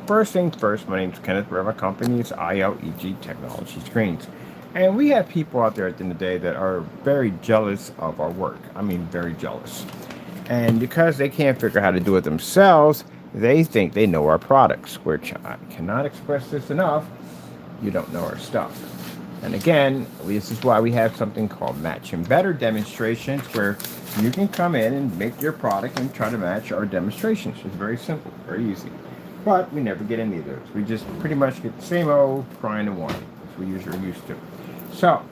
First things first, my name's Kenneth. Our company is ILEG Technology Screens. And we have people out there at the end of the day that are very jealous of our work. I mean, very jealous. And because they can't figure out how to do it themselves, they think they know our products, which I cannot express this enough. You don't know our stuff. And again, this is why we have something called Match and Better demonstrations where you can come in and make your product and try to match our demonstrations. It's very simple, very easy. But we never get any of those. We just pretty much get the same old crying and whining, as we usually used to. So,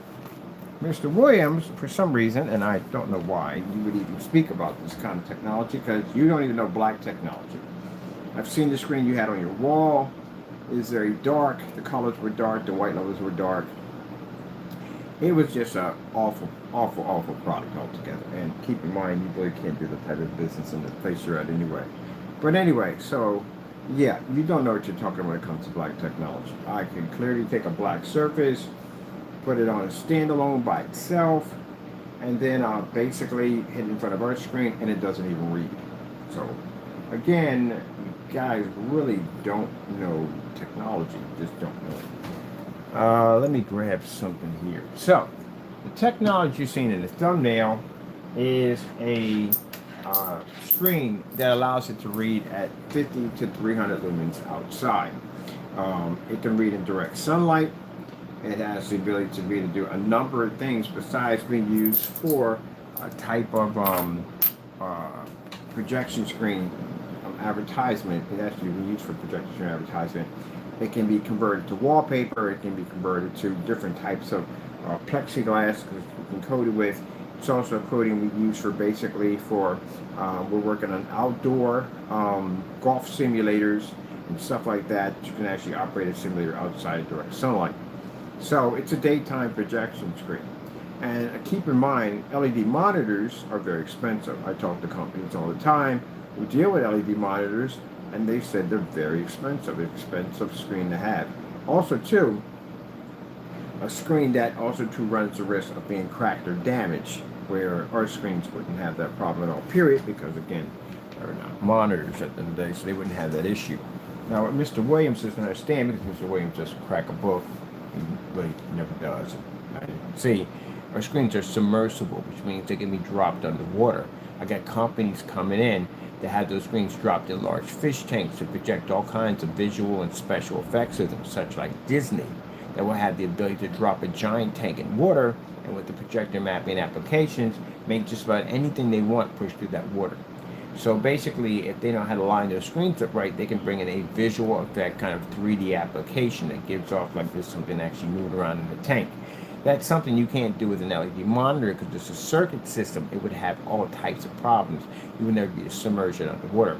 Mr. Williams, for some reason, and I don't know why, you would even speak about this kind of technology because you don't even know black technology. I've seen the screen you had on your wall. It is very dark. The colors were dark. The white levels were dark. It was just a awful, awful, awful product altogether. And keep in mind, you really can't do the type of business in the place you're at anyway. But anyway, so yeah, you don't know what you're talking about when it comes to black technology. I can clearly take a black surface, put it on a standalone by itself, and then basically hit it in front of our screen, and it doesn't even read. So again, you guys really don't know technology. You just don't know it. Let me grab something here. So, the technology you're seeing in the thumbnail is a screen that allows it to read at 50 to 300 lumens outside. It can read in direct sunlight. It has the ability to be able to do a number of things besides being used for a type of projection screen advertisement. It actually be used for projection screen advertisement. It can be converted to wallpaper. It can be converted to different types of plexiglass because we can coat it with. It's also a coating we use for basically for we're working on outdoor golf simulators and stuff like that. You can actually operate a simulator outside of direct sunlight. So it's a daytime projection screen. And keep in mind, LED monitors are very expensive. I talk to companies all the time who deal with LED monitors, and they said they're very expensive screen to have. Also, too, a screen that also too runs the risk of being cracked or damaged, where our screens wouldn't have that problem at all, period, because again, they're not monitors at the end of the day, so they wouldn't have that issue. Now, what Mr. Williams doesn't understand, because Mr. Williams doesn't crack a book, he really never does. See, our screens are submersible, which means they can be dropped underwater. I got companies coming in that have those screens dropped in large fish tanks to project all kinds of visual and special effects of them, such like Disney, that will have the ability to drop a giant tank in water and with the projector mapping applications, make just about anything they want push through that water. So basically, if they know how to line their screens up right, they can bring in a visual effect kind of 3D application that gives off like there's something actually moving around in the tank. That's something you can't do with an LED monitor because it's a circuit system. It would have all types of problems. You would never be submerged underwater.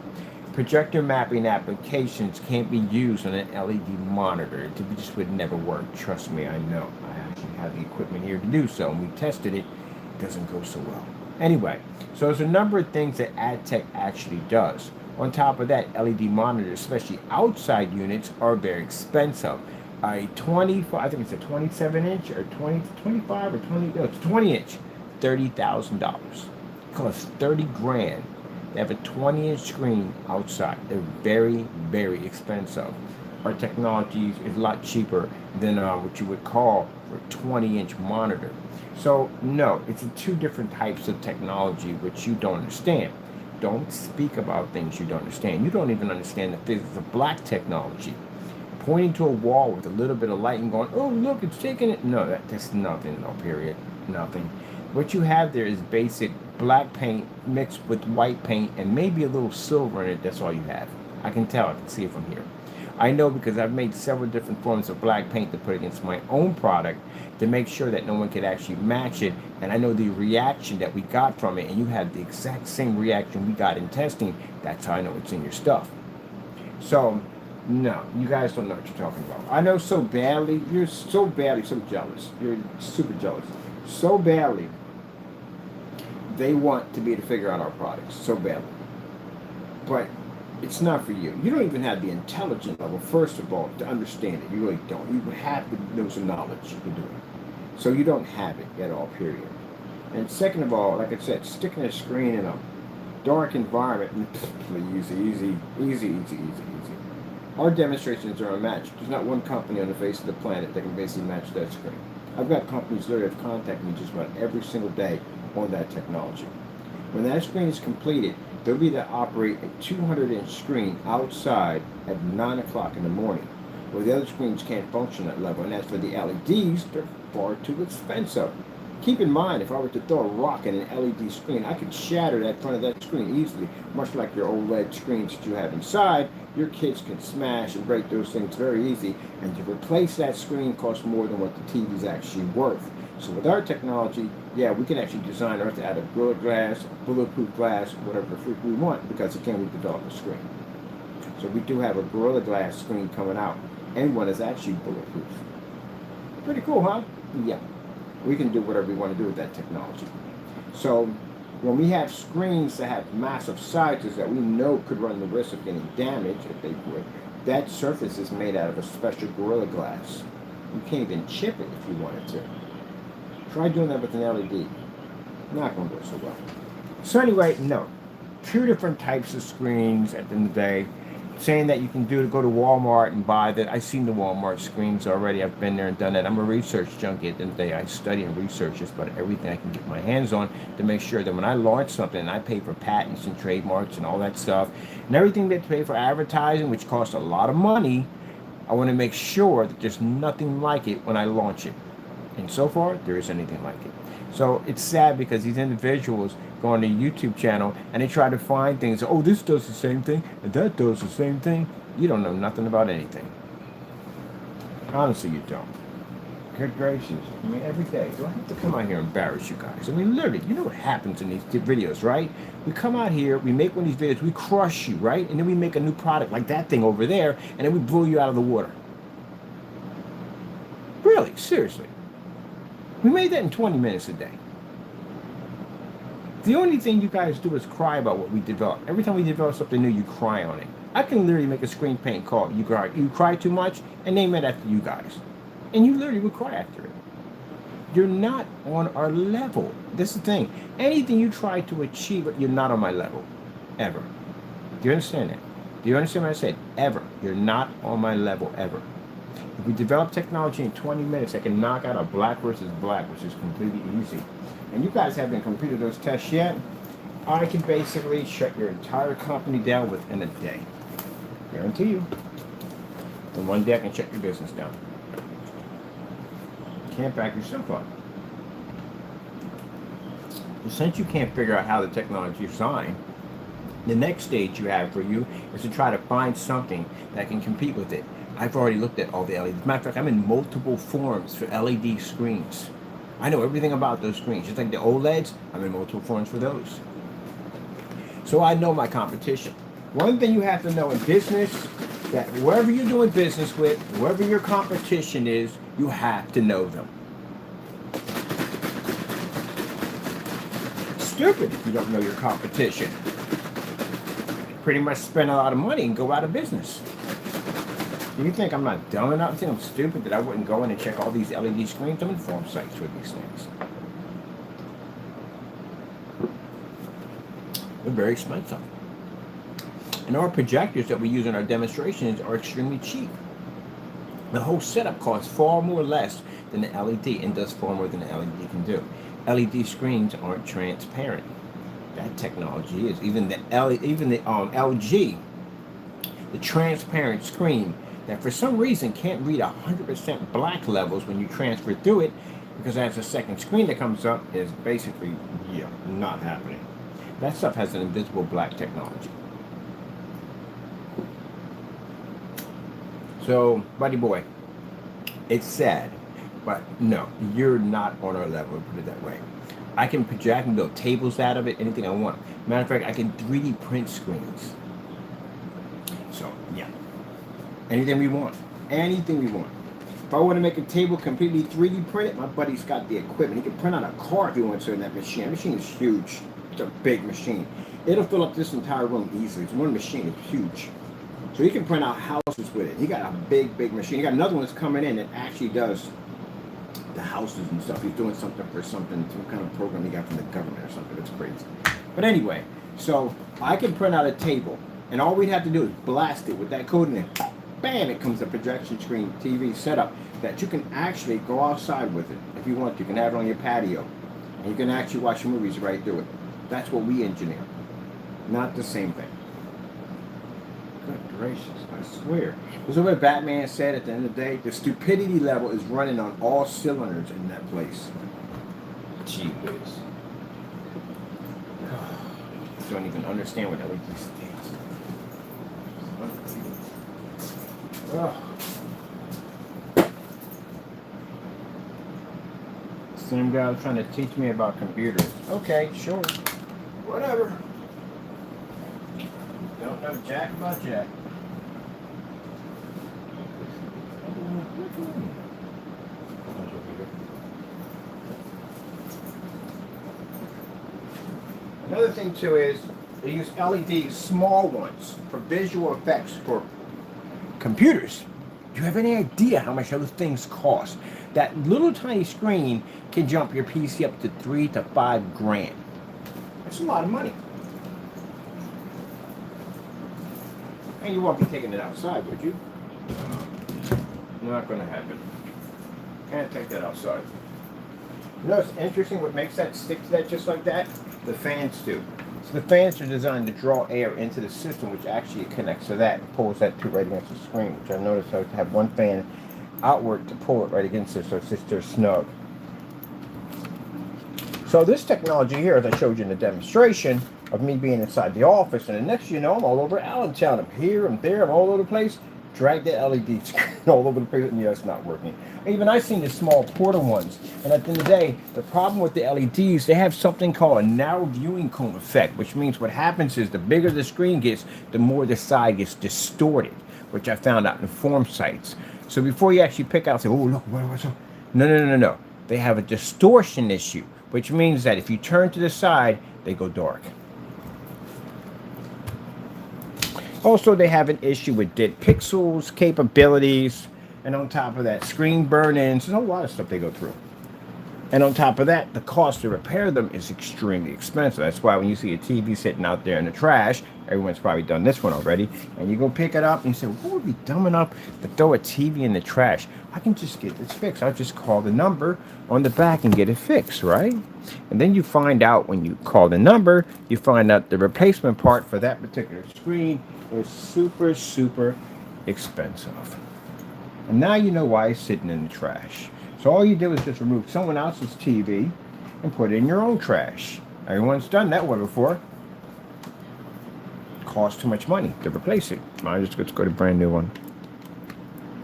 Projector mapping applications can't be used on an LED monitor. It just would never work. Trust me, I know. I actually have the equipment here to do so, and we tested it. It doesn't go so well. Anyway, so there's a number of things that AdTech actually does. On top of that, LED monitors, especially outside units, are very expensive. A 20, I think it's a 27 inch or 20, 25 or 20, no, it's 20 inch, $30,000. It costs 30 grand. They have a 20-inch screen outside. They're very, very expensive. Our technology is a lot cheaper than what you would call a 20-inch monitor. So, no, it's two different types of technology which you don't understand. Don't speak about things you don't understand. You don't even understand the physics of black technology. Pointing to a wall with a little bit of light and going, oh, look, it's taking it. No, that's nothing, no, period. Nothing. What you have there is basic black paint mixed with white paint and maybe a little silver in it. That's all you have. I can tell. I can see it from here. I know because I've made several different forms of black paint to put against my own product to make sure that no one could actually match it. And I know the reaction that we got from it, and you have the exact same reaction we got in testing. That's how I know it's in your stuff. So, no, you guys don't know what you're talking about. I know so badly. You're so badly, so jealous. You're super jealous. So badly, they want to be able to figure out our products so badly. But it's not for you. You don't even have the intelligence level, first of all, to understand it. You really don't. You have to know some knowledge to do it. So you don't have it at all, period. And second of all, like I said, sticking a screen in a dark environment, easy. Our demonstrations are unmatched. There's not one company on the face of the planet that can basically match that screen. I've got companies that have contacted me just about every single day on that technology. When that screen is completed, they'll be able to operate a 200-inch screen outside at 9 o'clock in the morning, where the other screens can't function at that level. And as for the LEDs, they're far too expensive. Keep in mind, if I were to throw a rock at an LED screen, I could shatter that front of that screen easily, much like your OLED screens that you have inside. Your kids can smash and break those things very easy, and to replace that screen costs more than what the TV is actually worth. So with our technology, yeah, we can actually design ours out of Gorilla Glass, bulletproof glass, whatever the freak we want, because again, we developed a screen. So we do have a Gorilla Glass screen coming out, and one is actually bulletproof. Pretty cool, huh? Yeah. We can do whatever we want to do with that technology. So when we have screens that have massive sizes that we know could run the risk of getting damaged if they would, that surface is made out of a special Gorilla Glass. You can't even chip it if you wanted to. Try doing that with an LED. Not going to go so well. So anyway, no. 2 different types of screens at the end of the day. Saying that you can go to Walmart and buy that. I've seen the Walmart screens already. I've been there and done that. I'm a research junkie at the end of the day. I study and research just about everything I can get my hands on to make sure that when I launch something, and I pay for patents and trademarks and all that stuff, and everything they pay for advertising, which costs a lot of money, I want to make sure that there's nothing like it when I launch it. And so far, there isn't anything like it. So it's sad because these individuals go on the YouTube channel and they try to find things. Oh, this does the same thing and that does the same thing. You don't know nothing about anything. Honestly, you don't. Good gracious. I mean, every day. Do I have to come out here and embarrass you guys? I mean, literally, you know what happens in these videos, right? We come out here, we make one of these videos, we crush you, right? And then we make a new product like that thing over there, and then we blow you out of the water. Really, seriously. We made that in 20 minutes a day. The only thing you guys do is cry about what we develop. Every time we develop something new, you cry on it. I can literally make a screen paint call. You cry too much, and name it after you guys. And you literally would cry after it. You're not on our level. This is the thing. Anything you try to achieve, you're not on my level. Ever. Do you understand that? Do you understand what I said? Ever. You're not on my level, ever. If we develop technology in 20 minutes, I can knock out a black versus black, which is completely easy. And you guys haven't completed those tests yet. I can basically shut your entire company down within a day. Guarantee you. In one day, I can shut your business down. You can't back yourself up. Well, since you can't figure out how the technology is designed, the next stage you have for you is to try to find something that can compete with it. I've already looked at all the LEDs. As a matter of fact, I'm in multiple forums for LED screens. I know everything about those screens. Just like the OLEDs, I'm in multiple forums for those. So I know my competition. One thing you have to know in business, that whoever you're doing business with, whoever your competition is, you have to know them. It's stupid if you don't know your competition. You pretty much spend a lot of money and go out of business. Do you think I'm not dumb enough? You think I'm stupid that I wouldn't go in and check all these LED screens? I'm in forum sites for these things. They're very expensive. And our projectors that we use in our demonstrations are extremely cheap. The whole setup costs far more less than the LED and does far more than the LED can do. LED screens aren't transparent. That technology is. Even the LG, the transparent screen, that for some reason can't read 100% black levels when you transfer through it, because that's a second screen that comes up, is basically, not happening. That stuff has an invisible black technology. So, buddy boy, it's sad, but no, you're not on our level, put it that way. I can project and build tables out of it, anything I want. Matter of fact, I can 3D print screens. So, yeah. Anything we want. Anything we want. If I want to make a table completely 3D printed, my buddy's got the equipment. He can print out a car if he wants to in that machine. That machine is huge. It's a big machine. It'll fill up this entire room easily. It's one machine. It's huge. So he can print out houses with it. He got a big, big machine. He got another one that's coming in that actually does the houses and stuff. He's doing something for some kind of program he got from the government or something. It's crazy. But anyway, so I can print out a table, and all we'd have to do is blast it with that code in it. bam, it comes a projection screen TV setup that you can actually go outside with it if you want. You can have it on your patio, and you can actually watch movies right through it. That's what we engineer, not the same thing. Good gracious, I swear. This is what Batman said at the end of the day. The stupidity level is running on all cylinders in that place. Gee whiz. I don't even understand what LED stands. Same guy was trying to teach me about computers. Okay, sure. Whatever. Don't know jack about jack. Another thing too is they use LEDs, small ones, for visual effects for computers. Do you have any idea how much those things cost? That little tiny screen can jump your PC up to $3,000 to $5,000. That's a lot of money. And you won't be taking it outside, would you? Not going to happen. Can't take that outside. You know what's interesting? What makes that stick to that just like that? The fans do. So the fans are designed to draw air into the system, which actually connects to that and pulls that to right against the screen, which I've noticed I have one fan outward to pull it right against it, so it sits there snug. So this technology here, as I showed you in the demonstration of me being inside the office, and the next you know, I'm all over Allentown. I'm here, I'm there, I'm all over the place. Drag the LED screen all over the place, and yeah, it's not working. Even I've seen the small portal ones, and at the end of the day, the problem with the LEDs, they have something called a narrow viewing cone effect, which means what happens is the bigger the screen gets, the more the side gets distorted, which I found out in forum sites. So before you actually pick out, say, oh look, what's up? No. They have a distortion issue, which means that if you turn to the side, they go dark. Also, they have an issue with dead pixels, capabilities, and on top of that, screen burn-ins. There's a lot of stuff they go through. And on top of that, the cost to repair them is extremely expensive. That's why when you see a TV sitting out there in the trash, everyone's probably done this one already, and you go pick it up and you say, who would be dumb enough to throw a TV in the trash? I can just get this fixed. I'll just call the number on the back and get it fixed, right? And then you find out when you call the number, you find out the replacement part for that particular screen is super, super expensive. And now you know why it's sitting in the trash. So all you do is just remove someone else's TV and put it in your own trash. Everyone's done that one before. Costs too much money to replace it. Let's go to a brand new one.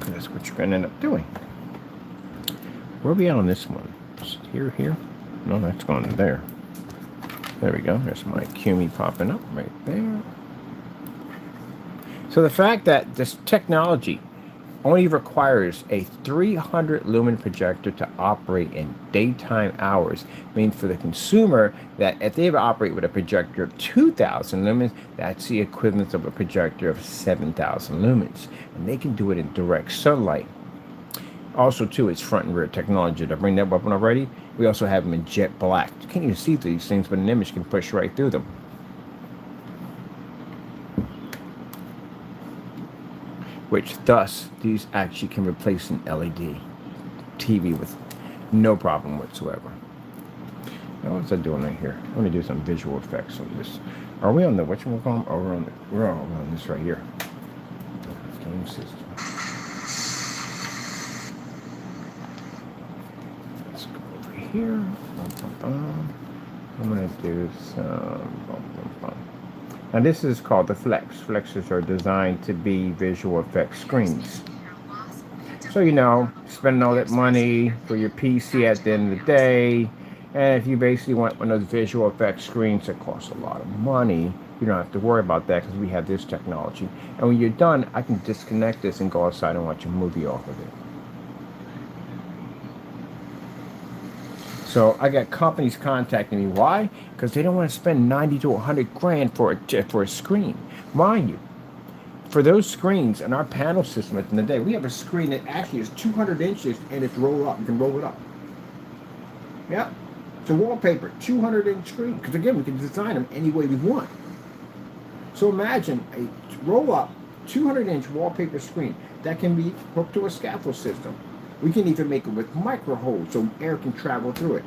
That's what you're going to end up doing. Where are we on this one? Here? No, that's going there. There we go. There's my QME popping up right there. So the fact that this technology only requires a 300 lumen projector to operate in daytime hours means for the consumer that if they operate with a projector of 2,000 lumens, that's the equivalent of a projector of 7,000 lumens. And they can do it in direct sunlight. Also, too, it's front and rear technology. Did I bring that weapon already? We also have them in jet black. You can't even see through these things, but an image can push right through them. Which thus, these actually can replace an LED TV with no problem whatsoever. Now, what's I doing right here? I'm going to do some visual effects on this. Are we on the, whatchamacallit? Oh, we're on this right here. Game system. Let's go over here. I'm going to do some. Now this is called the Flex. Flexes are designed to be visual effects screens. So spending all that money for your PC at the end of the day, and if you basically want one of those visual effects screens that costs a lot of money, you don't have to worry about that because we have this technology. And when you're done, I can disconnect this and go outside and watch a movie off of it. So I got companies contacting me. Why? Because they don't want to spend 90 to 100 grand for a screen. Mind you, for those screens in our panel system at the end of the day, we have a screen that actually is 200 inches and it's rolled up. You can roll it up. Yeah. It's a wallpaper, 200-inch screen. Because again, we can design them any way we want. So imagine a roll-up 200-inch wallpaper screen that can be hooked to a scaffold system. We can even make it with micro holes so air can travel through it.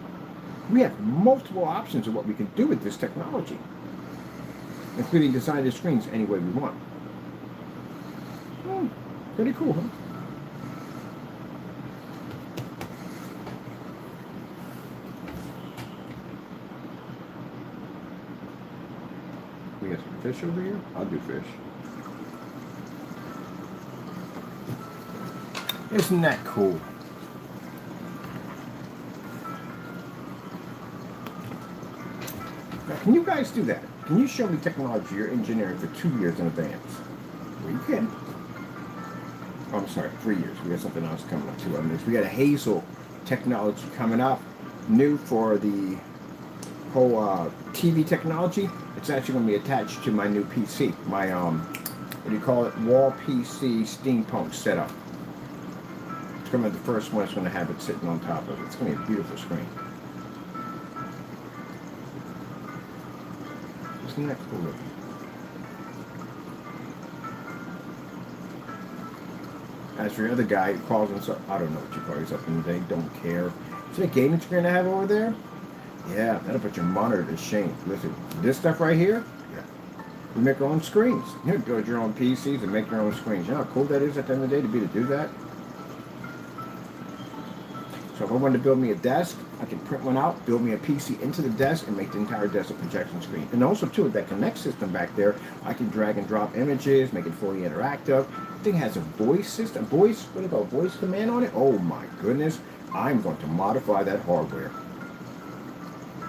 We have multiple options of what we can do with this technology, including design the screens any way we want. Pretty cool, huh? We got some fish over here? I'll do fish. Isn't that cool? Now, can you guys do that? Can you show me technology you're engineering for 2 years in advance? Well, you can. Oh, I'm sorry, 3 years. We got something else coming up too on this. We got a Hazel technology coming up, new for the whole TV technology. It's actually going to be attached to my new PC, my what do you call it? Wall PC steampunk setup. It's going to be the first one. It's going to have it sitting on top of it. It's going to be a beautiful screen. Isn't that cool? As for the other guy, he calls himself, I don't know what you call yourself in the day, don't care. See the gaming screen I have over there? Yeah, that'll put your monitor to shame. Listen, this stuff right here, yeah, we make our own screens. You build your own PCs and make your own screens. You know how cool that is at the end of the day to be to do that? So if I wanted to build me a desk, I can print one out, build me a PC into the desk, and make the entire desk a projection screen. And also, too, with that Connect system back there, I can drag and drop images, make it fully interactive. The thing has a voice system, voice command on it. Oh my goodness, I'm going to modify that hardware.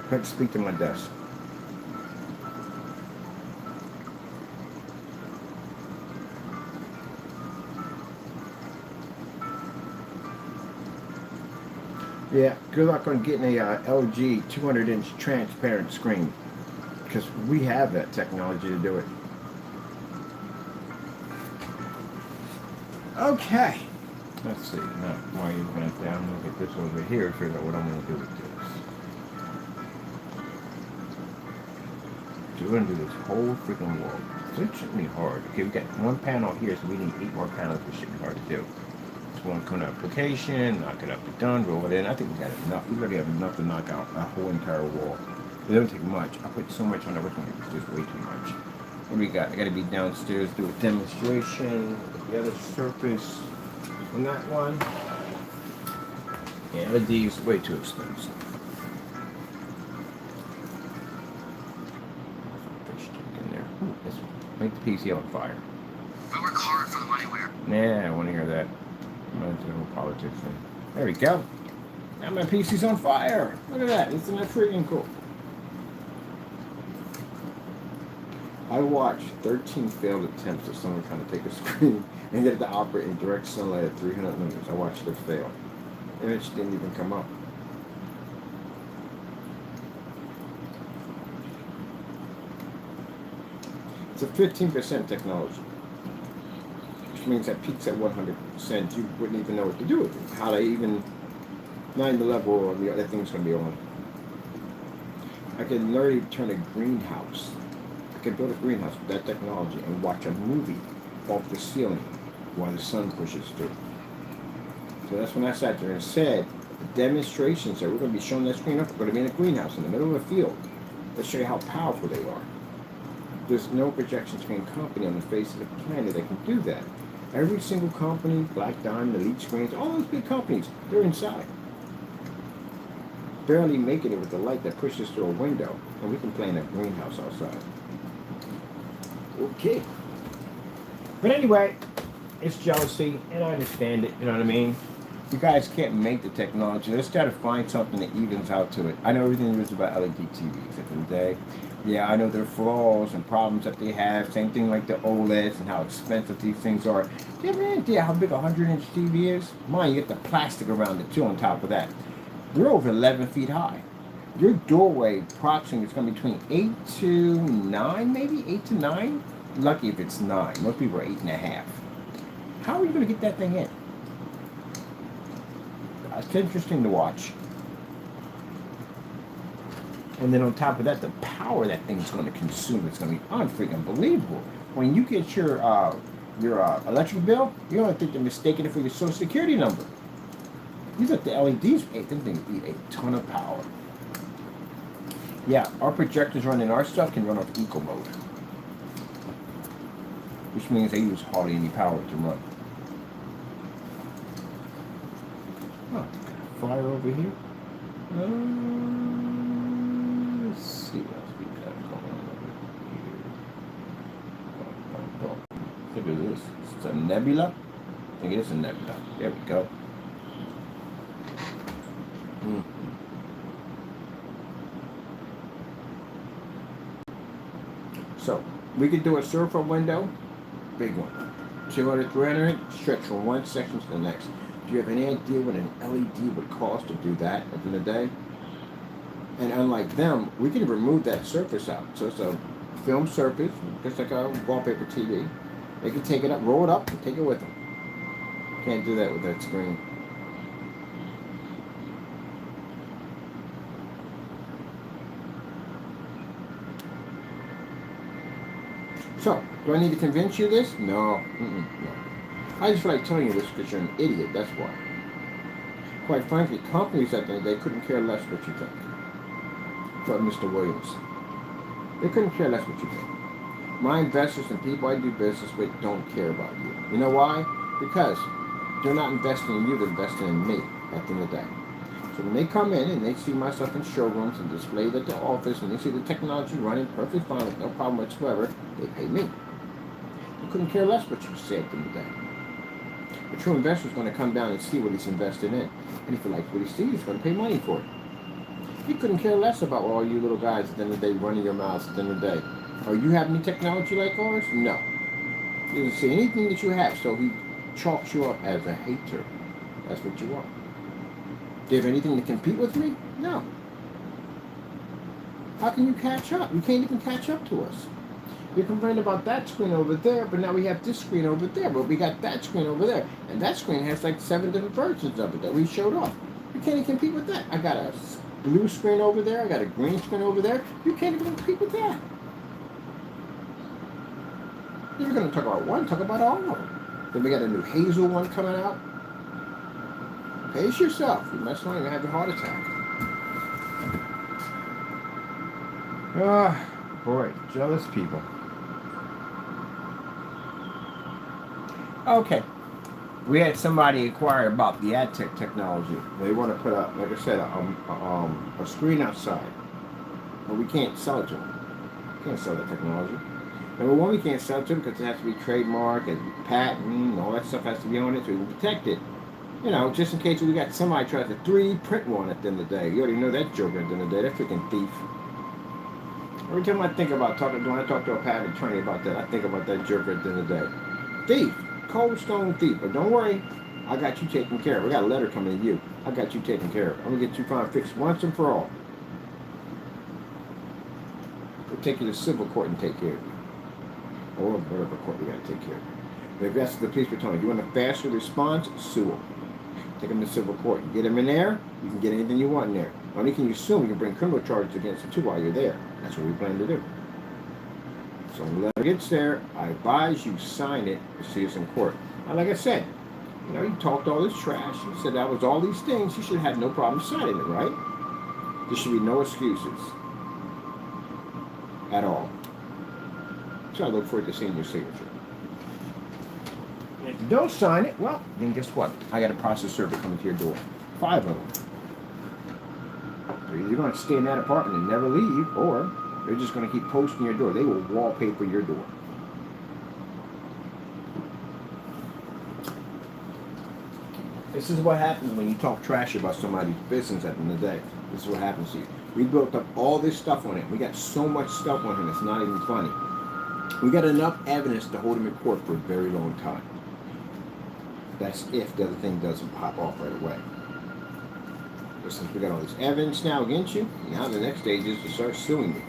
Let's speak to my desk. Yeah, good luck on getting a LG 200-inch transparent screen, because we have that technology to do it. Okay. Let's see. Now, while you went down, look at this over here, figure out what I'm going to do with this. So we're going to do this whole freaking wall. So it shouldn't be hard. Okay, we got one panel here, so we need 8 more panels, which shouldn't be hard to do. One kind of application, knock it up and done, roll it in. I think we got enough. We already have enough to knock out a whole entire wall. It doesn't take much. I put so much on everything, it's just way too much. What do we got? I got to be downstairs, do a demonstration with the other surface on that one. Yeah, LED's way too expensive. In there. Ooh, this one. Make the PC on fire. We work hard for the money we're. Nah, I want to hear that. The whole politics thing. There we go. Now my PC's on fire. Look at that. Isn't that freaking cool? I watched 13 failed attempts of someone trying to take a screen and get it to operate in direct sunlight at 300 lumens. I watched it fail. Image didn't even come up. It's a 15% technology. Means that peaks at 100%, you wouldn't even know what to do with it. How to even find the level or the other thing's going to be on. I can literally turn a greenhouse. I can build a greenhouse with that technology and watch a movie off the ceiling while the sun pushes through. So that's when I sat there and said, the demonstrations that we're going to be showing that screen up, we're going to be in a greenhouse in the middle of a field. Let's show you how powerful they are. There's no projection screen company on the face of the planet that can do that. Every single company, Black Diamond, Elite Screens, all those big companies, they're inside. Barely making it with the light that pushes through a window, and we can play in a greenhouse outside. Okay. But anyway, it's jealousy, and I understand it, you know what I mean? You guys can't make the technology. Let's try to find something that evens out to it. I know everything there is about LED TVs at the end of the day. Yeah, I know there are flaws and problems that they have. Same thing like the OLEDs and how expensive these things are. Do you have any idea how big a 100-inch TV is? Mine, you get the plastic around it too on top of that. They're over 11 feet high. Your doorway approximately is going to be between 8 to 9, maybe 8 to 9. Lucky if it's 9. Most people are 8.5. How are you going to get that thing in? It's interesting to watch. And then on top of that, the power that thing's going to consume is going to be unfreaking believable. When you get your your electric bill, you don't think they're mistaking it for your social security number. These are the LEDs, them things eat a ton of power. Yeah, our projectors running our stuff can run off eco mode, which means they use hardly any power to run. Oh, fire over here. Let's see what else we got going on over here. Look at this. It's a nebula. I think it is a nebula. There we go. So we could do a surfer window, big one, 200, 300, stretch from one section to the next. Do you have any idea what an LED would cost to do that at the end of the day? And unlike them, we can remove that surface out. So it's a film surface, just like a wallpaper TV. They can take it up, roll it up, and take it with them. Can't do that with that screen. So, do I need to convince you this? No. No. I just feel like telling you this because you're an idiot, that's why. Quite frankly, companies at the end of the day couldn't care less what you think. But Mr. Williams, they couldn't care less what you think. My investors and people I do business with don't care about you. You know why? Because they're not investing in you, they're investing in me at the end of the day. So when they come in and they see my stuff in showrooms and displayed at the office and they see the technology running perfectly fine with no problem whatsoever, they pay me. They couldn't care less what you say at the end of the day. The true investor is going to come down and see what he's invested in. And if he likes what he sees, he's going to pay money for it. He couldn't care less about all you little guys at the end of the day running your mouths at the end of the day. Oh, you have any technology like ours? No. He doesn't see anything that you have, so he chalks you up as a hater. That's what you are. Do you have anything to compete with me? No. How can you catch up? You can't even catch up to us. You're complaining about that screen over there, but now we have this screen over there, but we got that screen over there. And that screen has like 7 different versions of it that we showed off. You can't even compete with that. I got a blue screen over there, I got a green screen over there. You can't even compete with that. If you're going to talk about one, talk about all of them. Then we got a new Hazel one coming out. Pace yourself. You must not even have a heart attack. Ah, boy, jealous people. Okay, we had somebody inquire about the AdTech technology. They want to put up, like I said, a screen outside, but we can't sell it to them. We can't sell that technology. Number one, we can't sell it to them because it has to be trademarked and patent, and all that stuff has to be on it so we can protect it. You know, just in case we got somebody tries to 3D print one at the end of the day. You already know that joker at the end of the day. That freaking thief. Every time I think about when I talk to a patent attorney about that, I think about that joker at the end of the day. Thief. Cold stone thief. But don't worry. I got you taken care of. We got a letter coming to you. I got you taken care of. I'm going to get you fine fixed once and for all. We'll take you to civil court and take care of you. Or whatever court we got to take care of you. But if that's the police baton, you want a faster response, sue them. Take them to civil court. You get them in there, you can get anything you want in there. Not only can you sue them, you can bring criminal charges against them too while you're there. That's what we plan to do. So when the letter gets there, I advise you sign it to see us in court. Now, like I said, you know, you talked all this trash. You said that was all these things. You should have no problem signing it, right? There should be no excuses at all. So I look forward to seeing your signature. If you don't sign it, well, then guess what? I got a process server coming to your door. 5 of them. So you're going to stay in that apartment and never leave, or they're just going to keep posting your door. They will wallpaper your door. This is what happens when you talk trash about somebody's business at the end of the day. This is what happens to you. We built up all this stuff on it. We got so much stuff on him, it's not even funny. We got enough evidence to hold him in court for a very long time. That's if the other thing doesn't pop off right away. But since we got all this evidence now against you, now the next stage is to start suing you.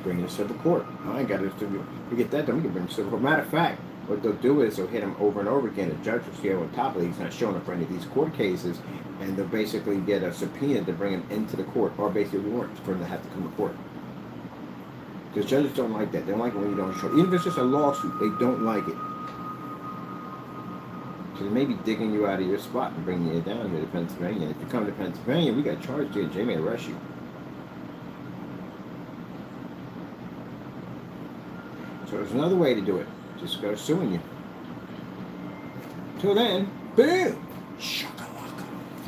Bring it to civil court. I ain't got it to we get that done, we can bring it to civil court. Matter of fact, what they'll do is they'll hit him over and over again. A judge will see on top of it. He's not showing up for any of these court cases, and they'll basically get a subpoena to bring him into the court, or basically warrant for him to have to come to court. Because judges don't like that. They don't like it when you don't show. Even if it's just a lawsuit, they don't like it. So they may be digging you out of your spot and bringing you down here to Pennsylvania. If you come to Pennsylvania, we got charged here. Jay may arrest you. So there's another way to do it. Just go suing you. Till then, boom! Shakalaka.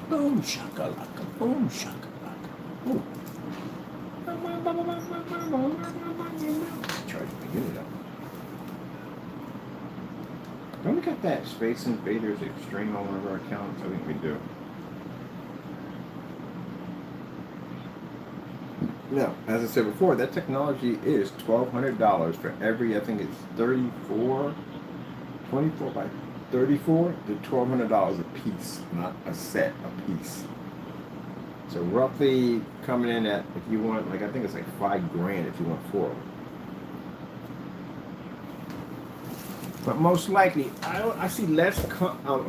Boom, shakalaka. Boom, shakalaka. Boom. Charge my unit up. Don't we got that Space Invaders Extreme on one of our accounts? I think we do. No, as I said before, that technology is $1,200 for every, I think it's 24 by 34 to $1,200 a piece, not a set, a piece. So roughly coming in at, if you want, like I think it's like $5,000 if you want 4 of them. But most likely, I see less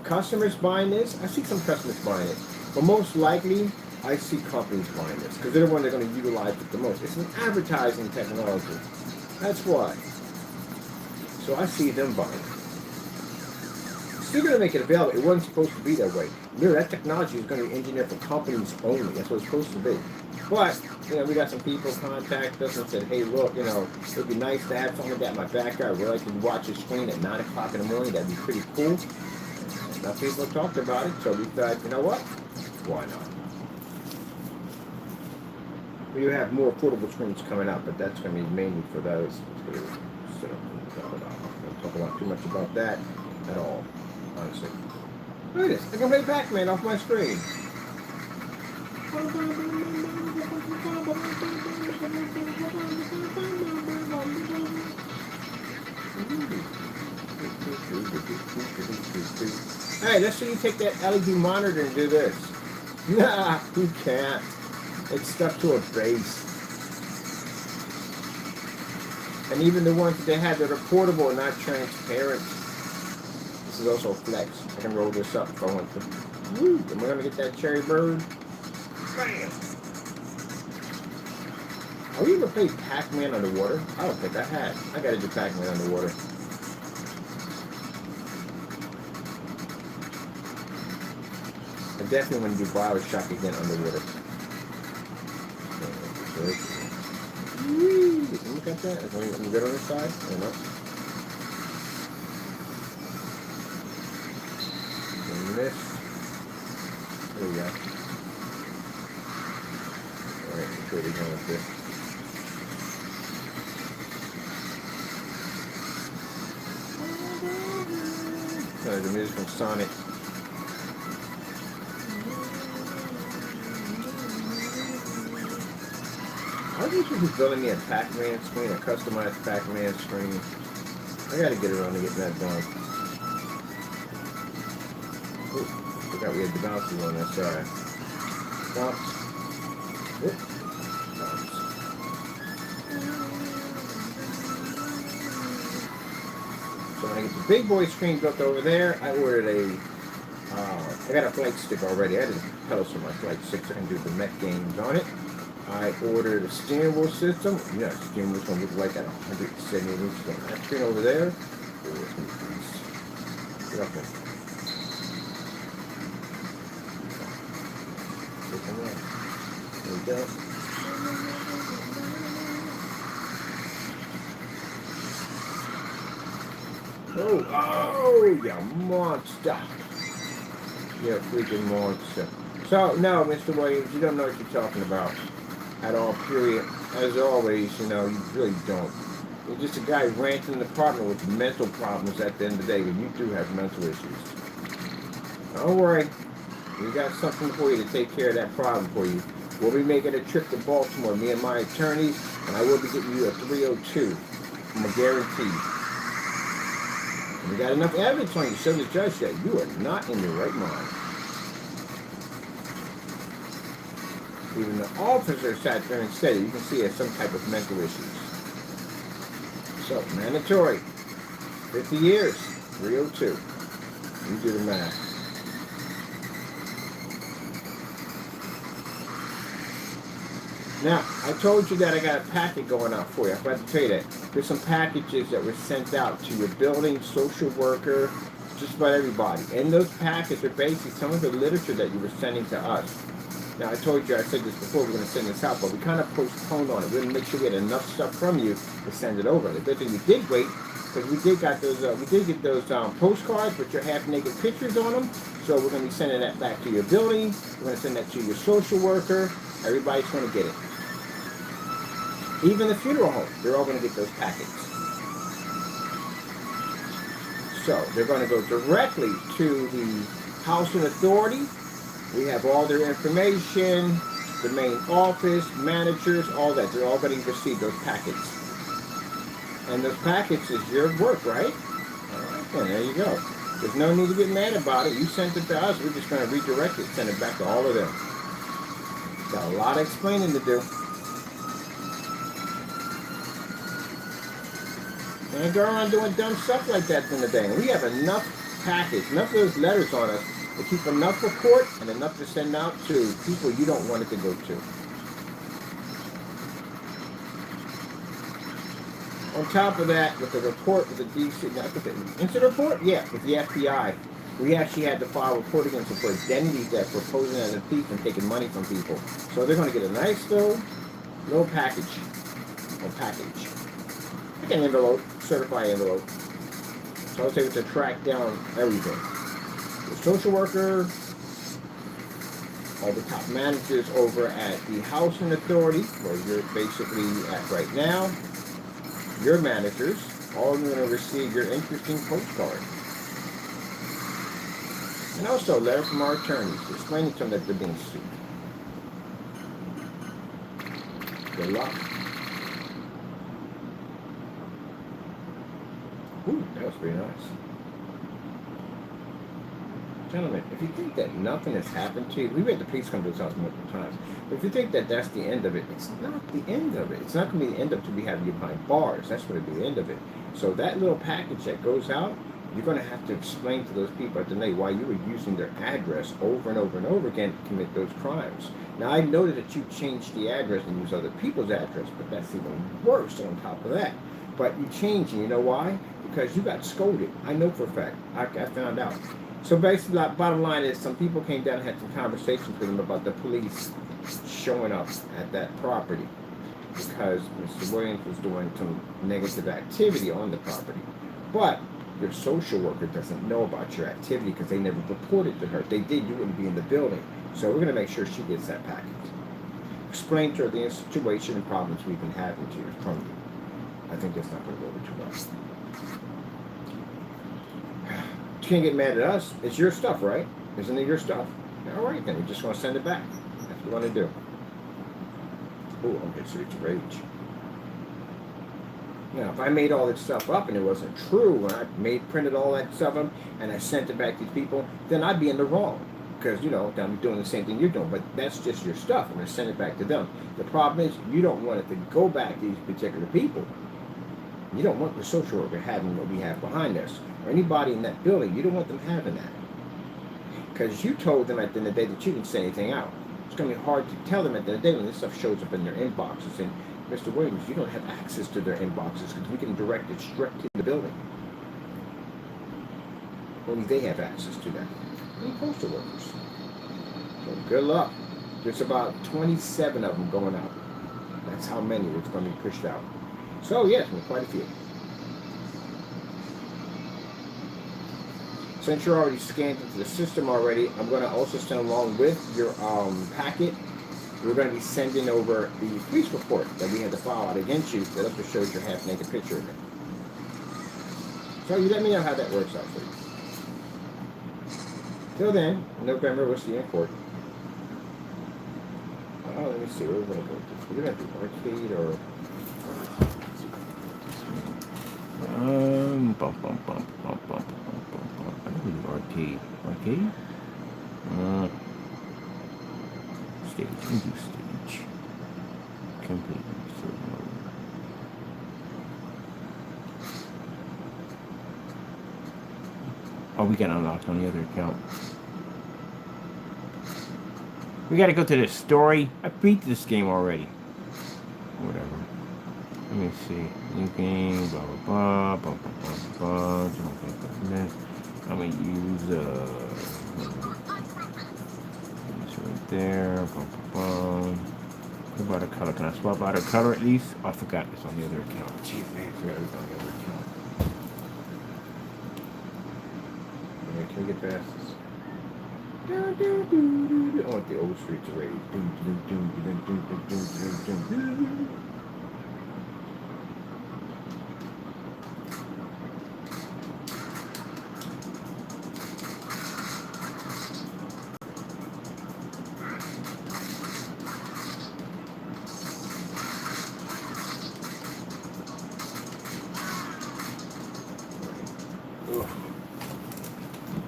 customers buying this. I see some customers buying it, but most likely, I see companies buying this because they're the ones that are going to utilize it the most. It's an advertising technology. That's why. So I see them buying it. Still going to make it available. It wasn't supposed to be that way. Remember, that technology is going to be engineered for companies only. That's what it's supposed to be. But, we got some people contact us and said, hey, look, it would be nice to have something like that in my backyard where I can watch a screen at 9 o'clock in the morning. That'd be pretty cool. Now people talked about it, so we thought, you know what? Why not? We do have more portable screens coming out, but that's going to be mainly for those. I'm not going to talk about too much about that at all, honestly. Look at this. I can play Pac-Man off my screen. Hey, let's see you take that LED monitor and do this. Nah, you can't. It's stuck to a base. And even the ones that they have that are portable are not transparent. This is also flex. I can roll this up if I want to. Woo! And we're going to get that cherry bird. Bam! Have you ever played Pac-Man underwater? I don't think I had. I got to do Pac-Man underwater. I definitely want to do Bioshock again underwater. Look at that. Let me get on the side. Or no? And this. There we go. Alright, I'm sure we're going with this. The music from Sonic. How do you people building me a Pac-Man screen, a customized Pac-Man screen? I gotta get around to getting that done. Ooh, forgot we had the bouncy on that side. Bounce. Oop. Bounce. So when I get the big boy screen built over there, I ordered I got a flight stick already. I had the pedals for my flight stick so I can do the mech games on it. I ordered a steering wheel system. Yeah, the steering wheel's going to look like that 170 inches on that screen over there. Oh, it's going to be nice. Get up there. There we go. Oh, you monster. You're a freaking monster. So, no, Mr. Williams, you don't know what you're talking about. At all, period. As always, you really don't. You're just a guy ranting in the apartment with mental problems at the end of the day, when you do have mental issues. Don't worry. We got something for you to take care of that problem for you. We'll be making a trip to Baltimore, me and my attorneys, and I will be getting you a 302. I'm a guarantee. And we got enough evidence on you to show the judge that you are not in your right mind. Even the officer sat there and said you can see he has some type of mental issues. So, mandatory. 50 years. 302. You do the math. Now, I told you that I got a packet going out for you. I forgot to tell you that. There's some packages that were sent out to your building, social worker, just about everybody. And those packets are basically some of the literature that you were sending to us. Now, I told you, I said this before, we're going to send this out, but we kind of postponed on it. We're going to make sure we had enough stuff from you to send it over. The good thing we did wait, because we did get those postcards with your half-naked pictures on them. So we're going to be sending that back to your building. We're going to send that to your social worker. Everybody's going to get it. Even the funeral home, they're all going to get those packets. So they're going to go directly to the Housing Authority. We have all their information, the main office, managers, all that. They're all going to receive those packets. And those packets is your work, right? All right, then, there you go. There's no need to get mad about it. You sent it to us. We're just going to redirect it, send it back to all of them. Got a lot of explaining to do. And go around doing dumb stuff like that in the day. And we have enough packets, enough of those letters on us to keep enough report and enough to send out to people you don't want it to go to. On top of that, with the report with the DC, incident report, yeah, with the FBI, we actually had to file a report against them for identity theft, for posing as a thief and taking money from people. So they're going to get a nice little package. Like an envelope, certified envelope. So I was able to track down everything. The social worker, all the top managers over at the Housing Authority, where you're basically at right now, your managers, all of them are going to receive your interesting postcard. And also a letter from our attorneys explaining to them that they're being sued. Good luck. Ooh, that was very nice. Gentlemen, if you think that nothing has happened to you, we've had the police come to this house multiple times, but if you think that that's the end of it, it's not the end of it. It's not going to be the end of it until we have you behind bars. That's going to be the end of it. So that little package that goes out, you're going to have to explain to those people at the night why you were using their address over and over and over again to commit those crimes. Now, I noted that you changed the address and used other people's address, but that's even worse on top of that. But you changed, and you know why? Because you got scolded. I know for a fact. I found out. So basically, bottom line is some people came down and had some conversations with them about the police showing up at that property because Mr. Williams was doing some negative activity on the property. But your social worker doesn't know about your activity because they never reported to her. If they did, you wouldn't be in the building. So we're going to make sure she gets that package. Explain to her the situation and problems we've been having from you. I think that's not going to go over too well. You can't get mad at us. It's your stuff, right? Isn't it your stuff? All right, then. We just want to send it back. That's what we want to do. Oh, I'm getting serious rage. Now, if I made all this stuff up and it wasn't true, and I printed all that stuff up and I sent it back to these people, then I'd be in the wrong. Because, you know, I'm doing the same thing you're doing. But that's just your stuff. I'm going to send it back to them. The problem is you don't want it to go back to these particular people. You don't want the social worker having what we have behind us. Or anybody in that building, you don't want them having that. Because you told them at the end of the day that you didn't say anything out. It's going to be hard to tell them at the end of the day when this stuff shows up in their inboxes. And Mr. Williams, you don't have access to their inboxes because we can direct it straight to the building. Only they have access to that. And postal workers. So good luck. There's about 27 of them going out. That's how many that's going to be pushed out. So yes, quite a few. Since you're already scanned into the system already, I'm going to also send along with your packet. We're going to be sending over the police report that we had to file out against you that also shows your half-naked picture in it. So you let me know how that works out for you. Till then, in November, we'll see you in court. Oh, let me see. Where we're going to go with this. We're going to do arcade or... I don't do arcade. Arcade? Stage. We do stage. Complete. Oh, we got unlocked on the other account. We gotta go to the story. I beat this game already. Whatever. Let me see. New game, blah, blah, blah, blah, blah, blah, blah, blah, blah. I'm gonna use this right there. Boom, boom, boom. What about a color? Can I swap out a color at least? Oh, I forgot it's on the other account. Jeez, man, I forgot it was on the other account. Yeah, can we get past this? I want the old streets already.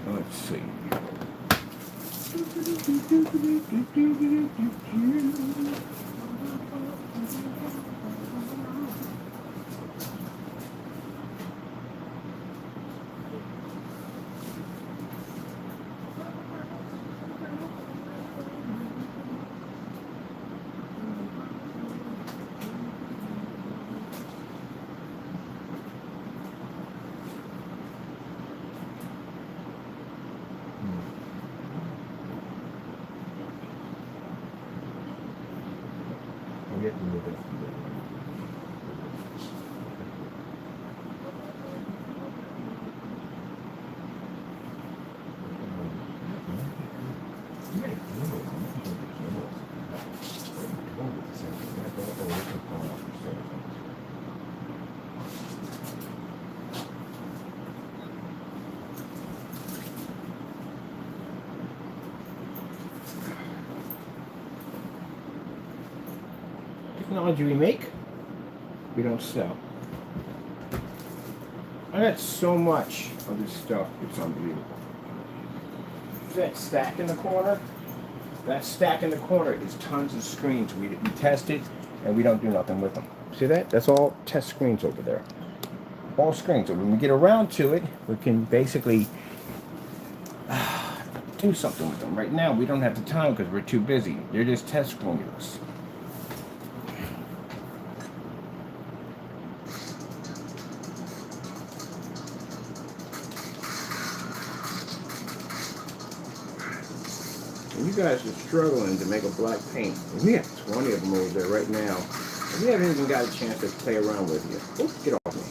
Let's see. I'm getting a little bit. Technology we make, we don't sell. I got so much of this stuff, it's unbelievable. That stack in the corner, that stack in the corner is tons of screens. We test it and we don't do nothing with them. See that? That's all test screens over there. All screens. So when we get around to it, we can basically do something with them. Right now, we don't have the time because we're too busy. They're just test screens. You guys are struggling to make a black paint. And we have 20 of them over there right now. And we haven't even got a chance to play around with you. Oh, get off me.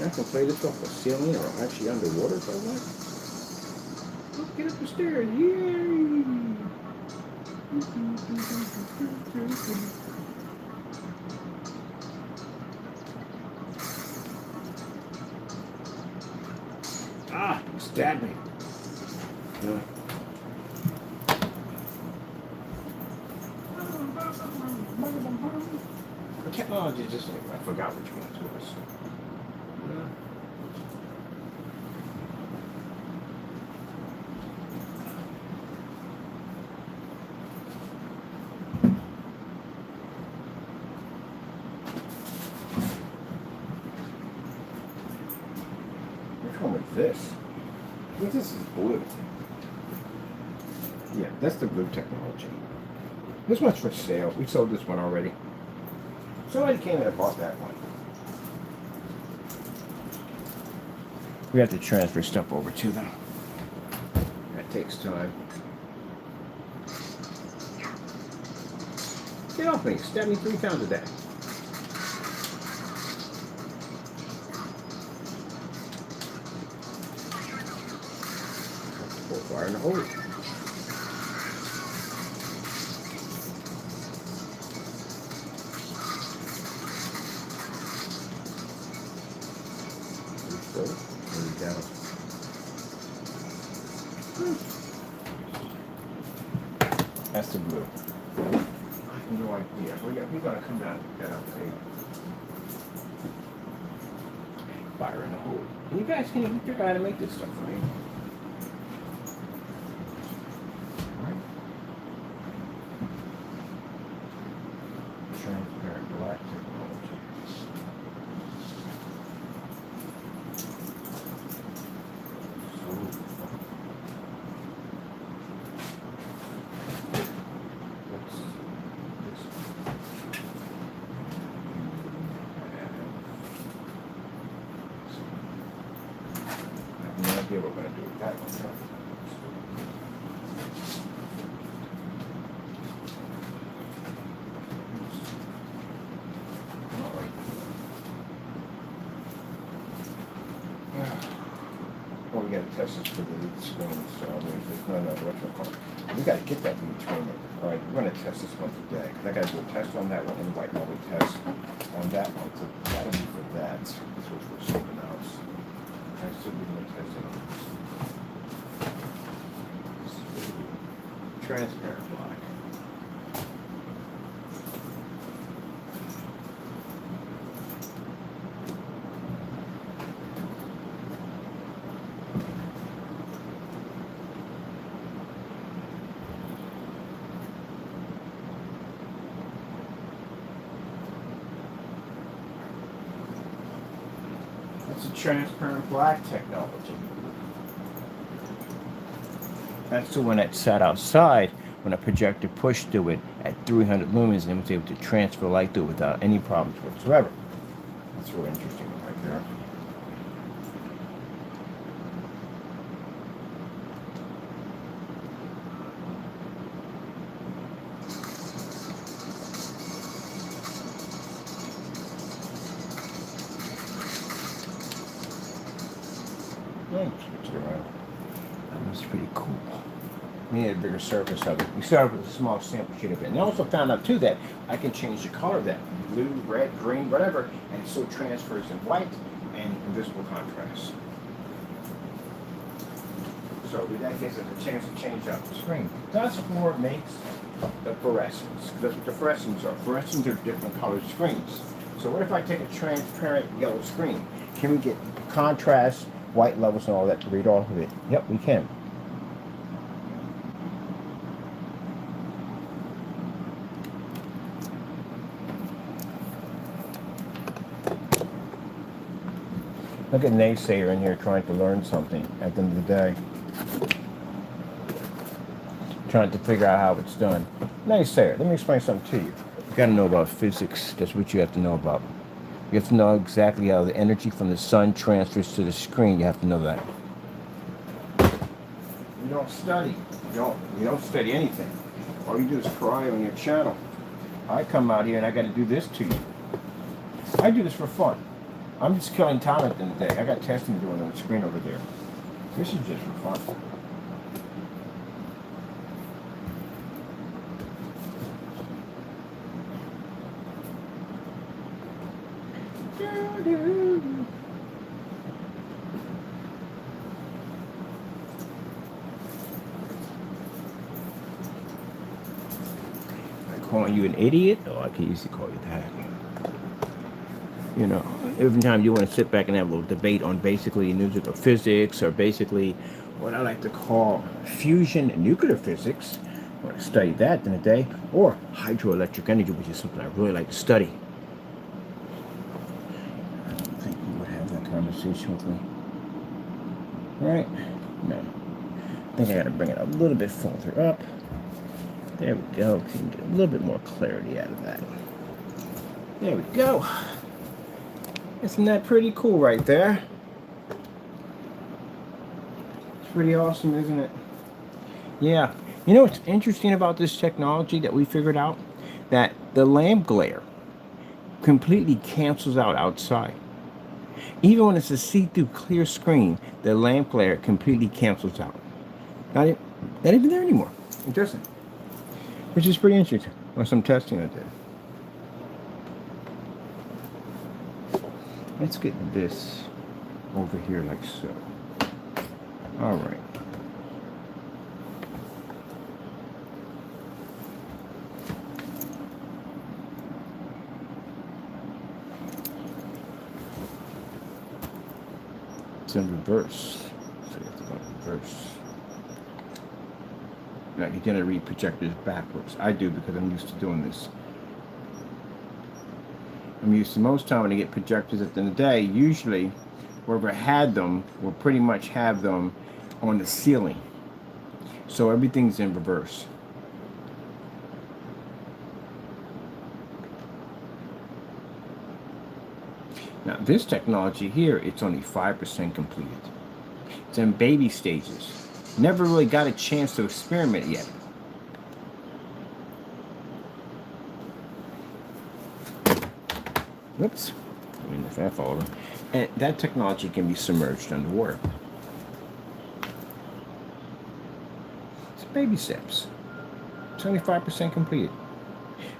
I can play this off the ceiling or actually underwater if I want. Let's get up the stairs. Yay! Ah, you stabbed me. Yeah. The technology is just like, I forgot which one it was. Yeah. Which one was this? I think this is blue. Yeah, that's the blue technology. This one's for sale. We sold this one already. Somebody came and bought that one. We have to transfer stuff over to them. That takes time. Get off me. Stab me 3 times a day. Pour fire in the hole. Down. That's the blue. I have no idea. We're gonna come down and get out there. Fire in the hole. You guys can figure out how to make this stuff, right? Transparent black technology. idea what we're going to do with that one. Well, we got to test this for the lead screen, so I mean, there's no electrical part. We got to get that lead screen. All right, we're going to test this one today. I got to do a test on that one and white molded test on that one. So that'll be for that. Switch for something else. I still be going to test it on transparent black. It's a transparent black technology. That's the one that sat outside when a projector pushed through it at 300 lumens and was able to transfer light through it without any problems whatsoever. That's really interesting right there. Switch it around. That was pretty cool. We need a bigger surface of it. We started with a small sample sheet of it. And I also found out too that I can change the color of that. Blue, red, green, whatever, and it still transfers in white and invisible contrast. So that gives us a chance to change out the screen. That's what makes the fluorescents. That's what the fluorescents are. Fluorescents are different colored screens. So what if I take a transparent yellow screen? Can we get contrast, white levels and all that to read off of it? Yep, we can. Look at Naysayer in here trying to learn something at the end of the day. Trying to figure out how it's done. Naysayer, let me explain something to you. You gotta know about physics. That's what you have to know about. You have to know exactly how the energy from the sun transfers to the screen. You have to know that. You don't study. You don't study anything. All you do is cry on your channel. I come out here and I gotta do this to you. I do this for fun. I'm just killing time at the end of the day. I got testing doing on the screen over there. This is just for fun. I calling you an idiot? Oh, I can easily call you that. You know, every time you want to sit back and have a little debate on basically nuclear physics or basically what I like to call fusion nuclear physics, I want to study that in a day, or hydroelectric energy, which is something I really like to study. I don't think you would have that conversation with me. Right? No. I think I got to bring it a little bit further up. There we go. So you can get a little bit more clarity out of that. There we go. Isn't that pretty cool right there? It's pretty awesome, isn't it? Yeah. You know what's interesting about this technology that we figured out? That the lamp glare completely cancels out outside. Even when it's a see-through clear screen, the lamp glare completely cancels out. Not even there anymore. It doesn't. Which is pretty interesting. Or some testing I did. Let's get this over here like so. All right. It's in reverse. So you have to go in reverse. Now you're gonna read projectors backwards. I do because I'm used to doing this. I'm used to most time when I get projectors at the end of the day, usually wherever I had them, will pretty much have them on the ceiling. So everything's in reverse. Now this technology here, it's only 5% completed. It's in baby stages. Never really got a chance to experiment yet. Whoops. I mean, if that fall over. And that technology can be submerged underwater. It's baby steps. 25% completed.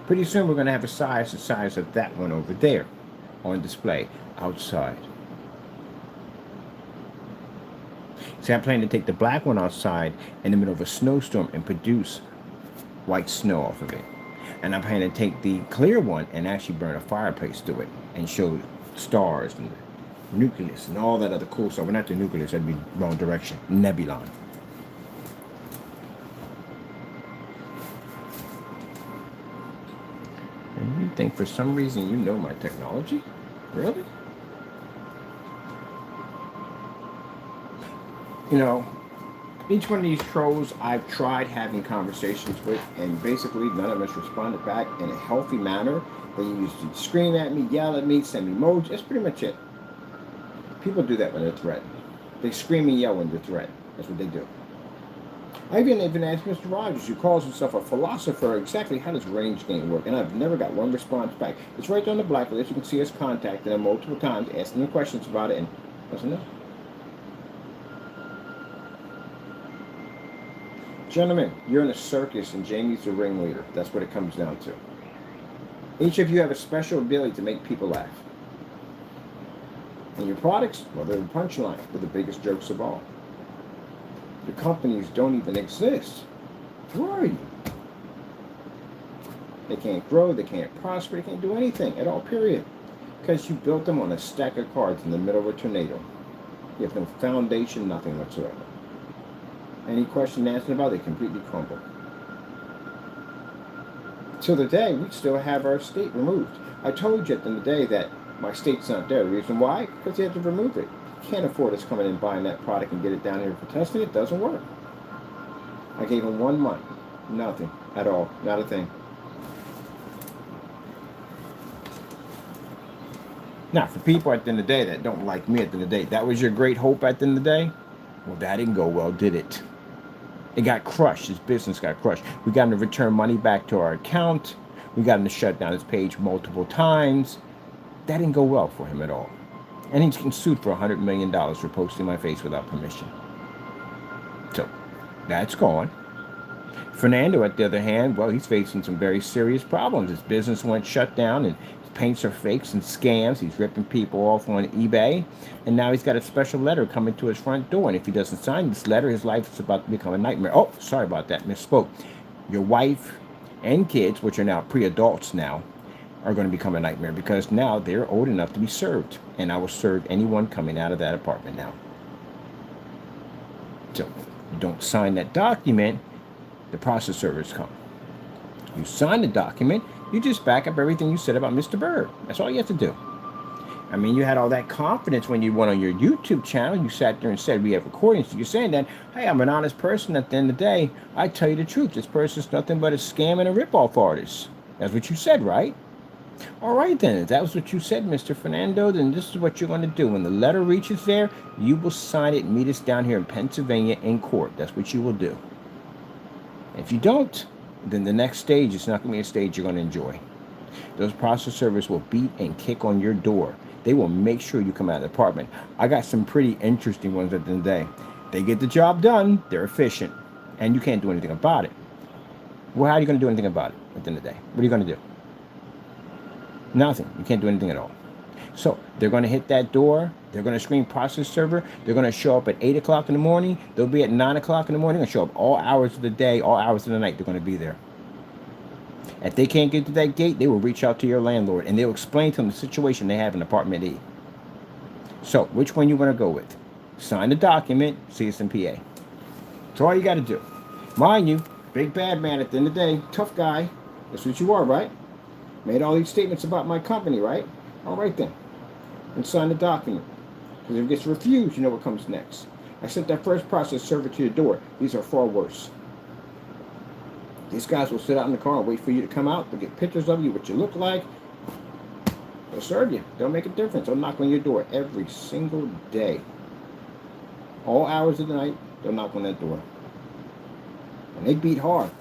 Pretty soon we're going to have the size of that one over there on display outside. See, I plan to take the black one outside in the middle of a snowstorm and produce white snow off of it. And I plan to take the clear one and actually burn a fireplace through it and show stars and the nucleus and all that other cool stuff. Well, not the nucleus, that'd be wrong direction. Nebulon. And you think for some reason you know my technology? Really? You know, each one of these trolls I've tried having conversations with, and basically none of us responded back in a healthy manner. They used to scream at me, yell at me, send me emojis. That's pretty much it. People do that when they're threatened. They scream and yell when they're threatened. That's what they do. I even asked Mr. Rogers, who calls himself a philosopher, exactly how does range gain work, and I've never got one response back. It's right there on the blacklist. You can see us contacting him multiple times, asking him questions about it, and doesn't know. Gentlemen, you're in a circus and Jamie's the ringleader. That's what it comes down to. Each of you have a special ability to make people laugh. And your products, well, they're the punchline. They're the biggest jokes of all. Your companies don't even exist. Who are you? They can't grow, they can't prosper, they can't do anything at all, period. Because you built them on a stack of cards in the middle of a tornado. You have no foundation, nothing whatsoever. Any question asked about, they completely crumble. Till the day, we still have our state removed. I told you at the end of the day that my state's not there. The reason why? Because they have to remove it. You can't afford us coming in and buying that product and get it down here for testing. It doesn't work. I gave them 1 month. Nothing at all. Not a thing. Now, for people at the end of the day that don't like me at the end of the day, that was your great hope at the end of the day? Well, that didn't go well, did it? It got crushed. His business got crushed. We got him to return money back to our account. We got him to shut down his page multiple times. That didn't go well for him at all. And he's getting sued for $100 million for posting my face without permission. So, that's gone. Fernando, at the other hand, well, he's facing some very serious problems. His business went shut down, and his paints are fakes and scams. He's ripping people off on eBay. And now he's got a special letter coming to his front door. And if he doesn't sign this letter, his life is about to become a nightmare. Oh, sorry about that. Misspoke. Your wife and kids, which are now pre-adults now, are going to become a nightmare because now they're old enough to be served. And I will serve anyone coming out of that apartment now. So, you don't sign that document, the process servers come. You sign the document, you just back up everything you said about Mr. Bird. That's all you have to do. I mean, you had all that confidence when you went on your YouTube channel. You sat there and said, we have recordings. You're saying that, hey, I'm an honest person at the end of the day. I tell you the truth. This person's nothing but a scam and a rip-off artist. That's what you said, right? All right, then. If that was what you said, Mr. Fernando, then this is what you're going to do. When the letter reaches there, you will sign it and meet us down here in Pennsylvania in court. That's what you will do. If you don't, then the next stage is not going to be a stage you're going to enjoy. Those process servers will beat and kick on your door. They will make sure you come out of the apartment. I got some pretty interesting ones at the end of the day. They get the job done. They're efficient. And you can't do anything about it. Well, how are you going to do anything about it at the end of the day? What are you going to do? Nothing. You can't do anything at all. So they're going to hit that door. They're going to scream process server. They're going to show up at 8 o'clock in the morning. They'll be at 9 o'clock in the morning. They're going to show up all hours of the day, all hours of the night. They're going to be there. If they can't get to that gate, they will reach out to your landlord and they'll explain to them the situation they have in apartment E. So which one you want to go with? Sign the document, CSMPA. That's all you got to do. Mind you, big bad man at the end of the day, tough guy. That's what you are, right? Made all these statements about my company, right? All right then. And sign the document. Because if it gets refused, you know what comes next. I sent that first process server to your door. These are far worse. These guys will sit out in the car and wait for you to come out. They'll get pictures of you, what you look like. They'll serve you. They'll make a difference. They'll knock on your door every single day. all hours of the night, they'll knock on that door. And they beat hard.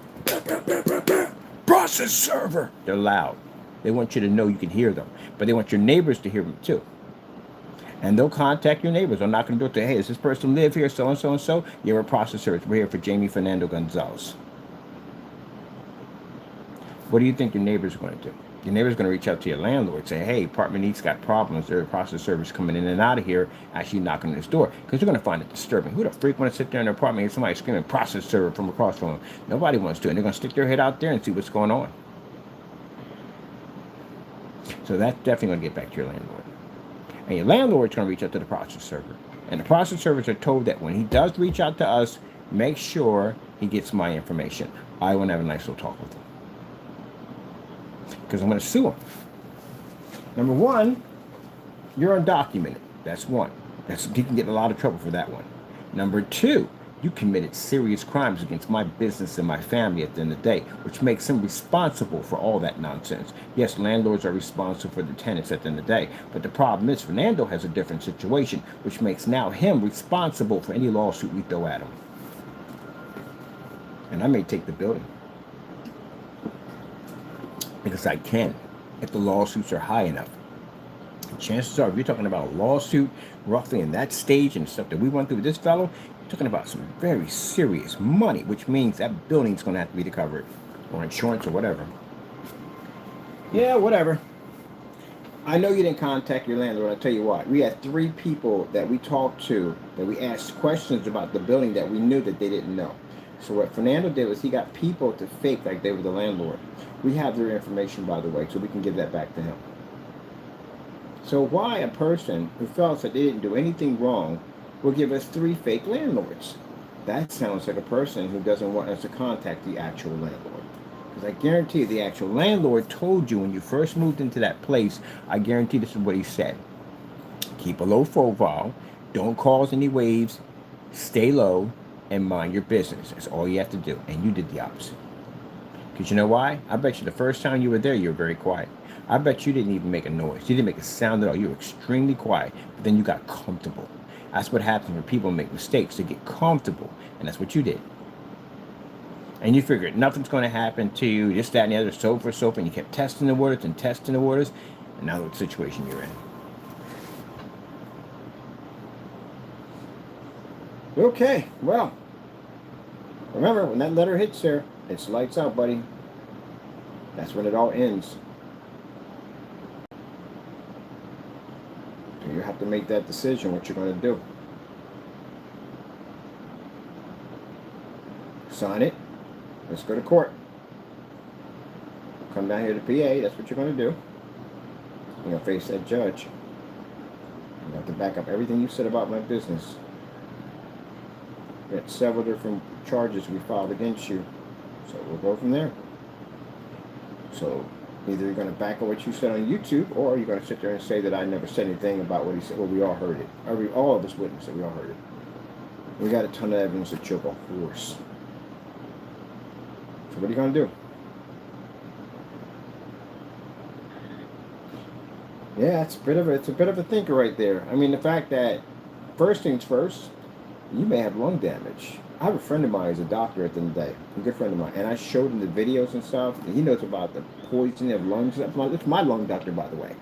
Process server! They're loud. They want you to know you can hear them. But they want your neighbors to hear them too. And they'll contact your neighbors. They'll knock on the door. Say, hey, does this person live here? So and so and so. You're a process service. We're here for Jamie Fernando Gonzalez. What do you think your neighbors are going to do? Your neighbor's going to reach out to your landlord, say, hey, apartment E's got problems. There's a process service coming in and out of here, actually knocking on this door. Because they're going to find it disturbing. Who the freak want to sit there in their apartment and hear somebody screaming process server from across from them? Nobody wants to. And they're going to stick their head out there and see what's going on. So that's definitely going to get back to your landlord. And your landlord's going to reach out to the process server. And the process servers are told that when he does reach out to us, make sure he gets my information. I want to have a nice little talk with him. Because I'm going to sue him. Number one, you're undocumented. That's one. You can get in a lot of trouble for that one. Number two, you committed serious crimes against my business and my family at the end of the day, which makes him responsible for all that nonsense. Yes, landlords are responsible for the tenants at the end of the day, but the problem is Fernando has a different situation, which makes now him responsible for any lawsuit we throw at him. And I may take the building. Because I can, if the lawsuits are high enough. And chances are, if you're talking about a lawsuit roughly in that stage and stuff that we went through with this fellow, you're talking about some very serious money, which means that building's going to have to be covered, or insurance or whatever. Yeah, whatever. I know you didn't contact your landlord. I'll tell you what. We had 3 people that we talked to, that we asked questions about the building that we knew that they didn't know. So what Fernando did was he got people to fake like they were the landlord. We have their information, by the way, so we can give that back to him. So why a person who felt that they didn't do anything wrong will give us 3 fake landlords? That sounds like a person who doesn't want us to contact the actual landlord. Because I guarantee you, the actual landlord told you when you first moved into that place, I guarantee this is what he said. Keep a low profile, don't cause any waves, stay low, and mind your business. That's all you have to do. And you did the opposite. Because you know why? I bet you the first time you were there, you were very quiet. I bet you didn't even make a noise. You didn't make a sound at all. You were extremely quiet. But then you got comfortable. That's what happens when people make mistakes. They get comfortable. And that's what you did. And you figured nothing's going to happen to you. This, that, and the other, so for so. And you kept testing the waters and testing the waters. And now look at the situation you're in. Okay, well, remember, when that letter hits there, it's lights out, buddy. That's when it all ends. So you have to make that decision, what you're going to do. Sign it. Let's go to court. Come down here to PA. That's what you're going to do. You're going to face that judge. You have to back up everything you said about my business. We got several different charges we filed against you. So we'll go from there. So either you're going to back up what you said on YouTube, or you're going to sit there and say that I never said anything about what he said. Well, we all heard it. All of us witnessed it. We all heard it. We got a ton of evidence to choke off horse. So what are you going to do? Yeah, it's a bit of a thinker right there. I mean, the fact that first things first, you may have lung damage. I have a friend of mine who's a doctor at the end of the day, a good friend of mine, and I showed him the videos and stuff, and he knows about the poisoning of lungs. It's my lung doctor, by the way.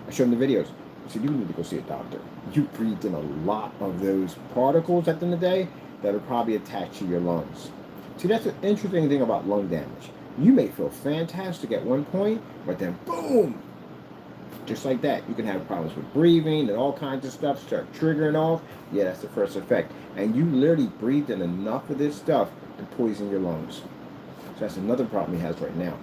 I showed him the videos. I said, you need to go see a doctor. You breathed in a lot of those particles at the end of the day that are probably attached to your lungs. See, that's an interesting thing about lung damage. You may feel fantastic at one point, but then boom! Just like that, you can have problems with breathing and all kinds of stuff start triggering off. Yeah, that's the first effect. And you literally breathed in enough of this stuff to poison your lungs. So that's another problem he has right now.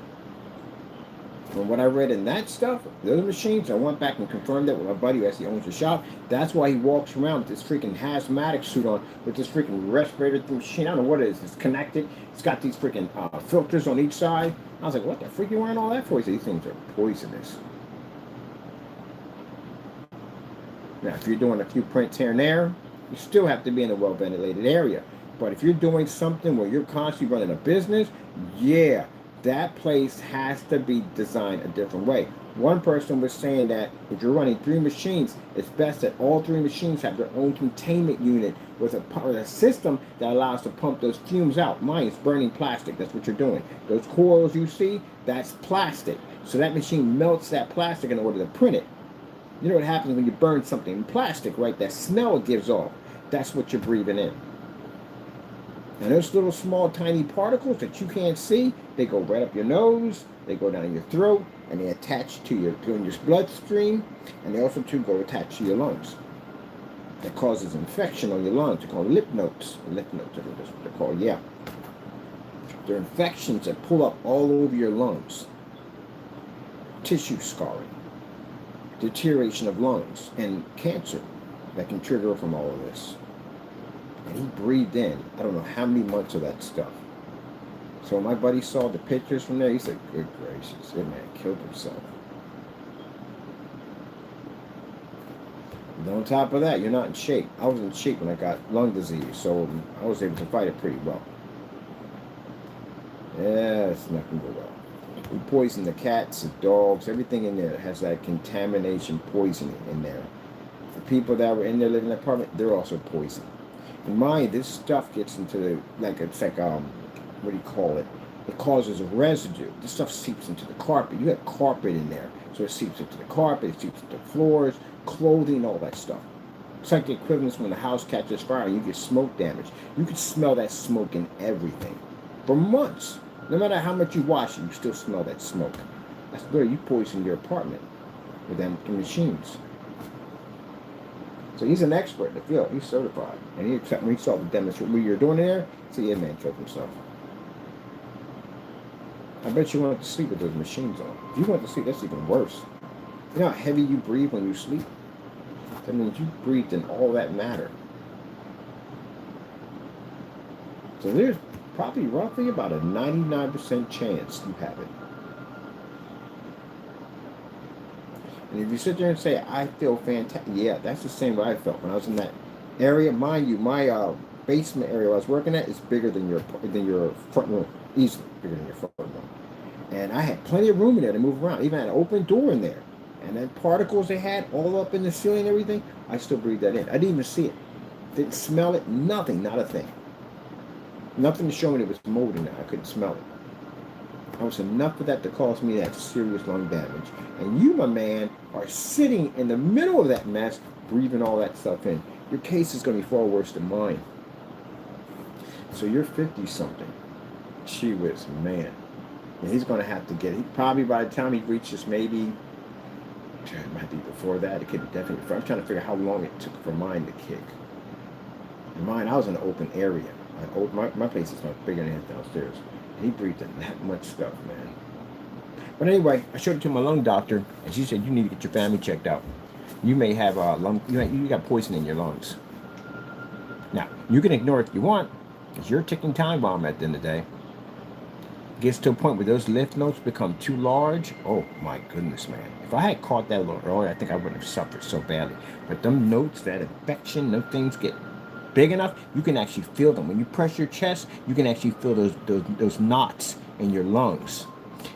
From what I read in that stuff, those machines, I went back and confirmed that with my buddy who actually owns the shop. That's why he walks around with this freaking hazmatic suit on, with this freaking respirator through machine. I don't know what it is. It's connected. It's got these freaking filters on each side. I was like, what the freak are you wearing all that for? He said, these things are poisonous. Now, if you're doing a few prints here and there, you still have to be in a well-ventilated area. But if you're doing something where you're constantly running a business, yeah, that place has to be designed a different way. One person was saying that if you're running 3 machines, it's best that all 3 machines have their own containment unit with a system that allows to pump those fumes out. Mine is burning plastic. That's what you're doing. Those coils you see, that's plastic. So that machine melts that plastic in order to print it. You know what happens when you burn something in plastic, right? That smell it gives off. That's what you're breathing in. And those little small tiny particles that you can't see, they go right up your nose, they go down your throat, and they attach to your bloodstream, and they also too go attached to your lungs. That causes infection on your lungs. They're called lymph nodes. Lymph nodes, that's what they're called, yeah. They're infections that pull up all over your lungs. Tissue scarring, deterioration of lungs, and cancer that can trigger from all of this. And he breathed in, I don't know how many months of that stuff. So when my buddy saw the pictures from there, he said, good gracious, that man killed himself. And on top of that, you're not in shape. I was in shape when I got lung disease, so I was able to fight it pretty well. Yeah, it's not going to go well. We poison the cats, the dogs, everything in there has that contamination poisoning in there. The people that were in there living in the apartment, they're also poisoned. And mind, this stuff gets into the, it's like, what do you call it? It causes a residue. This stuff seeps into the carpet. You have carpet in there. So it seeps into the carpet, it seeps into floors, clothing, all that stuff. It's like the equivalent when the house catches fire and you get smoke damage. You can smell that smoke in everything. For months. No matter how much you wash it, you still smell that smoke. That's good. You poison your apartment with them machines. So he's an expert in the field. He's certified. And when he saw the demonstration, what you're doing there, see, yeah, man, choked himself. I bet you wanted to sleep with those machines on. If you want to sleep, that's even worse. You know how heavy you breathe when you sleep? That means you breathed in all that matter. So there's probably roughly about a 99% chance you have it. And if you sit there and say, I feel fantastic, yeah, that's the same way I felt when I was in that area. Mind you, my basement area I was working at is bigger than your front room, easily bigger than your front room. And I had plenty of room in there to move around. Even had an open door in there. And then particles they had all up in the ceiling and everything, I still breathed that in. I didn't even see it. Didn't smell it, nothing, not a thing. Nothing to show me it was mold in there. I couldn't smell it. I was enough of that to cause me that serious lung damage. And you, my man, are sitting in the middle of that mess, breathing all that stuff in. Your case is going to be far worse than mine. So you're 50-something. Gee whiz, man. And he's going to have to get it. Probably by the time he reaches maybe, it might be before that. It could be definitely. I'm trying to figure out how long it took for mine to kick. In mine, I was in an open area. My place is much bigger than his downstairs. He breathed in that much stuff, man. But anyway, I showed it to my lung doctor, and she said, you need to get your family checked out. You may have lung, you got poison in your lungs. Now, you can ignore it if you want. It's your ticking time bomb at the end of the day. It gets to a point where those lymph nodes become too large. Oh, my goodness, man. If I had caught that a little earlier, I think I wouldn't have suffered so badly. But them nodes, that infection, them things get big enough, you can actually feel them. When you press your chest, you can actually feel those knots in your lungs.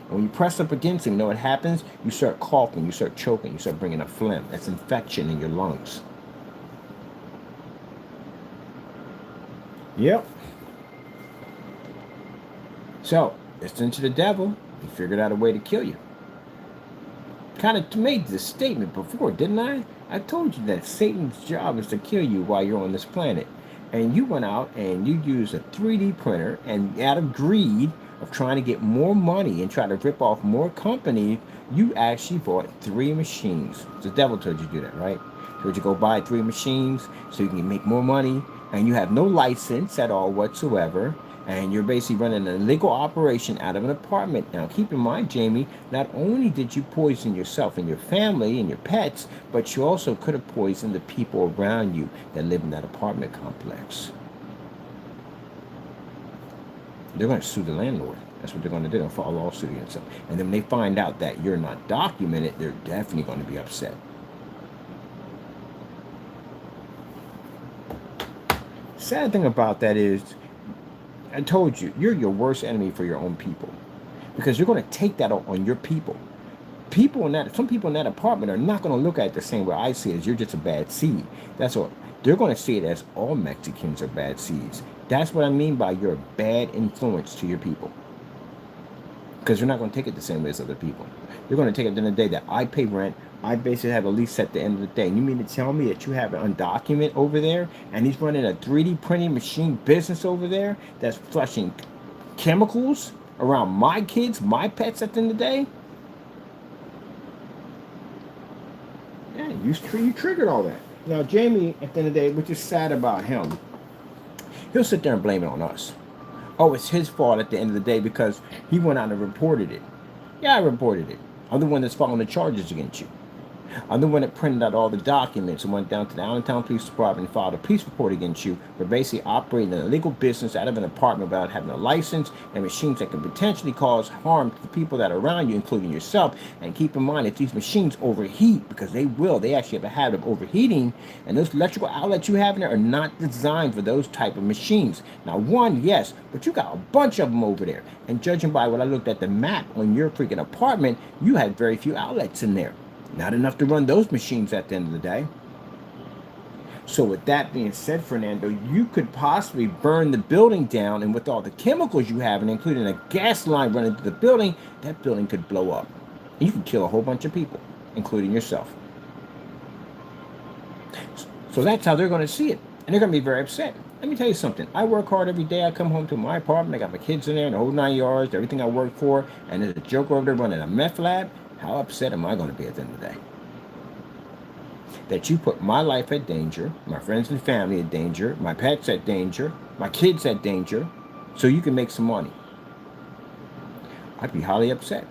And when you press up against them, you know what happens? You start coughing, you start choking, you start bringing up phlegm. That's infection in your lungs. Yep. So, listen to the devil. He figured out a way to kill you. Kind of made this statement before, didn't I? I told you that Satan's job is to kill you while you're on this planet. And you went out and you used a 3D printer, and out of greed of trying to get more money and try to rip off more companies, you actually bought 3 machines. The devil told you to do that, right? He told you go buy 3 machines so you can make more money, and you have no license at all whatsoever. And you're basically running an illegal operation out of an apartment. Now, keep in mind, Jamie, not only did you poison yourself and your family and your pets, but you also could have poisoned the people around you that live in that apartment complex. They're going to sue the landlord. That's what they're going to do. They'll file a lawsuit against them. And then when they find out that you're not documented, they're definitely going to be upset. Sad thing about that is, I told you, you're your worst enemy for your own people. Because you're going to take that on your people. some people in that apartment are not going to look at it the same way I see it as you're just a bad seed. That's what they're going to see it as. All Mexicans are bad seeds. That's what I mean by you're a bad influence to your people. Because you're not going to take it the same way as other people. You're going to take it in the day that I pay rent. I basically have a lease at the end of the day. You mean to tell me that you have an undocumented over there and he's running a 3D printing machine business over there that's flushing chemicals around my kids, my pets at the end of the day? Yeah, you triggered all that. Now, Jamie, at the end of the day, which is sad about him, he'll sit there and blame it on us. Oh, it's his fault at the end of the day because he went out and reported it. Yeah, I reported it. I'm the one that's filing the charges against you. I'm the one that printed out all the documents and went down to the Allentown Police Department and filed a police report against you for basically operating an illegal business out of an apartment without having a license and machines that can potentially cause harm to the people that are around you, including yourself. And keep in mind that these machines overheat, because they actually have a habit of overheating, and those electrical outlets you have in there are not designed for those type of machines. Now, one, yes, but you got a bunch of them over there. And judging by what I looked at the map on your freaking apartment, you had very few outlets in there. Not enough to run those machines at the end of the day. So with that being said, Fernando, you could possibly burn the building down, and with all the chemicals you have, and including a gas line running through the building, that building could blow up. And you could kill a whole bunch of people, including yourself. So that's how they're going to see it. And they're going to be very upset. Let me tell you something. I work hard every day. I come home to my apartment. I got my kids in there, and the whole 9 yards, everything I work for, and there's a joker over there running a meth lab. How upset am I going to be at the end of the day? That you put my life at danger, my friends and family at danger, my pets at danger, my kids at danger, so you can make some money. I'd be highly upset.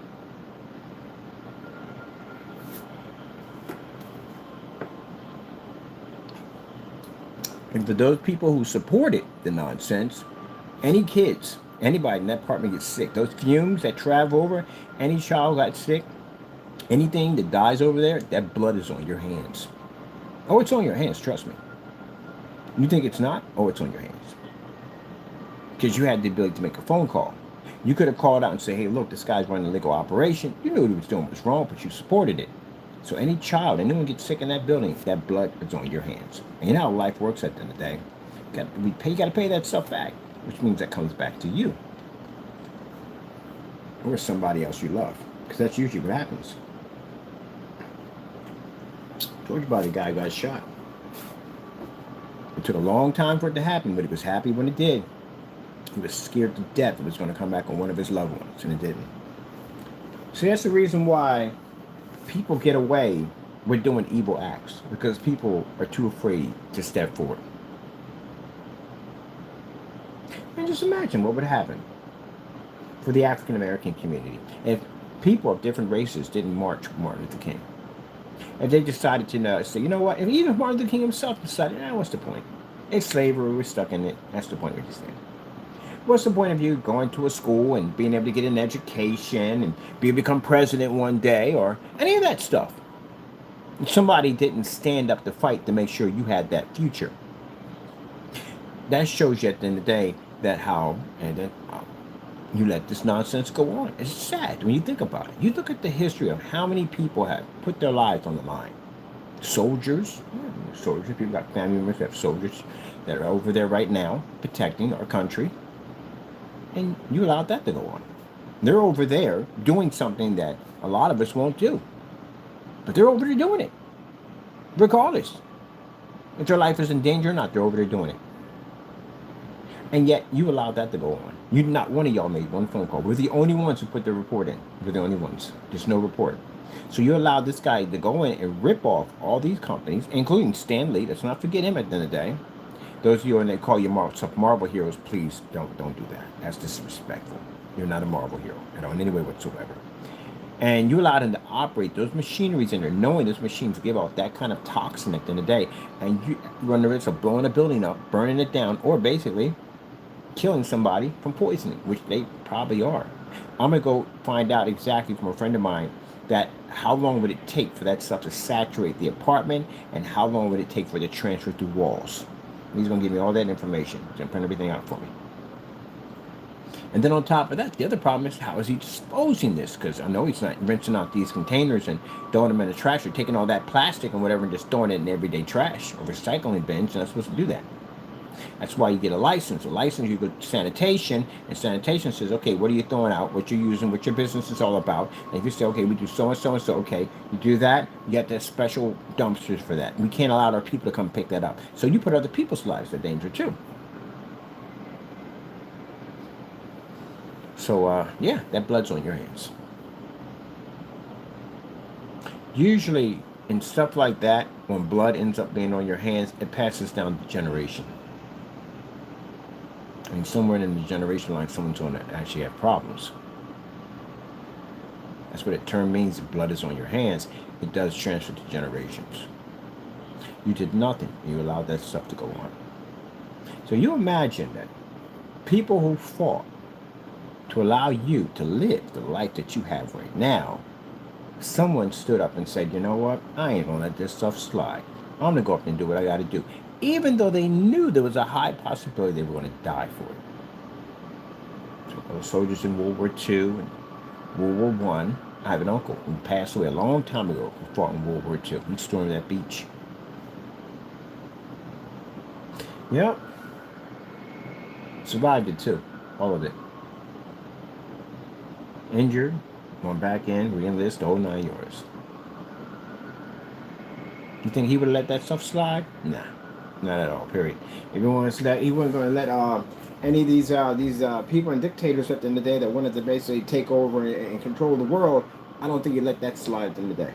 And for those people who supported the nonsense, any kids, anybody in that apartment gets sick, those fumes that travel over, any child got sick, anything that dies over there, that blood is on your hands. Oh, it's on your hands, trust me. You think it's not? Oh, it's on your hands. Because you had the ability to make a phone call. You could have called out and said, hey, look, this guy's running a legal operation. You knew what he was doing was wrong, but you supported it. So any child, anyone gets sick in that building, that blood is on your hands. And you know how life works at the end of the day. You got to pay that stuff back, which means that comes back to you. Or somebody else you love. Because that's usually what happens. Told you about a guy who got shot. It took a long time for it to happen, but he was happy when it did. He was scared to death it was going to come back on one of his loved ones, and it didn't. So that's the reason why people get away with doing evil acts, because people are too afraid to step forward. And just imagine what would happen for the African American community if people of different races didn't march with Martin Luther King. If they decided to say, you know what, if even Martin Luther King himself decided, what's the point? It's slavery, we're stuck in it. That's the point of this thing. What's the point of you going to a school and being able to get an education and become president one day or any of that stuff? If somebody didn't stand up to fight to make sure you had that future. That shows you at the end of the day that you let this nonsense go on. It's sad when you think about it. You look at the history of how many people have put their lives on the line. Soldiers, people got family members that have soldiers that are over there right now protecting our country. And you allowed that to go on. They're over there doing something that a lot of us won't do. But they're over there doing it. Regardless. If their life is in danger or not, they're over there doing it. And yet, you allowed that to go on. Not one of y'all made one phone call. We're the only ones who put the report in. We're the only ones. There's no report. So you allowed this guy to go in and rip off all these companies, including Stan Lee. Let's not forget him at the end of the day. Those of you, when they call you Marvel heroes, please don't do that. That's disrespectful. You're not a Marvel hero in any way whatsoever. And you allowed him to operate those machineries in there, knowing those machines give out that kind of toxin at the end of the day. And you run the risk of blowing a building up, burning it down, or basically killing somebody from poisoning, which they probably are. I'm going to go find out exactly from a friend of mine that how long would it take for that stuff to saturate the apartment and how long would it take for it to transfer through walls. And he's going to give me all that information. He's going to print everything out for me. And then on top of that, the other problem is how is he disposing this? Because I know he's not rinsing out these containers and throwing them in the trash or taking all that plastic and whatever and just throwing it in everyday trash or recycling bins. You're not supposed to do that. That's why you get a license. A license, you go to sanitation, and sanitation says, okay, what are you throwing out? What you're using? What your business is all about? And if you say, okay, we do so and so and so, okay, you do that, you get the special dumpsters for that. We can't allow our people to come pick that up. So you put other people's lives in danger too. So, yeah, that blood's on your hands. Usually, in stuff like that, when blood ends up being on your hands, it passes down the generation. I mean, somewhere in the generation line, someone's going to actually have problems. That's what the term means. If blood is on your hands, it does transfer to generations. You did nothing. You allowed that stuff to go on. So you imagine that people who fought to allow you to live the life that you have right now, someone stood up and said, you know what? I ain't going to let this stuff slide. I'm going to go up and do what I got to do. Even though they knew there was a high possibility they were going to die for it. So those soldiers in World War II and World War I, I have an uncle who passed away a long time ago who fought in World War II. He stormed that beach. Yep. Survived it too. All of it. Injured, went back in, re-enlist, the whole 9 yards. You think he would have let that stuff slide? Nah. Not at all. Period. If he wasn't going to let any of these people and dictators at the end of the day that wanted to basically take over and control the world, I don't think he'd let that slide at the end of the day.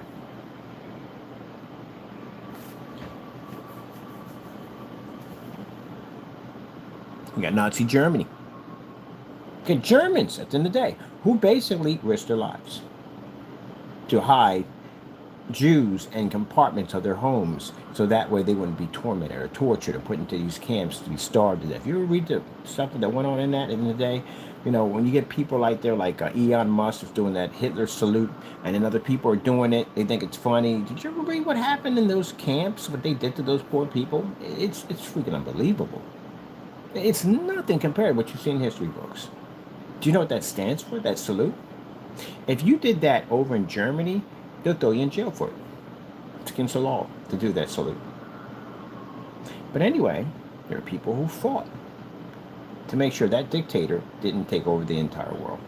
You got Nazi Germany. You got Germans at the end of the day who basically risked their lives to hide Jews in compartments of their homes so that way they wouldn't be tormented or tortured or put into these camps to be starved to death. If you ever read the stuff that went on in that in the day, you know, when you get people like there like Elon Musk is doing that Hitler salute and then other people are doing it, they think it's funny. Did you ever read what happened in those camps, what they did to those poor people? It's freaking unbelievable. It's nothing compared to what you see in history books. Do you know what that stands for, that salute? If you did that over in Germany, they'll throw you in jail for it. It's against the law to do that salute. But anyway, there are people who fought to make sure that dictator didn't take over the entire world.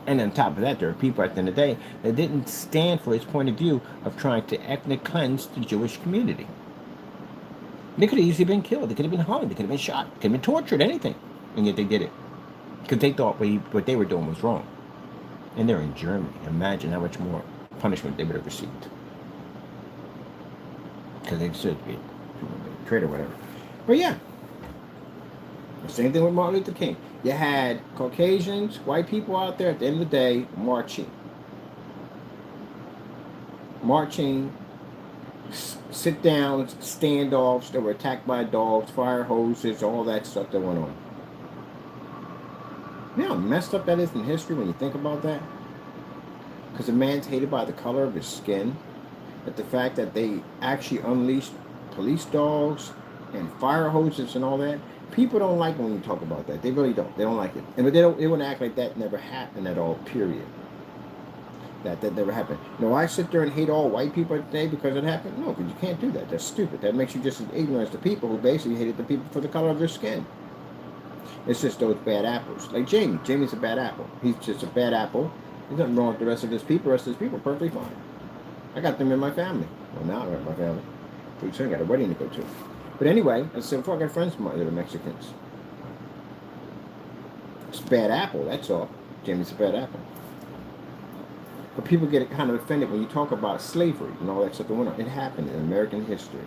And on top of that, there are people at the end of the day that didn't stand for his point of view of trying to ethnic cleanse the Jewish community. They could have easily been killed. They could have been hung. They could have been shot. They could have been tortured, anything. And yet they did it. Because they thought what they were doing was wrong. And they're in Germany. Imagine how much more punishment they would have received. Because they said to be a traitor or whatever. But yeah. The same thing with Martin Luther King. You had Caucasians, white people out there at the end of the day marching. Sit downs, standoffs that were attacked by dogs, fire hoses, all that stuff that went on. You know how messed up that is in history when you think about that? Because a man's hated by the color of his skin. But the fact that they actually unleashed police dogs and fire hoses and all that, people don't like when you talk about that. They really don't. They don't like it. And they wouldn't act like that never happened at all, period. That never happened. No, I sit there and hate all white people today because it happened. No, because you can't do that. That's stupid. That makes you just as ignorant as the people who basically hated the people for the color of their skin. It's just those bad apples. Like Jamie. Jamie's a bad apple. He's just a bad apple. There's nothing wrong with the rest of his people. The rest of his people are perfectly fine. I got them in my family. Well, now I got my family. Pretty soon I got a wedding to go to. But anyway, I said, before I got friends of mine that are Mexicans. It's a bad apple, that's all. Jamie's a bad apple. But people get kind of offended when you talk about slavery and all that stuff that went on. It happened in American history.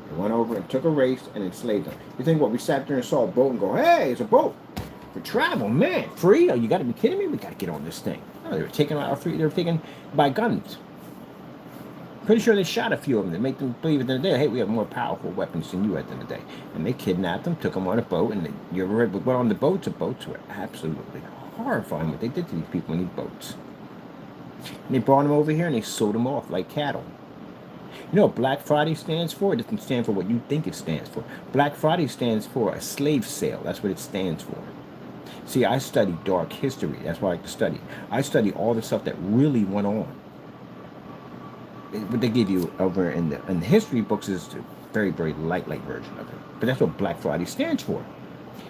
They went over and took a race and enslaved them. You think what? We sat there and saw a boat and go, hey, it's a boat for travel, man, free? Oh, you got to be kidding me? We got to get on this thing. No, they were taken out free. They were taken by guns. Pretty sure they shot a few of them to make them believe at the end of the day, hey, we have more powerful weapons than you at the end of the day. And they kidnapped them, took them on a boat, and you ever read what on the boats? The boats were absolutely horrifying what they did to these people in these boats. And they brought them over here and they sold them off like cattle. You know what Black Friday stands for? It doesn't stand for what you think it stands for. Black Friday stands for a slave sale. That's what it stands for. See, I study dark history. That's what I like to study. I study all the stuff that really went on. What they give you over in the history books is a very, very light version of it. But that's what Black Friday stands for.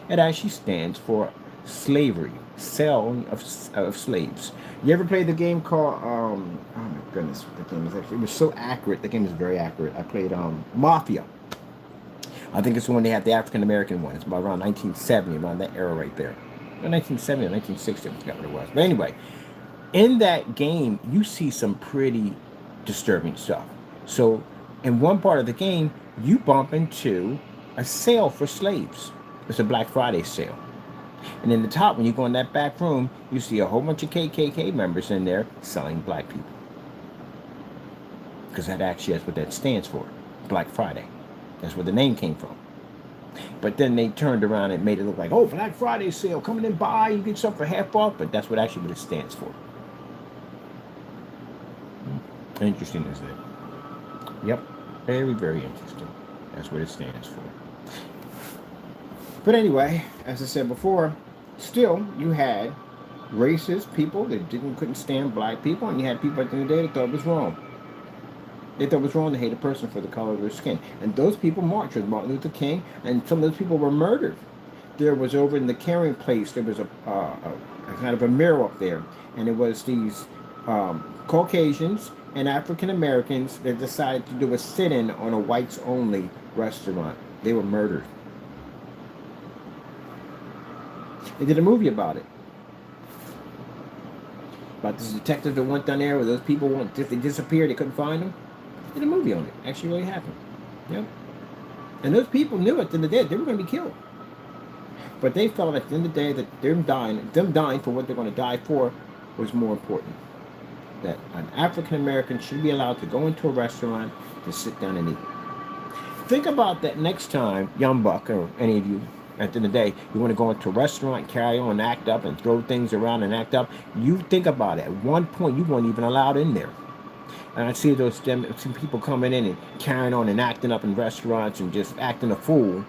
It actually stands for slavery, selling of slaves. You ever played the game called oh my goodness, the game is actually, it was so accurate. The game is very accurate. I played Mafia. I think it's the one they had, the African American one. It's about around 1970, around that era right there. 1970 or 1960, I forgot what it was. But anyway, in that game, you see some pretty disturbing stuff. So, in one part of the game, you bump into a sale for slaves. It's a Black Friday sale. And in the top, when you go in that back room, you see a whole bunch of KKK members in there selling black people. Because that's what that stands for, Black Friday. That's where the name came from. But then they turned around and made it look like, oh, Black Friday sale, come in and buy, you get something for half off. But that's what it stands for. Interesting, isn't it? Yep, very, very interesting. That's what it stands for. But anyway, as I said before, still you had racist people that couldn't stand black people, and you had people at the end of the day that thought it was wrong. They thought it was wrong to hate a person for the color of their skin. And those people marched with Martin Luther King, and some of those people were murdered. There was over in the Caring Place, there was a kind of a mural up there, and it was these Caucasians and African Americans that decided to do a sit-in on a whites-only restaurant. They were murdered. They did a movie about it. About this detective that went down there where those people they disappeared, they couldn't find them. They did a movie on it. Actually really happened. Yep. And those people knew at the end of the day they were going to be killed. But they felt at the end of the day that them dying for what they're going to die for was more important. That an African American should be allowed to go into a restaurant to sit down and eat. Think about that next time, young buck, or any of you, at the end of the day, you want to go into a restaurant, carry on, and act up, and throw things around and act up. You think about it. At one point, you weren't even allowed in there. And I see some people coming in and carrying on and acting up in restaurants and just acting a fool.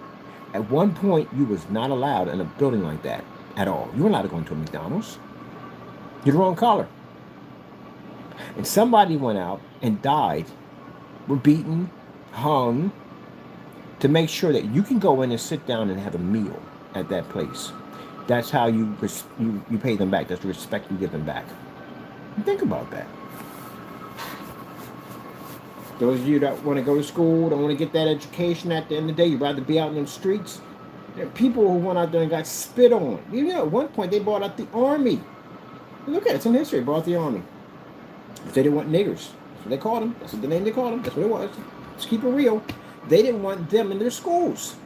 At one point, you was not allowed in a building like that at all. You weren't allowed to go into a McDonald's. You're the wrong color. And somebody went out and died, were beaten, hung, to make sure that you can go in and sit down and have a meal at that place. That's how you pay them back. That's the respect you give them back. Think about that. Those of you that want to go to school, don't want to get that education at the end of the day, you'd rather be out in the streets. There are people who went out there and got spit on. You know, at one point they bought out the army. Look at it, it's in history, they bought out the army. They didn't want niggers. That's what they called them. That's what the name they called them. That's what it was. Let's keep it real. They didn't want them in their schools.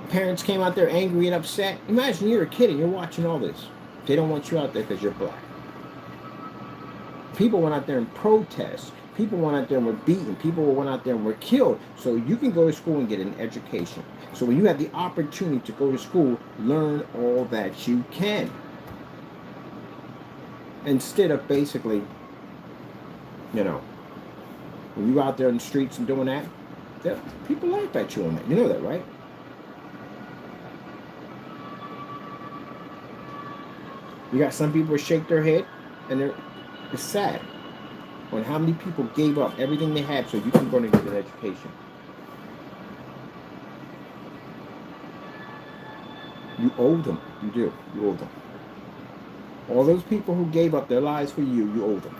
Parents came out there angry and upset. Imagine you're a kid and you're watching all this. They don't want you out there because you're black. People went out there and protest. People went out there and were beaten. People went out there and were killed. So you can go to school and get an education. So when you have the opportunity to go to school, learn all that you can. Instead of basically, you know, when you're out there in the streets and doing that, people laugh at you on that. You know that, right? You got some people who shake their head, and it's sad on how many people gave up everything they had so you can go and get an education. You owe them. You do. You owe them. All those people who gave up their lives for you, you owe them.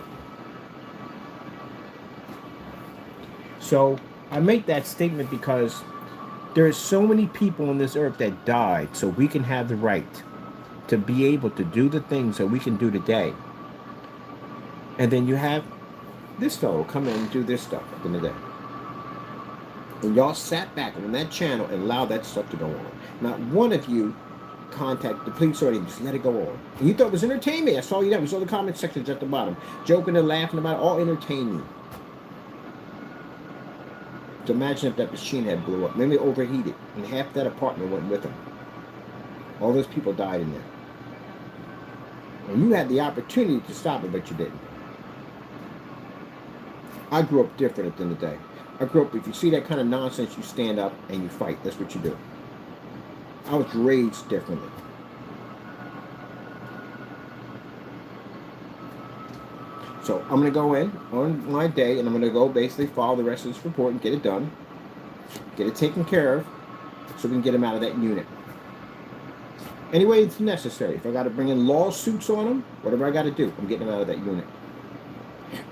So I make that statement because there are so many people on this earth that died so we can have the right to be able to do the things that we can do today. And then you have this fellow come in and do this stuff at the end of the day. And y'all sat back on that channel and allowed that stuff to go on. Not one of you contact the police or anything, just let it go on. And you thought it was entertainment. I saw you there. We saw the comment sections at the bottom. Joking and laughing about it, all entertaining. So imagine if that machine had blew up. Maybe it overheated and half that apartment went with them. All those people died in there. And you had the opportunity to stop it, but you didn't. I grew up different at the end of the day. I grew up, if you see that kind of nonsense, you stand up and you fight. That's what you do. I was raised differently. So I'm going to go in on my day and I'm going to go basically follow the rest of this report and get it done, get it taken care of, so we can get him out of that unit. Any way it's necessary. If I got to bring in lawsuits on him, whatever I got to do, I'm getting him out of that unit.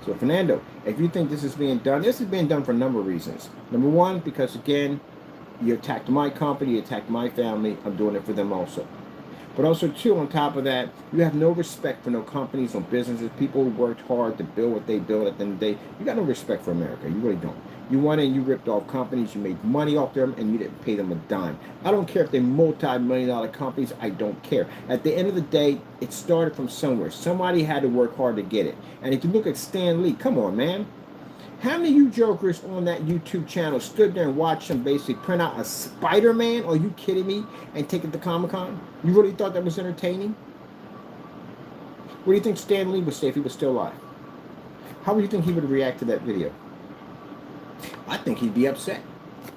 So Fernando, if you think this is being done, this is being done for a number of reasons. Number one, because again, you attacked my company, you attacked my family, I'm doing it for them also. But also, too, on top of that, you have no respect for no companies, no businesses, people who worked hard to build what they build at the end of the day. You got no respect for America. You really don't. You went in, you ripped off companies, you made money off them, and you didn't pay them a dime. I don't care if they're multi-million-dollar companies. I don't care. At the end of the day, it started from somewhere. Somebody had to work hard to get it. And if you look at Stan Lee, come on, man. How many of you jokers on that YouTube channel stood there and watched him basically print out a Spider-Man? Are you kidding me? And take it to Comic-Con? You really thought that was entertaining? What do you think Stan Lee would say if he was still alive? How would you think he would react to that video? I think he'd be upset.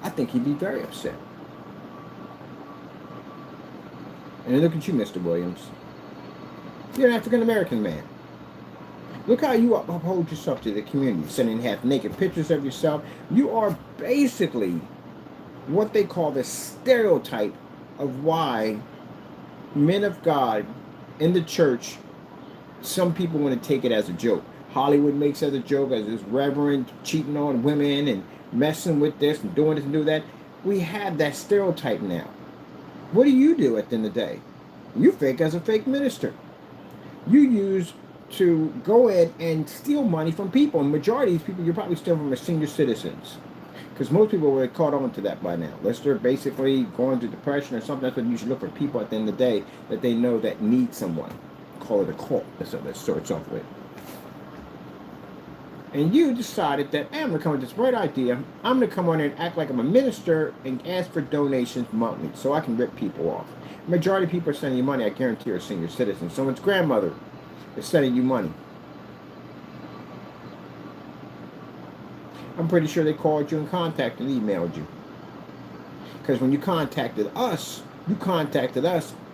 I think he'd be very upset. And then look at you, Mr. Williams. You're an African-American man. Look how you uphold yourself to the community, sending half-naked pictures of yourself. You are basically what they call the stereotype of why men of God in the church, some people want to take it as a joke. Hollywood makes it as a joke, as this reverend cheating on women and messing with this and doing this and do that. We have that stereotype now. What do you do at the end of the day? You fake as a fake minister. You use to go in and steal money from people. And majority of these people, you're probably stealing from the senior citizens. Because most people would have caught on to that by now. Unless they're basically going through depression or something, that's what you should look for people at the end of the day that they know that need someone. Call it a cult. That's what that starts off with. And you decided that, hey, I'm going to come with this bright idea. I'm going to come on here and act like I'm a minister and ask for donations monthly so I can rip people off. Majority of people are sending you money, I guarantee, are senior citizens. Someone's grandmother is sending you money. I'm pretty sure they called you and contacted and emailed you. Because when you contacted us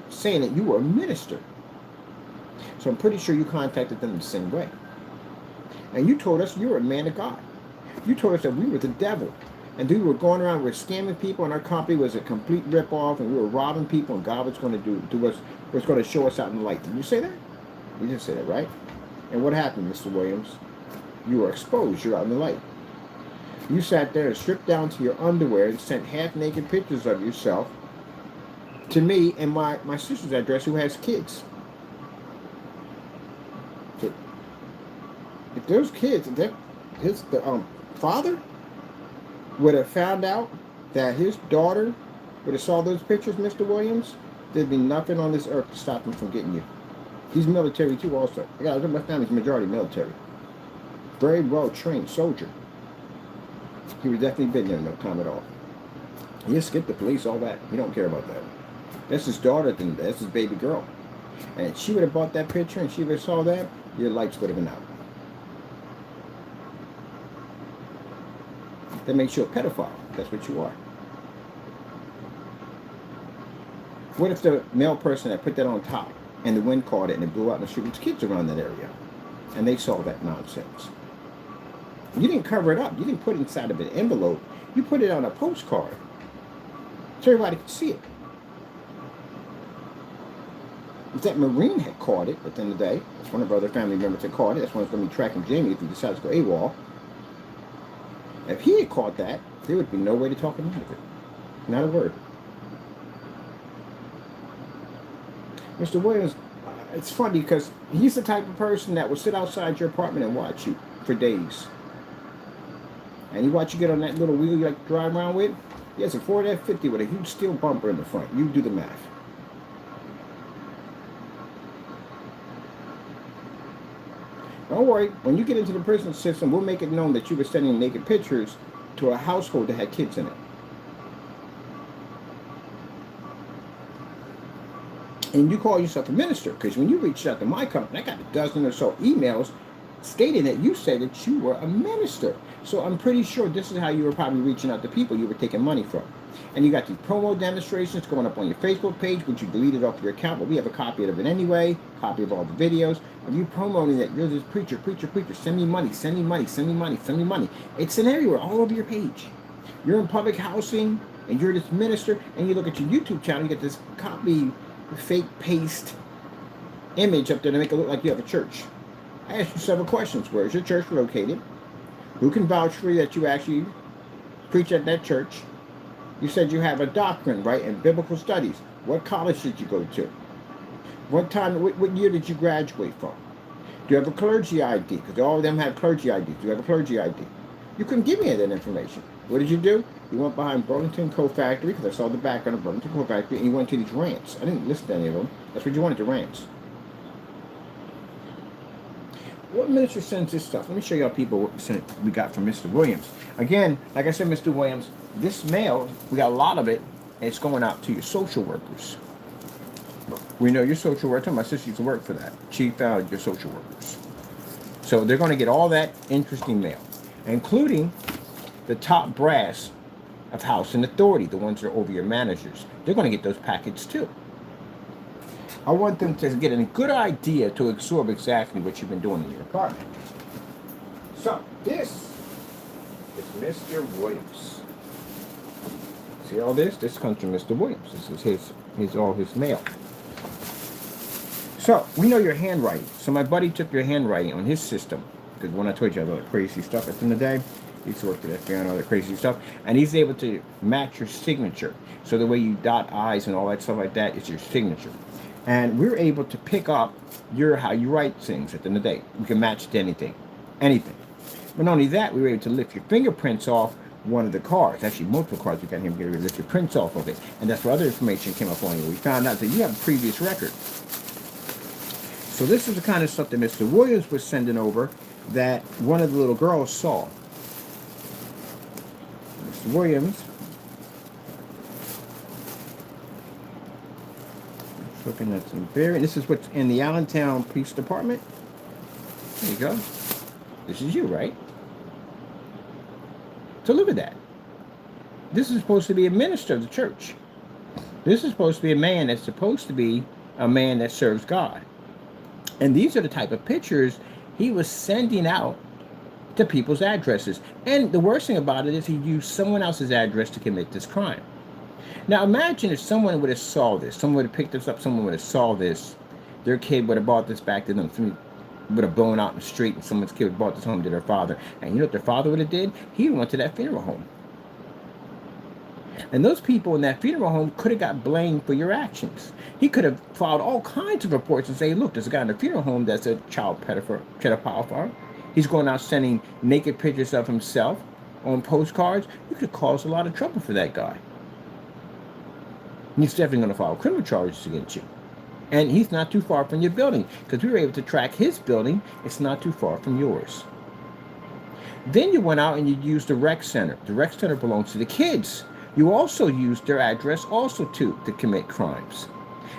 saying that you were a minister. So I'm pretty sure you contacted them the same way. And you told us you were a man of God. You told us that we were the devil. And we were going around, we were scamming people, and our company was a complete ripoff, and we were robbing people, and God was going to was going to show us out in the light. Did you say that? You didn't say that, right? And what happened, Mr. Williams? You were exposed. You're out in the light. You sat there and stripped down to your underwear and sent half-naked pictures of yourself to me and my sister's address who has kids. So if those kids, the father would have found out that his daughter would have saw those pictures, Mr. Williams, there'd be nothing on this earth to stop him from getting you. He's military too also. My family's majority military. Very well trained soldier. He would definitely been there no time at all. He skipped the police, all that. He don't care about that. That's his daughter, that's his baby girl. And if she would have bought that picture and she would have saw that, your lights would have been out. That makes you a pedophile. That's what you are. What if the male person that put that on top and the wind caught it and it blew out in the street? There's kids around that area. And they saw that nonsense. You didn't cover it up. You didn't put it inside of an envelope. You put it on a postcard so everybody could see it. If that Marine had caught it at the end of the day, that's one of our other family members that caught it. That's one that's going to be tracking Jamie if he decides to go AWOL. If he had caught that, there would be no way to talk him out of it. Not a word. Mr. Williams, it's funny because he's the type of person that will sit outside your apartment and watch you for days. And he watch you get on that little wheel you like to drive around with. He has a Ford F-50 with a huge steel bumper in the front. You do the math. Don't worry, when you get into the prison system, we'll make it known that you were sending naked pictures to a household that had kids in it. And you call yourself a minister, because when you reached out to my company, I got a dozen or so emails stating that you said that you were a minister. So I'm pretty sure this is how you were probably reaching out to people you were taking money from. And you got these promo demonstrations going up on your Facebook page, which you deleted off your account, but we have a copy of it anyway, copy of all the videos of you promoting that you're this preacher, send me money, send me money, send me money, send me money. It's an everywhere, all over your page. You're in public housing, and you're this minister, and you look at your YouTube channel, you get this copy, fake paste image up there to make it look like you have a church. I asked you several questions. Where is your church located? Who can vouch for you that you actually preach at that church? You said you have a doctrine, right, in biblical studies. What college did you go to? What year did you graduate from? Do you have a clergy ID? Because all of them have clergy IDs. Do you have a clergy ID? You couldn't give me that information. What did you do? You went behind Burlington Coat Factory, because I saw the background of Burlington Coat Factory, and you went to these rants. I didn't listen to any of them. That's what you wanted, the rants. What minister sends this stuff? Let me show you all people what we got from Mr. Williams. Again, like I said, Mr. Williams, this mail, we got a lot of it, and it's going out to your social workers. We know your social worker. My sister used to work for that. Chief out your social workers. So they're going to get all that interesting mail, including the top brass of House and Authority, the ones that are over your managers. They're going to get those packets too. I want them to get a good idea to absorb exactly what you've been doing in your apartment. So, this is Mr. Williams. See all this? This comes from Mr. Williams. This is all his mail. So, we know your handwriting. So my buddy took your handwriting on his system. Because when I told you I had all that crazy stuff at the end of the day, he used to work at FBI and all that crazy stuff. And he's able to match your signature. So the way you dot I's and all that stuff like that is your signature. And we're able to pick up how you write things at the end of the day. We can match to anything. Anything. But not only that, we were able to lift your fingerprints off one of the cards. Actually, multiple cards we got him to lift your prints off of it. And that's where other information came up on you. We found out that you have a previous record. So this is the kind of stuff that Mr. Williams was sending over that one of the little girls saw. Mr. Williams. Looking at some this is what's in the Allentown Police Department. There you go. This is you, right? So look at that. This is supposed to be a minister of the church. This is supposed to be a man that's supposed to be a man that serves God. And these are the type of pictures he was sending out to people's addresses. And the worst thing about it is he used someone else's address to commit this crime. Now imagine if someone would have saw this, someone would have picked this up, someone would have saw this, their kid would have brought this back to them, someone would have blown out in the street and someone's kid would have brought this home to their father. And you know what their father would have did? He went to that funeral home. And those people in that funeral home could have got blamed for your actions. He could have filed all kinds of reports and say, look, there's a guy in the funeral home that's a child pedophile. He's going out sending naked pictures of himself on postcards. You could have caused a lot of trouble for that guy. He's definitely going to file criminal charges against you. And he's not too far from your building, because we were able to track his building. It's not too far from yours. Then you went out and you used the rec center. The rec center belongs to the kids. You also used their address also to commit crimes.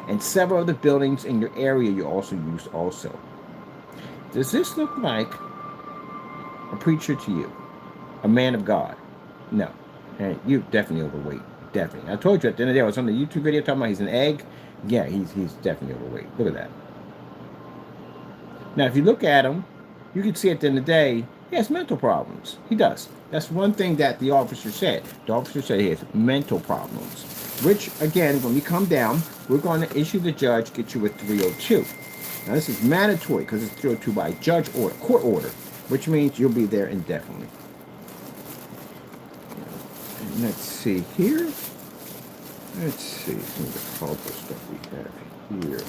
And several other buildings in your area you also used also. Does this look like a preacher to you? A man of God? No. And you're definitely overweight. Definitely. I told you at the end of the day, I was on the YouTube video talking about he's an egg. Yeah, he's definitely overweight. Look at that. Now, if you look at him, you can see at the end of the day, he has mental problems. He does. That's one thing that the officer said. The officer said he has mental problems. Which, again, when we come down, we're going to issue the judge, get you a 302. Now, this is mandatory because it's 302 by judge order, court order, which means you'll be there indefinitely. Let's see here. Let's see some of the colorful stuff we have here.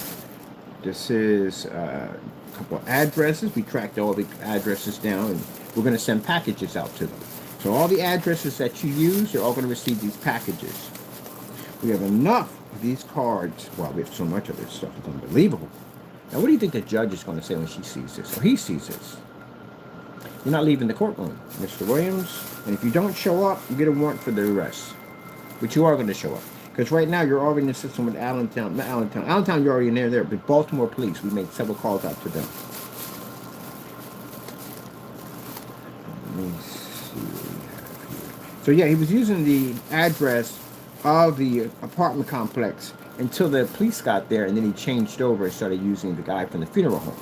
This is a couple of addresses. We tracked all the addresses down, and we're going to send packages out to them. So all the addresses that you use, they're all going to receive these packages. We have enough of these cards. Wow, we have so much of this stuff. It's unbelievable. Now, what do you think the judge is going to say when she sees this, or he sees this? You're not leaving the courtroom, Mr. Williams. And if you don't show up, you get a warrant for the arrest. But you are going to show up. Because right now, you're already in the system with Allentown. Not Allentown. Allentown, you're already in there. But Baltimore police, we made several calls out to them. Let me see what we have here. So, yeah, he was using the address of the apartment complex until the police got there, and then he changed over and started using the guy from the funeral home.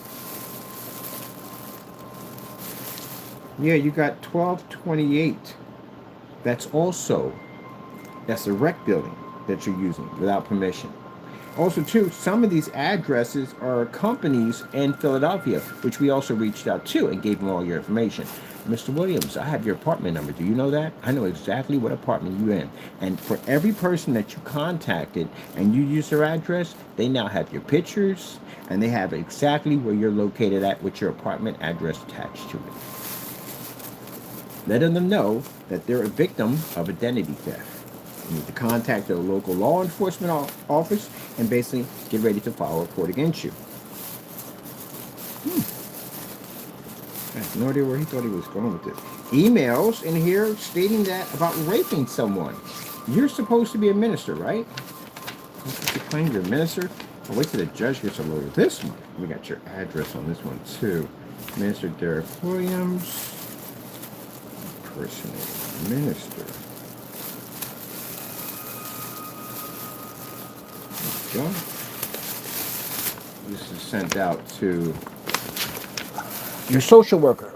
Yeah, you got 1228. That's the rec building that you're using without permission. Also, too, some of these addresses are companies in Philadelphia, which we also reached out to and gave them all your information. Mr. Williams, I have your apartment number. Do you know that? I know exactly what apartment you're in. And for every person that you contacted and you use their address, they now have your pictures and they have exactly where you're located at with your apartment address attached to it. Letting them know that they're a victim of identity theft. You need to contact the local law enforcement office and basically get ready to file a report against you. I have no idea where he thought he was going with this. Emails in here stating that about raping someone. You're supposed to be a minister, right? You claim you're a minister. I'll wait till the judge gets a load of this one. We got your address on this one too. Minister Derek Williams. Impersonating minister. There we go. This is sent out to your social worker.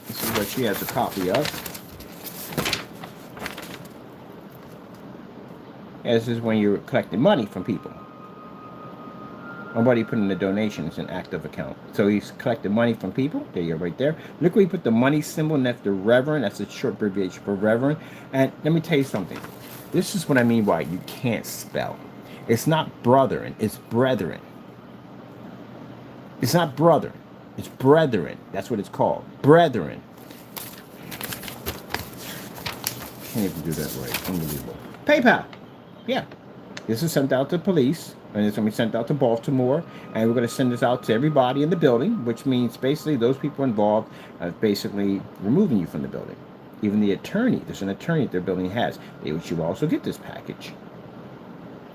This is what she has a copy of. This is when you're collecting money from people. Nobody put in a donation. It's an active account. So he's collecting money from people. There you go, right there. Look where he put the money symbol, and that's the Reverend. That's a short abbreviation for Reverend. And let me tell you something. This is what I mean by you can't spell. It's not brethren. It's brethren. It's not brother. It's brethren. That's what it's called. Brethren. Can't even do that right. Unbelievable. PayPal. Yeah. This is sent out to police. And it's going to be sent out to Baltimore. And we're going to send this out to everybody in the building, which means basically those people involved are basically removing you from the building. Even the attorney. There's an attorney that their building has. They should also get this package.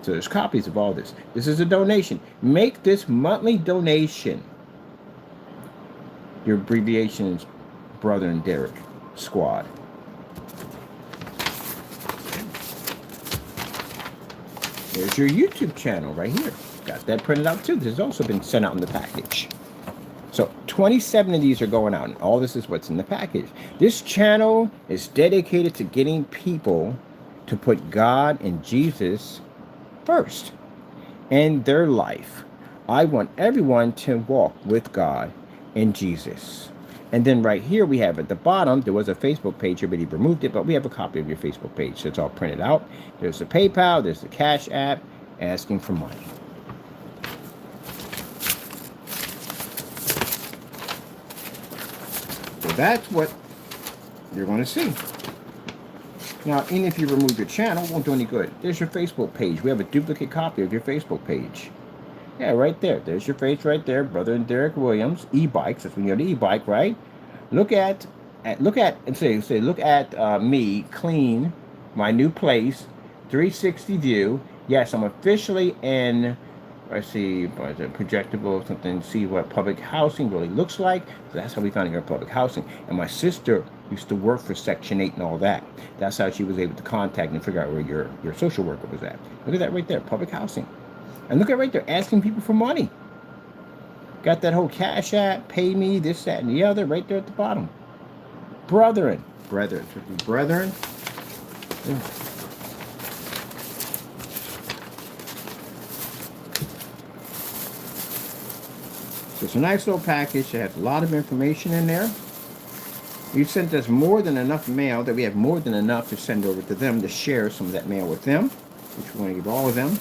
So there's copies of all this. This is a donation. Make this monthly donation. Your abbreviation is Brother and Derek Squad. There's your YouTube channel right here. Got that printed out too. This has also been sent out in the package. So 27 of these are going out, and all this is what's in the package. This channel is dedicated to getting people to put God and Jesus first in their life. I want everyone to walk with God and Jesus. And then right here we have at the bottom, there was a Facebook page, everybody removed it, but we have a copy of your Facebook page. So it's all printed out. There's the PayPal, there's the Cash App, asking for money. So that's what you're going to see. Now, even if you remove your channel, it won't do any good. There's your Facebook page. We have a duplicate copy of your Facebook page. Yeah, right there. There's your face right there, Brother and Derek Williams, e-bikes. That's when you have the e-bike, right? Look at me clean my new place, 360 view. Yes, I'm officially in. I see projectable something. See what public housing really looks like. So that's how we found your public housing. And my sister used to work for Section 8 and all that. That's how she was able to contact and figure out where your social worker was at. Look at that right there, public housing. And look at right there, asking people for money. Got that whole Cash App, pay me, this, that, and the other, right there at the bottom. Brethren. Brethren. Yeah. So it's a nice little package. It has a lot of information in there. You sent us more than enough mail that we have more than enough to send over to them to share some of that mail with them, which we want to give all of them.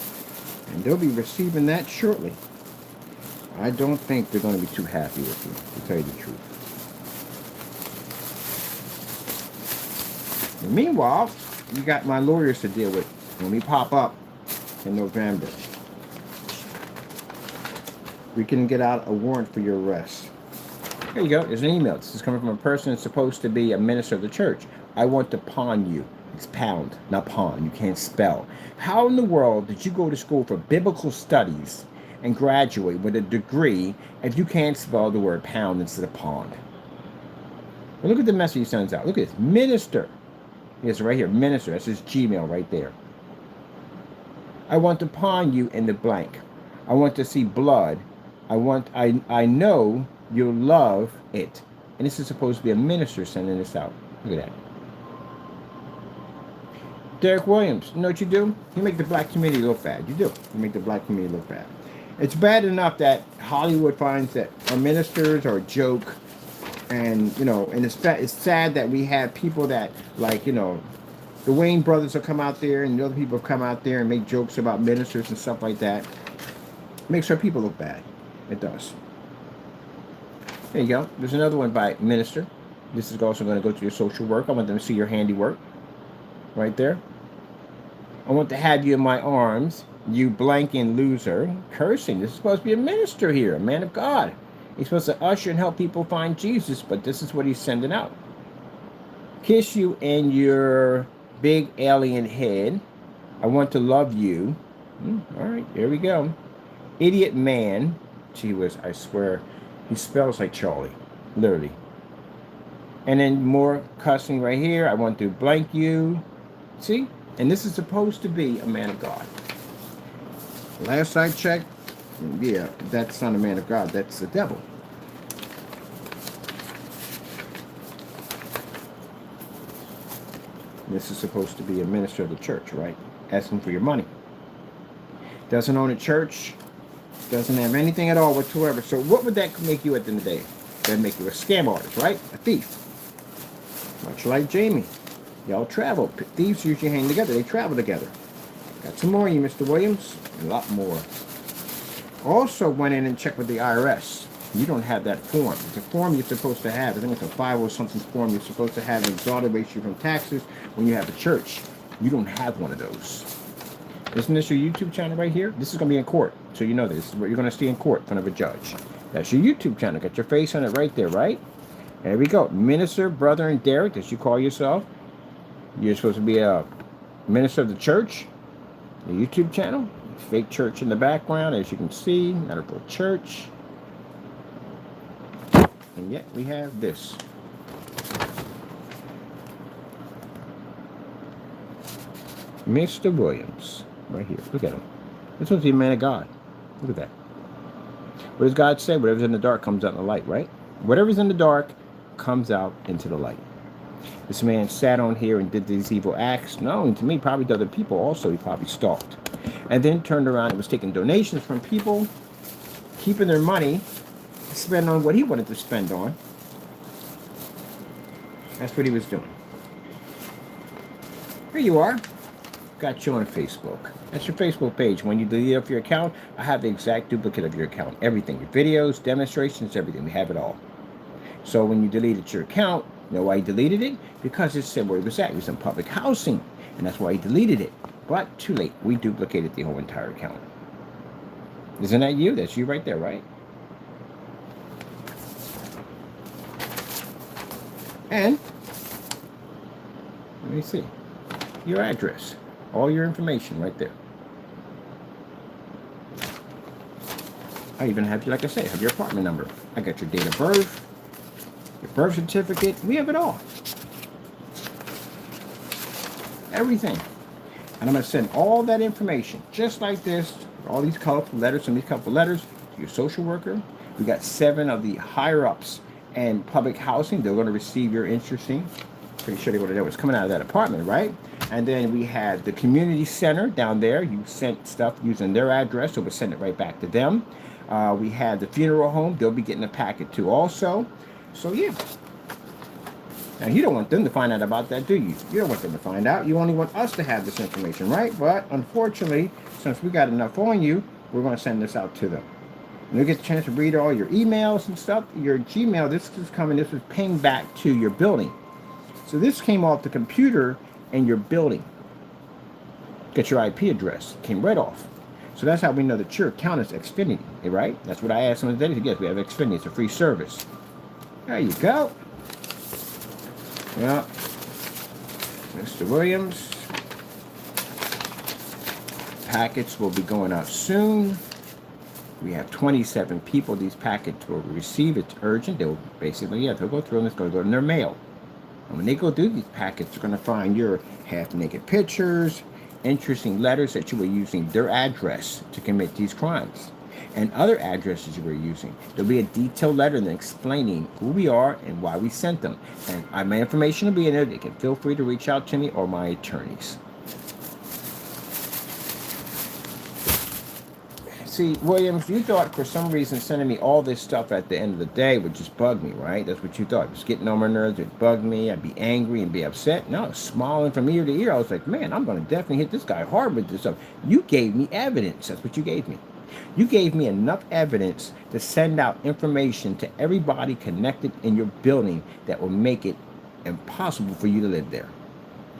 And they'll be receiving that shortly. I don't think they're going to be too happy with you, to tell you the truth. And meanwhile, you got my lawyers to deal with when we pop up in November. We can get out a warrant for your arrest. There you go. There's an email. This is coming from a person that's supposed to be a minister of the church. I want to pawn you. It's pound, not pawn. You can't spell. How in the world did you go to school for biblical studies and graduate with a degree if you can't spell the word pound instead of pond? Well, look at the message he sends out. Look at this. Minister. Yes, right here. Minister. That's his Gmail right there. I want to pawn you in the blank. I want to see blood. I know you'll love it. And this is supposed to be a minister sending this out. Look at that. Derek Williams, you know what you do? You make the black community look bad. You do. You make the black community look bad. It's bad enough that Hollywood finds that our ministers are a joke. And, you know, and it's sad that we have people that, like, you know, the Wayne brothers will come out there and the other people come out there and make jokes about ministers and stuff like that. It makes our people look bad. It does. There you go. There's another one by minister. This is also going to go to your social work. I want them to see your handiwork. Right there. I want to have you in my arms, you blanking loser. Cursing. This is supposed to be a minister here, a man of God. He's supposed to usher and help people find Jesus, but this is what he's sending out. Kiss you in your big alien head. I want to love you. All right, there we go. Idiot man. Gee whiz, I swear, he spells like Charlie, literally. And then more cussing right here. I want to blank you. See? And this is supposed to be a man of God. Last I checked, yeah, that's not a man of God. That's the devil. This is supposed to be a minister of the church, right? Asking for your money. Doesn't own a church. Doesn't have anything at all whatsoever. So what would that make you at the end of the day? That'd make you a scam artist, right? A thief. Much like Jamie. Y'all travel. Thieves usually hang together. They travel together. Got some more, you Mr. Williams. A lot more. Also went in and checked with the IRS. You don't have that form. It's a form you're supposed to have. I think it's a 5 something form you're supposed to have, an exoneration from taxes when you have a church. You don't have one of those. Isn't this your YouTube channel right here? This is going to be in court. So you know this. This is what you're going to see in court in front of a judge. That's your YouTube channel. Got your face on it right there, right? There we go. Minister, brother, and Derek, as you call yourself. You're supposed to be a minister of the church. The YouTube channel. Fake church in the background, as you can see. Medical church. And yet we have this. Mr. Williams. Right here. Look at him. This one's the man of God. Look at that. What does God say? Whatever's in the dark comes out in the light, right? Whatever's in the dark comes out into the light. This man sat on here and did these evil acts. Not only to me, probably to other people also. He probably stalked. And then turned around and was taking donations from people, keeping their money to spend on what he wanted to spend on. That's what he was doing. Here you are. Got you on Facebook. That's your Facebook page. When you delete off your account, I have the exact duplicate of your account. Everything. Your videos, demonstrations, everything. We have it all. So when you deleted your account, you know why you deleted it? Because it said where it was at. It was in public housing. And that's why you deleted it. But too late. We duplicated the whole entire account. Isn't that you? That's you right there, right? And let me see. Your address. All your information right there. I even have you, like I said, have your apartment number. I got your date of birth, your birth certificate. We have it all. Everything. And I'm going to send all that information, just like this, all these colorful letters and these colorful letters to your social worker. We got 7 of the higher-ups and public housing. They're going to receive your interesting. Pretty sure they would have known what's coming out of that apartment, right? And then we had the community center down there. You sent stuff using their address, so we'll send it right back to them. We had the funeral home. They'll be getting a packet too also. So, yeah. Now, you don't want them to find out about that, do you? You don't want them to find out. You only want us to have this information, right? But, unfortunately, since we got enough on you, we're going to send this out to them. And you'll get a chance to read all your emails and stuff. Your Gmail, this is coming, this was pinged back to your building. So this came off the computer in your building. Get your IP address. Came right off. So that's how we know that your account is Xfinity, right? That's what I asked them today. Yes, we have Xfinity. It's a free service. There you go. Yeah. Mr. Williams. Packets will be going out soon. We have 27 people these packets will receive. It's urgent. They'll basically, they'll go through them. It's going to go in their mail. And when they go through these packets, they're going to find your half-naked pictures, interesting letters that you were using their address to commit these crimes, and other addresses you were using. There'll be a detailed letter then explaining who we are and why we sent them. And my information will be in there. They can feel free to reach out to me or my attorneys. See, Williams, you thought for some reason sending me all this stuff at the end of the day would just bug me, right? That's what you thought. It was getting on my nerves. It bugged me. I'd be angry and be upset. No, smiling from ear to ear. I was like, man, I'm going to definitely hit this guy hard with this stuff. You gave me evidence. That's what you gave me. You gave me enough evidence to send out information to everybody connected in your building that will make it impossible for you to live there.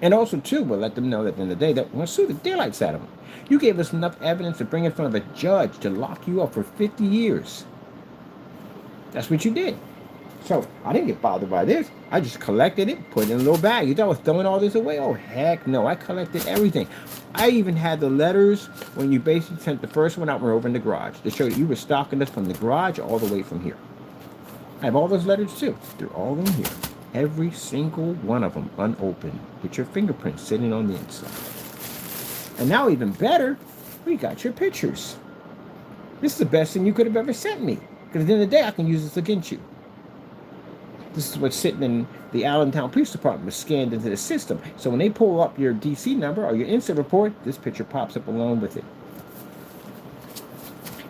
And also, too, we'll let them know that at the end of the day that we're going to sue the daylights out of them. You gave us enough evidence to bring in front of a judge to lock you up for 50 years. That's what you did. So I didn't get bothered by this. I just collected it, put it in a little bag. You thought I was throwing all this away? Oh, heck no. I collected everything. I even had the letters when you basically sent the first one out. We're over in the garage to show that you were stalking us from the garage all the way from here. I have all those letters, too. They're all in here. Every single one of them unopened with your fingerprints sitting on the inside. And now even better, we got your pictures. This is the best thing you could have ever sent me. Because at the end of the day, I can use this against you. This is what's sitting in the Allentown Police Department, was scanned into the system. So when they pull up your DC number or your incident report, this picture pops up along with it.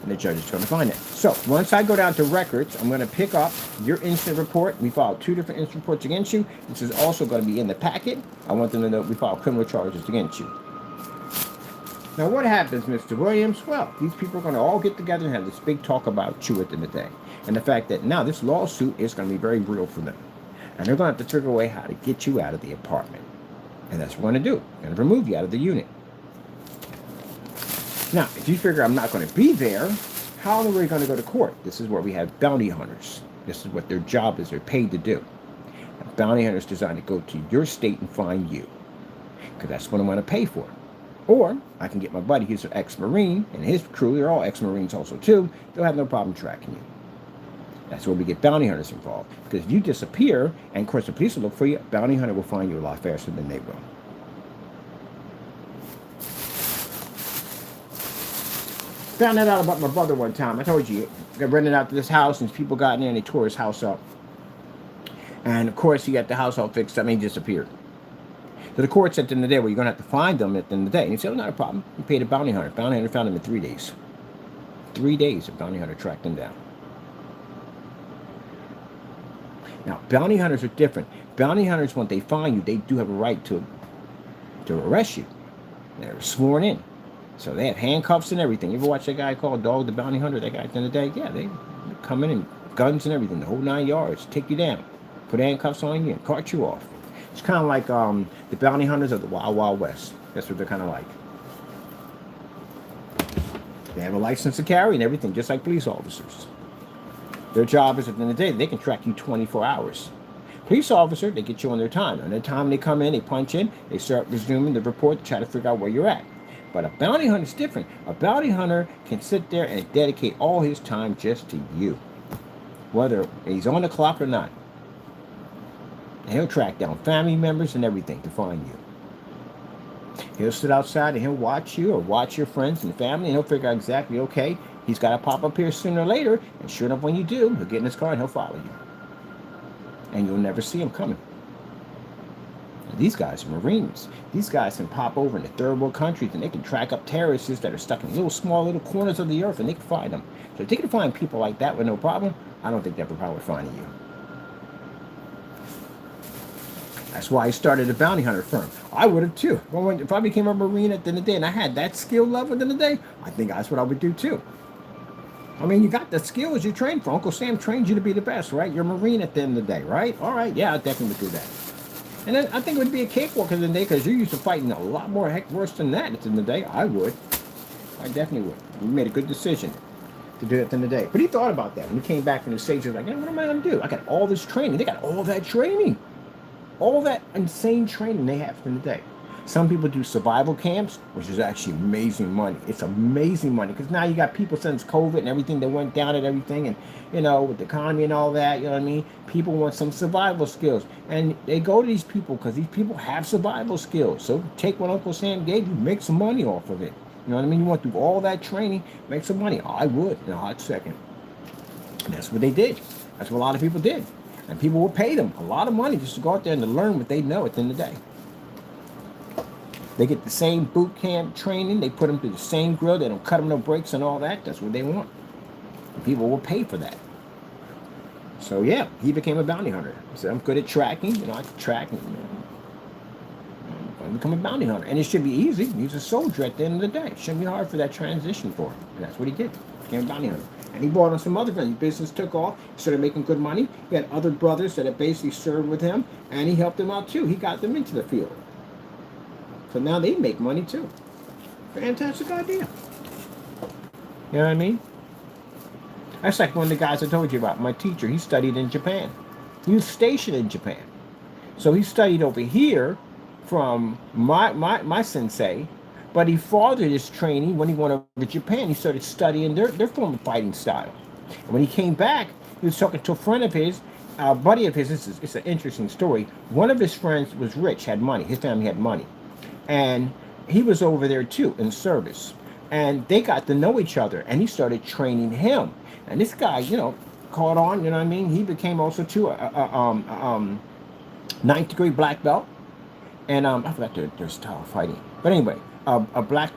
And the judge is going to find it. So once I go down to records, I'm going to pick up your incident report. We filed 2 different incident reports against you. This is also going to be in the packet. I want them to know we filed criminal charges against you. Now what happens, Mr. Williams? Well, these people are going to all get together and have this big talk about you at the end of the day. And the fact that now this lawsuit is going to be very real for them. And they're going to have to figure a way how to get you out of the apartment. And that's what we're going to do. We're going to remove you out of the unit. Now, if you figure I'm not going to be there, how are we going to go to court? This is where we have bounty hunters. This is what their job is. They're paid to do. And bounty hunters designed to go to your state and find you. Because that's what I'm going to pay for. Or I can get my buddy, he's an ex-Marine, and his crew, they're all ex-Marines also too. They'll have no problem tracking you. That's where we get bounty hunters involved. Because if you disappear, and of course the police will look for you, a bounty hunter will find you a lot faster than they will. Found that out about my brother one time. I told you, I got rented out to this house, and people got in there and they tore his house up. And of course, he got the house all fixed up and he disappeared. So the court said at the end of the day, well, you're going to have to find them at the end of the day. And he said, oh, not a problem. He paid a bounty hunter. Bounty hunter found him in 3 days. 3 days, a bounty hunter tracked him down. Now, bounty hunters are different. Bounty hunters, when they find you, they do have a right to arrest you. They're sworn in. So they have handcuffs and everything. You ever watch that guy called Dog the Bounty Hunter? That guy at the end of the day? Yeah, they come in and guns and everything, the whole 9 yards, take you down, put handcuffs on you and cart you off. It's kind of like the bounty hunters of the Wild Wild West. That's what they're kind of like. They have a license to carry and everything, just like police officers. Their job is at the end of the day, they can track you 24 hours. Police officer, they get you on their time. On their time they come in, they punch in, they start resuming the report to try to figure out where you're at. But a bounty hunter is different. A bounty hunter can sit there and dedicate all his time just to you. Whether he's on the clock or not. And he'll track down family members and everything to find you. He'll sit outside and he'll watch you or watch your friends and family, and he'll figure out exactly, okay, he's got to pop up here sooner or later. And sure enough, when you do, he'll get in his car and he'll follow you. And you'll never see him coming. These guys are Marines. These guys can pop over into third world countries and they can track up terrorists that are stuck in little small little corners of the earth, and they can find them. So if they can find people like that with no problem, I don't think they have a problem with finding you. That's why I started a bounty hunter firm. I would have too. If I became a Marine at the end of the day and I had that skill level at the end of the day, I think that's what I would do too. I mean, you got the skills you trained for. Uncle Sam trained you to be the best, right? You're a Marine at the end of the day, right? All right, yeah, I definitely would do that. And then I think it would be a cakewalk at the end of the day because you're used to fighting a lot more heck worse than that at the end of the day. I would. I definitely would. You made a good decision to do it at the end of the day. But he thought about that. When he came back from the States, he was like, hey, what am I going to do? I got all this training. They got all that training. All that insane training they have at the end of the day. Some people do survival camps, which is actually amazing money. It's amazing money because now you got people since COVID and everything that went down and everything, and with the economy and all that, you know what I mean? People want some survival skills, and they go to these people because these people have survival skills. So take what Uncle Sam gave you, make some money off of it. You know what I mean? You want to do all that training, make some money. I would in a hot second. And that's what they did. That's what a lot of people did. And people would pay them a lot of money just to go out there and to learn what they know at the end of the day. They get the same boot camp training. They put them through the same grill. They don't cut them no breaks and all that. That's what they want. And people will pay for that. So yeah, he became a bounty hunter. He said, I'm good at tracking. I can track. I become a bounty hunter. And it should be easy. He's a soldier at the end of the day. It shouldn't be hard for that transition for him. And that's what he did. Became a bounty hunter. And he brought on some other friends. Business took off. He started making good money. He had other brothers that had basically served with him. And he helped them out too. He got them into the field. So now they make money too. Fantastic idea. You know what I mean? That's like one of the guys I told you about. My teacher, he studied in Japan. He was stationed in Japan. So he studied over here from my sensei, but he fathered his training when he went over to Japan. He started studying their form of fighting style. And when he came back, he was talking to a friend of his, a buddy of his. It's an interesting story. One of his friends was rich, had money. His family had money. And he was over there too in service. And they got to know each other. And he started training him. And this guy, caught on, you know what I mean? He became also too a ninth degree black belt. And I forgot their style of fighting. But anyway, a black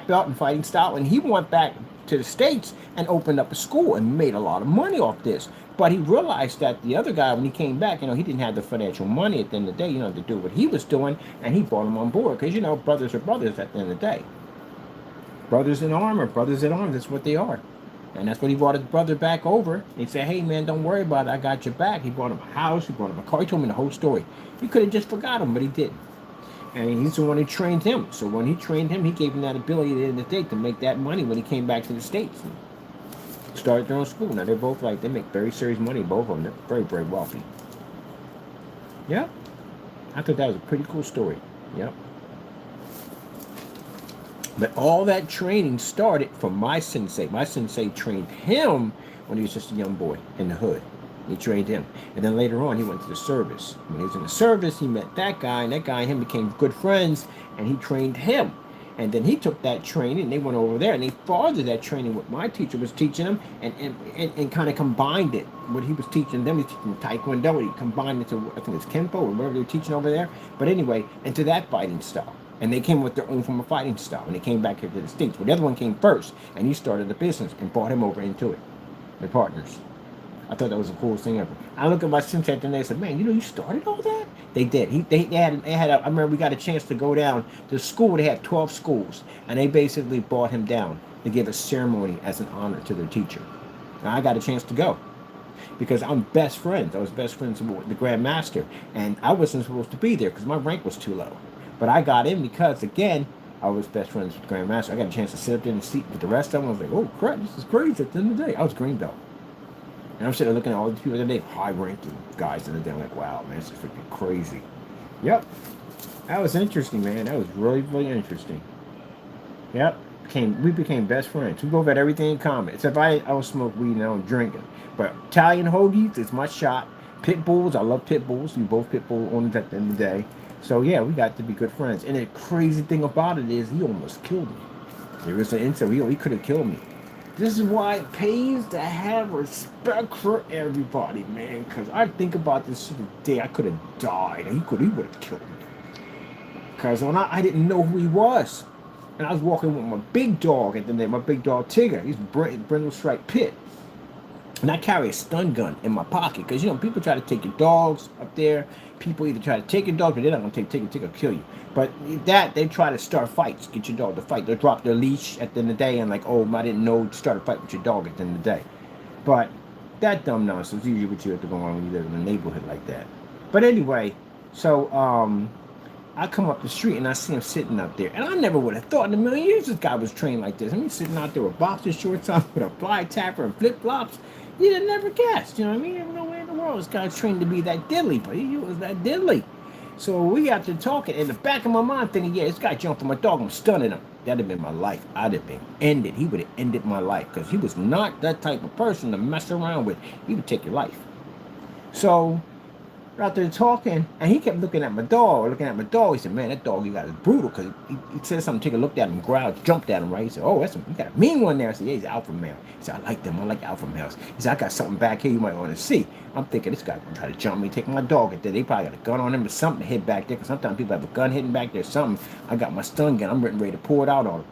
belt in fighting style. And he went back to the States and opened up a school and made a lot of money off this. But he realized that the other guy, when he came back, he didn't have the financial money at the end of the day, to do what he was doing, and he brought him on board. Because, brothers are brothers at the end of the day. Brothers in armor, brothers in arms, that's what they are. And that's when he brought his brother back over. And he said, hey, man, don't worry about it. I got your back. He brought him a house. He brought him a car. He told me the whole story. He could have just forgot him, but he didn't. And he's the one who trained him. So when he trained him, he gave him that ability at the end of the day to make that money when he came back to the States. Started their own school. Now they're both they make very serious money, both of them. They're very, very wealthy. Yeah. I thought that was a pretty cool story. Yep. But all that training started from my sensei. My sensei trained him when he was just a young boy in the hood. He trained him. And then later on, he went to the service. When he was in the service, he met that guy, and that guy and him became good friends, and he trained him. And then he took that training, and they went over there, and they fathered that training what my teacher was teaching them, and kind of combined it. What he was teaching them, he was teaching Taekwondo, he combined it to, I think it's Kempo, or whatever they were teaching over there. But anyway, into that fighting style. And they came with their own form of fighting style, and they came back here to the States. But the other one came first, and he started the business and brought him over into it. They're partners. I thought that was the coolest thing ever. I look at my sensei and they said, man, you started all that? They did. They had I remember we got a chance to go down to school. They had 12 schools, and they basically brought him down to give a ceremony as an honor to their teacher. And I got a chance to go because I'm best friends. I was best friends with the Grand Master, and I wasn't supposed to be there because my rank was too low. But I got in because, again, I was best friends with the Grand Master. I got a chance to sit up there in the seat with the rest of them. I was like, oh, crap, this is crazy at the end of the day. I was green belt. And I'm sitting there looking at all these people that they high-ranking guys in the day. I'm like, wow, man, this is freaking crazy. Yep. That was interesting, man. That was really, really interesting. Yep. We became best friends. We both had everything in common. Except I don't smoke weed and I don't drink it. But Italian hoagies is my shot. Pit bulls, I love pit bulls. We both pit bull owners at the end of the day. So yeah, we got to be good friends. And the crazy thing about it is he almost killed me. There was an incident. He could have killed me. This is why it pays to have respect for everybody, man. Because I think about this to the day I could have died. And he would have killed me. Because when I didn't know who he was. And I was walking with my big dog at the day, my big dog Tigger. He's Brindle Strike Pit. And I carry a stun gun in my pocket. Because, people try to take your dogs up there. People either try to take your dog, but they're not going to take Tigger kill you. But they try to start fights, get your dog to fight. They'll drop their leash at the end of the day and like, oh, I didn't know to start a fight with your dog at the end of the day. But that dumb nonsense usually what you have to go on when you live in a neighborhood like that. But anyway, so I come up the street and I see him sitting up there. And I never would have thought in a million years this guy was trained like this. I mean, sitting out there with boxer shorts on, with a fly tapper and flip-flops. You'd have never guessed, you know what I mean? You never know where in the world this guy's trained to be that diddly, but he was that diddly. So we got to talking in the back of my mind thinking, yeah, this guy jumped on my dog, I'm stunning him. That'd have been my life. I'd have been ended. He would have ended my life because he was not that type of person to mess around with. He would take your life. So we're out there talking, and he kept looking at my dog, He said, man, that dog you got is brutal, because he said something, take a look at him, growled, jumped at him, right? He said, oh, you got a mean one there. I said, yeah, he's an alpha male. He said, I like them. I like alpha males. He said, I got something back here you might want to see. I'm thinking, this guy gonna try to jump me, take my dog at there. They probably got a gun on him or something to hit back there, because sometimes people have a gun hidden back there, something. I got my stun gun. I'm ready to pour it out on him.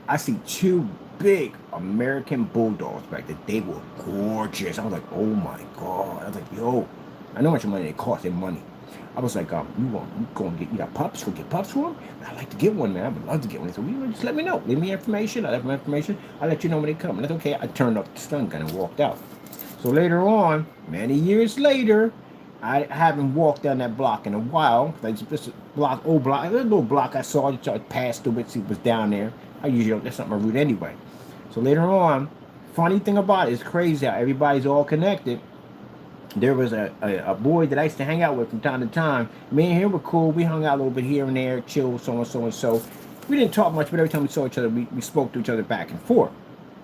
I see two big American bulldogs back there. They were gorgeous. I was like, oh my God. I was like, yo, I know how much money they cost. Their money. I was like, you got pups? You get pups for them? I'd like to get one, man. I would love to get one. He said, well, just let me know. Leave me information. I left my information. I'll let you know when they come. And that's okay. I turned off the stun gun and walked out. So later on, many years later, I haven't walked down that block in a while. This old block, a little block I saw. I passed through it, see it was down there. I usually, that's not my route anyway. So later on, funny thing about it, it's crazy how everybody's all connected. There was a boy that I used to hang out with from time to time. Me and him were cool. We hung out a little bit here and there, chill, so and so and so. We didn't talk much, but every time we saw each other, we spoke to each other back and forth.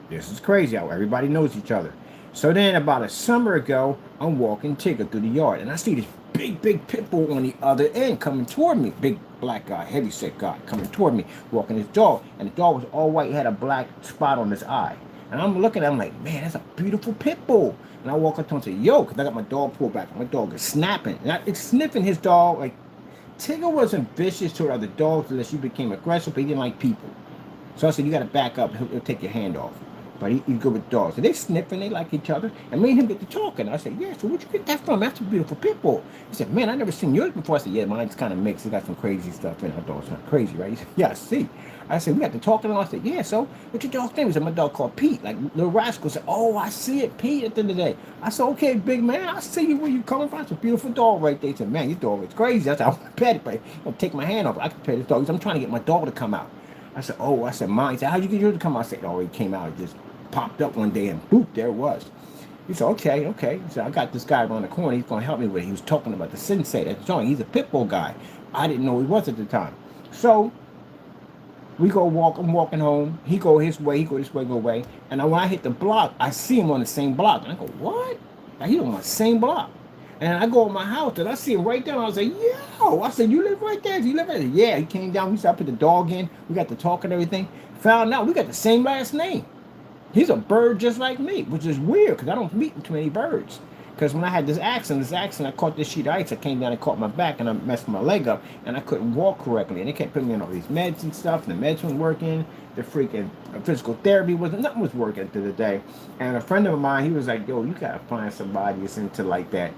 This is crazy how everybody knows each other. So then about a summer ago, I'm walking Tigger through the yard, and I see this big pit bull on the other end coming toward me. Big black guy, heavy-set guy coming toward me, walking his dog. And the dog was all white, had a black spot on his eye. And I'm looking at him like, man, that's a beautiful pit bull. And I walk up to him and say, yo, because I got my dog pulled back. My dog is snapping. And it's sniffing his dog. Like, Tigger wasn't vicious toward other dogs unless you became aggressive, but he didn't like people. So I said, you got to back up. He'll take your hand off. But he's good with dogs. So they sniffing, they like each other. And me and him get to talking. I said, yeah, so where'd you get that from? That's a beautiful pit bull. He said, man, I never seen yours before. I said, yeah, mine's kind of mixed. It got some crazy stuff in it. Our dog's not crazy, right? He said, yeah, I see. I said, we got to talking. And I said, yeah, so what's your dog's name? He said, my dog called Pete. Like, Little Rascal said, oh, I see it, Pete, at the end of the day. I said, okay, big man, I see you where you coming from. It's a beautiful dog right there. He said, man, your dog is crazy. I said, I want to pet it, but I'll take my hand off. I can pet this dog. He said, I'm trying to get my dog to come out. I said, oh, I said, mine. He said, how'd you get yours to come out? I said, it already came out. It just popped up one day and boop, there it was. He said, okay. He said, I got this guy around the corner. He's going to help me with it. He was talking about the sensei at the joint. He's a pit bull guy. I didn't know he was at the time. So we go walk. I'm walking home. He go his way. He go this way, go away. And when I hit the block, I see him on the same block. And I go, what? Like, he's on my same block. And I go in my house and I see him right there. I was like, yo. I said, you live right there? You live right there? Yeah. He came down. We started put the dog in. We got to talk and everything. Found out we got the same last name. He's a bird just like me, which is weird because I don't meet too many birds. Because when I had this accident, I caught this sheet of ice. I came down and caught my back and I messed my leg up and I couldn't walk correctly. And they kept putting me on all these meds and stuff. And the meds weren't working. The freaking physical therapy nothing was working at the end of the day. And a friend of mine, he was like, yo, you got to find somebody that's into like that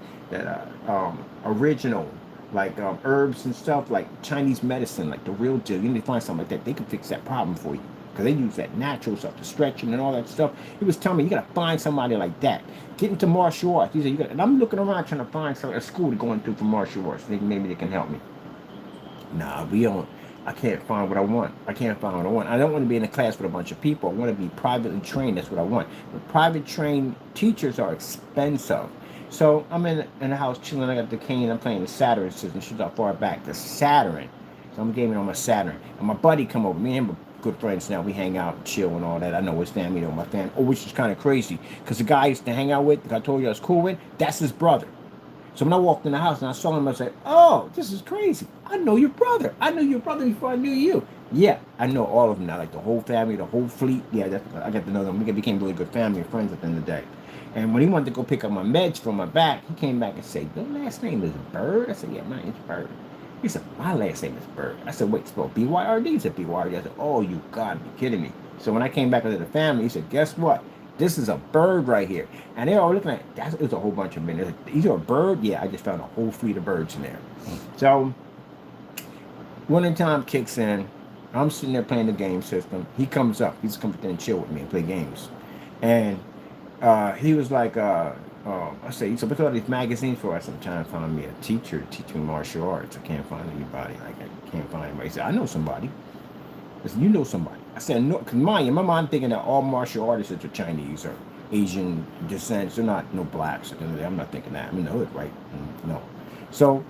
original, like herbs and stuff, like Chinese medicine, like the real deal. You need to find something like that. They can fix that problem for you. Because they use that natural stuff, the stretching and all that stuff. He was telling me, you got to find somebody like that. Get into martial arts. He said, and I'm looking around trying to find a school to go into for martial arts. Maybe they can help me. Nah, I can't find what I want. I don't want to be in a class with a bunch of people. I want to be privately trained. That's what I want. But private trained teachers are expensive. So I'm in the house chilling. I got the cane. I'm playing the Saturn system. She's out far back. The Saturn. So I'm gaming on my Saturn. And my buddy come over. Me and him good friends now. We hang out, chill, and all that. I know his family, my family. Oh, which is kind of crazy because the guy I used to hang out with, that I told you I was cool with, that's his brother. So when I walked in the house and I saw him, I said, "Oh, this is crazy. I know your brother. I knew your brother before I knew you." Yeah, I know all of them now, like the whole family, the whole fleet. Yeah, I got to know them. We became really good family and friends at the end of the day. And when he wanted to go pick up my meds from my back, he came back and said, "Your last name is Bird?" I said, "Yeah, mine is Bird." He said, "My last name is Bird." I said, "Wait, spell B-Y-R-D?" He said, B-Y-R-D. I said, "Oh, you gotta be kidding me." So when I came back into the family, he said, "Guess what? This is a bird right here." And they all looking at it. It was a whole bunch of men. They're like, "These are a bird?" Yeah, I just found a whole fleet of birds in there. So winter time kicks in. I'm sitting there playing the game system. He comes up. He's come in and chill with me and play games. And he was like, I said, "You put all these magazines for us. I'm trying to find me a teacher to teach me martial arts. I can't find anybody. Like, I can't find anybody." He said, "I know somebody." I said, "You know somebody?" I said, "No," because in my mind thinking that all martial artists are Chinese or Asian descent. They're not no blacks. I'm not thinking that. I'm in the hood, right? No. So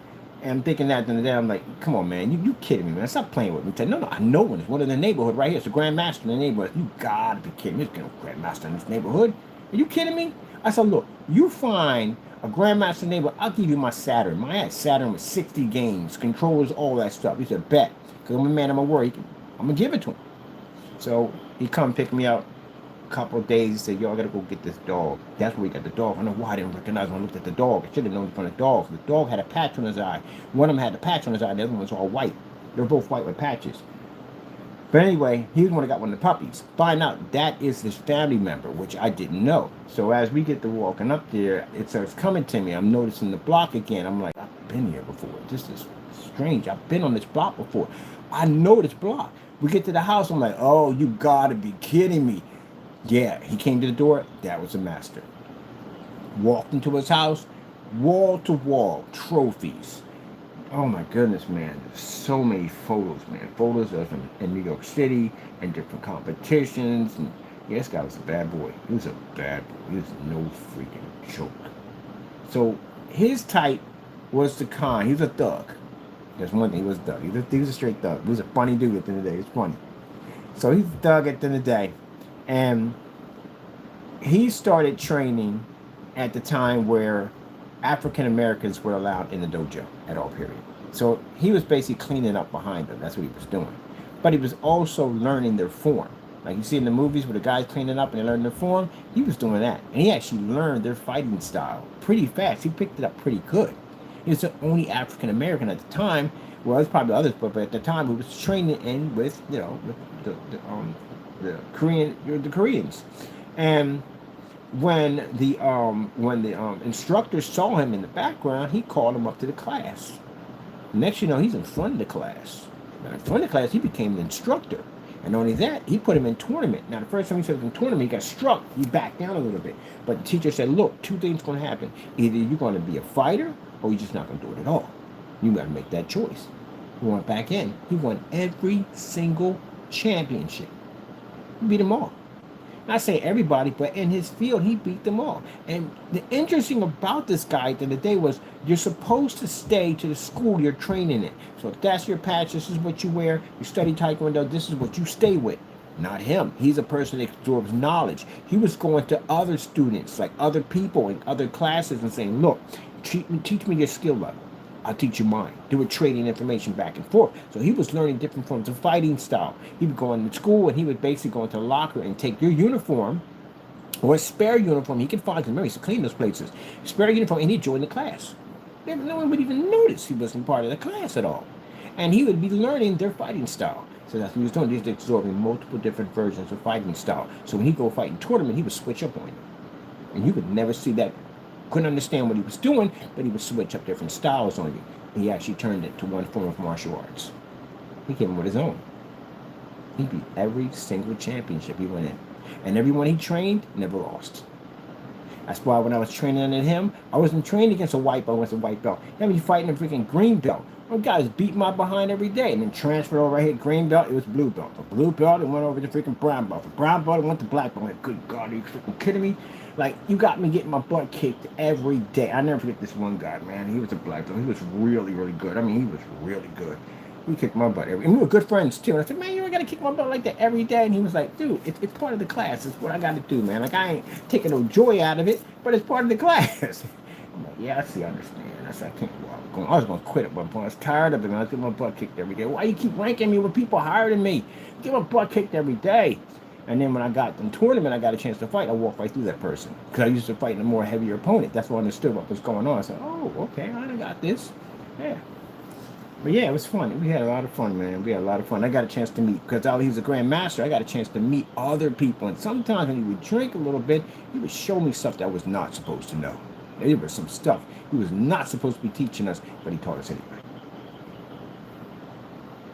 And I'm thinking that the other day, I'm like, come on, man, you kidding me, man? Stop playing with me. Said, no, I know one. It's one in the neighborhood right here. It's a grandmaster in the neighborhood. You gotta be kidding me. There's no grandmaster in this neighborhood. Are you kidding me? I said, look, you find a grandmaster neighborhood, I'll give you my Saturn. I had Saturn with 60 games, controllers, all that stuff. He said, bet. Because I'm a man of my word. I'm going to give it to him. So he come pick me up a couple of days. He said, yo, I got to go get this dog. That's where he got the dog. I don't know why I didn't recognize when I looked at the dog. I should have known from the dog. The dog had a patch on his eye. One of them had a patch on his eye. The other one was all white. They were both white with patches. But anyway, he was the one that got one of the puppies. Find out that is his family member, which I didn't know. So as we get to walking up there, it starts coming to me. I'm noticing the block again. I'm like, I've been here before. This is strange. I've been on this block before. I know this block. We get to the house. I'm like, oh, you gotta be kidding me. Yeah, he came to the door. That was the master. Walked into his house, wall to wall, trophies. Oh my goodness, man. There's so many photos, man. Photos of him in New York City and different competitions. And yeah, this guy was a bad boy. He was a bad boy. He was no freaking joke. So his type was the kind. He was a thug. There's one thing, he was a thug. He was a straight thug. He was a funny dude at the end of the day. It's funny. So he's a thug at the end of the day. And he started training at the time where African Americans were allowed in the dojo at all period. So he was basically cleaning up behind them. That's what he was doing. But he was also learning their form. Like you see in the movies where the guys cleaning up and they learn their form, he was doing that. And he actually learned their fighting style pretty fast. He picked it up pretty good. He was the only African American at the time. Well, there's probably others, but at the time he was training in with, you know, the Koreans. And when the instructor saw him in the background, he called him up to the class. Next you know, he's in front of the class. Now, in front of the class, he became the instructor. And not only that, he put him in tournament. Now, the first time he said in tournament, he got struck. He backed down a little bit. But the teacher said, look, two things going to happen. Either you're going to be a fighter or you're just not going to do it at all. You got to make that choice. He went back in. He won every single championship. He beat them all. Not saying everybody, but in his field, he beat them all. And the interesting about this guy at the end of the day was you're supposed to stay to the school you're training in. So if that's your patch, this is what you wear. You study Taekwondo, this is what you stay with. Not him. He's a person that absorbs knowledge. He was going to other students, like other people in other classes and saying, look, teach me your skill level. I'll teach you mine. They were trading information back and forth. So he was learning different forms of fighting style. He would go into school and he would basically go into the locker and take your uniform or a spare uniform. He could find, remember, he used to clean those places. Spare uniform, and he'd join the class. No one would even notice he wasn't part of the class at all. And he would be learning their fighting style. So that's what he was doing. He was absorbing multiple different versions of fighting style. So when he'd go fight in tournament, he would switch up on you. And you could never see that. Couldn't understand what he was doing, but he would switch up different styles on you. He actually turned it to one form of martial arts. He came with his own. He beat every single championship he went in. And everyone he trained never lost. That's why when I was training under him, I wasn't trained against a white belt, against a white belt. I mean, fighting a freaking green belt. One guys beat my behind every day and then transferred over right here, green belt, it was blue belt. A blue belt, it went over to freaking brown belt. A brown belt, it went to black belt. Like, good God, are you freaking kidding me? Like, you got me getting my butt kicked every day. I never forget this one guy, man. He was a black belt. He was really, really good. I mean, he was really good. He kicked my butt every day. And we were good friends, too. And I said, man, you ain't got to kick my butt like that every day. And he was like, dude, it's part of the class. It's what I got to do, man. Like, I ain't taking no joy out of it, but it's part of the class. I'm like, yeah, I understand. I said, I can't walk. I was going to quit at one point. I was tired of it, man. I was getting my butt kicked every day. Why you keep ranking me with people higher than me? Get my butt kicked every day. And then when I got in tournament, I got a chance to fight. I walked right through that person because I used to fight a more heavier opponent. That's why I understood what was going on. I said, oh, okay, I done got this. Yeah. But yeah, it was fun. We had a lot of fun, man. We had a lot of fun. I got a chance to meet, because he was a grandmaster, I got a chance to meet other people. And sometimes when he would drink a little bit, he would show me stuff that I was not supposed to know. There was some stuff he was not supposed to be teaching us, but he taught us anyway.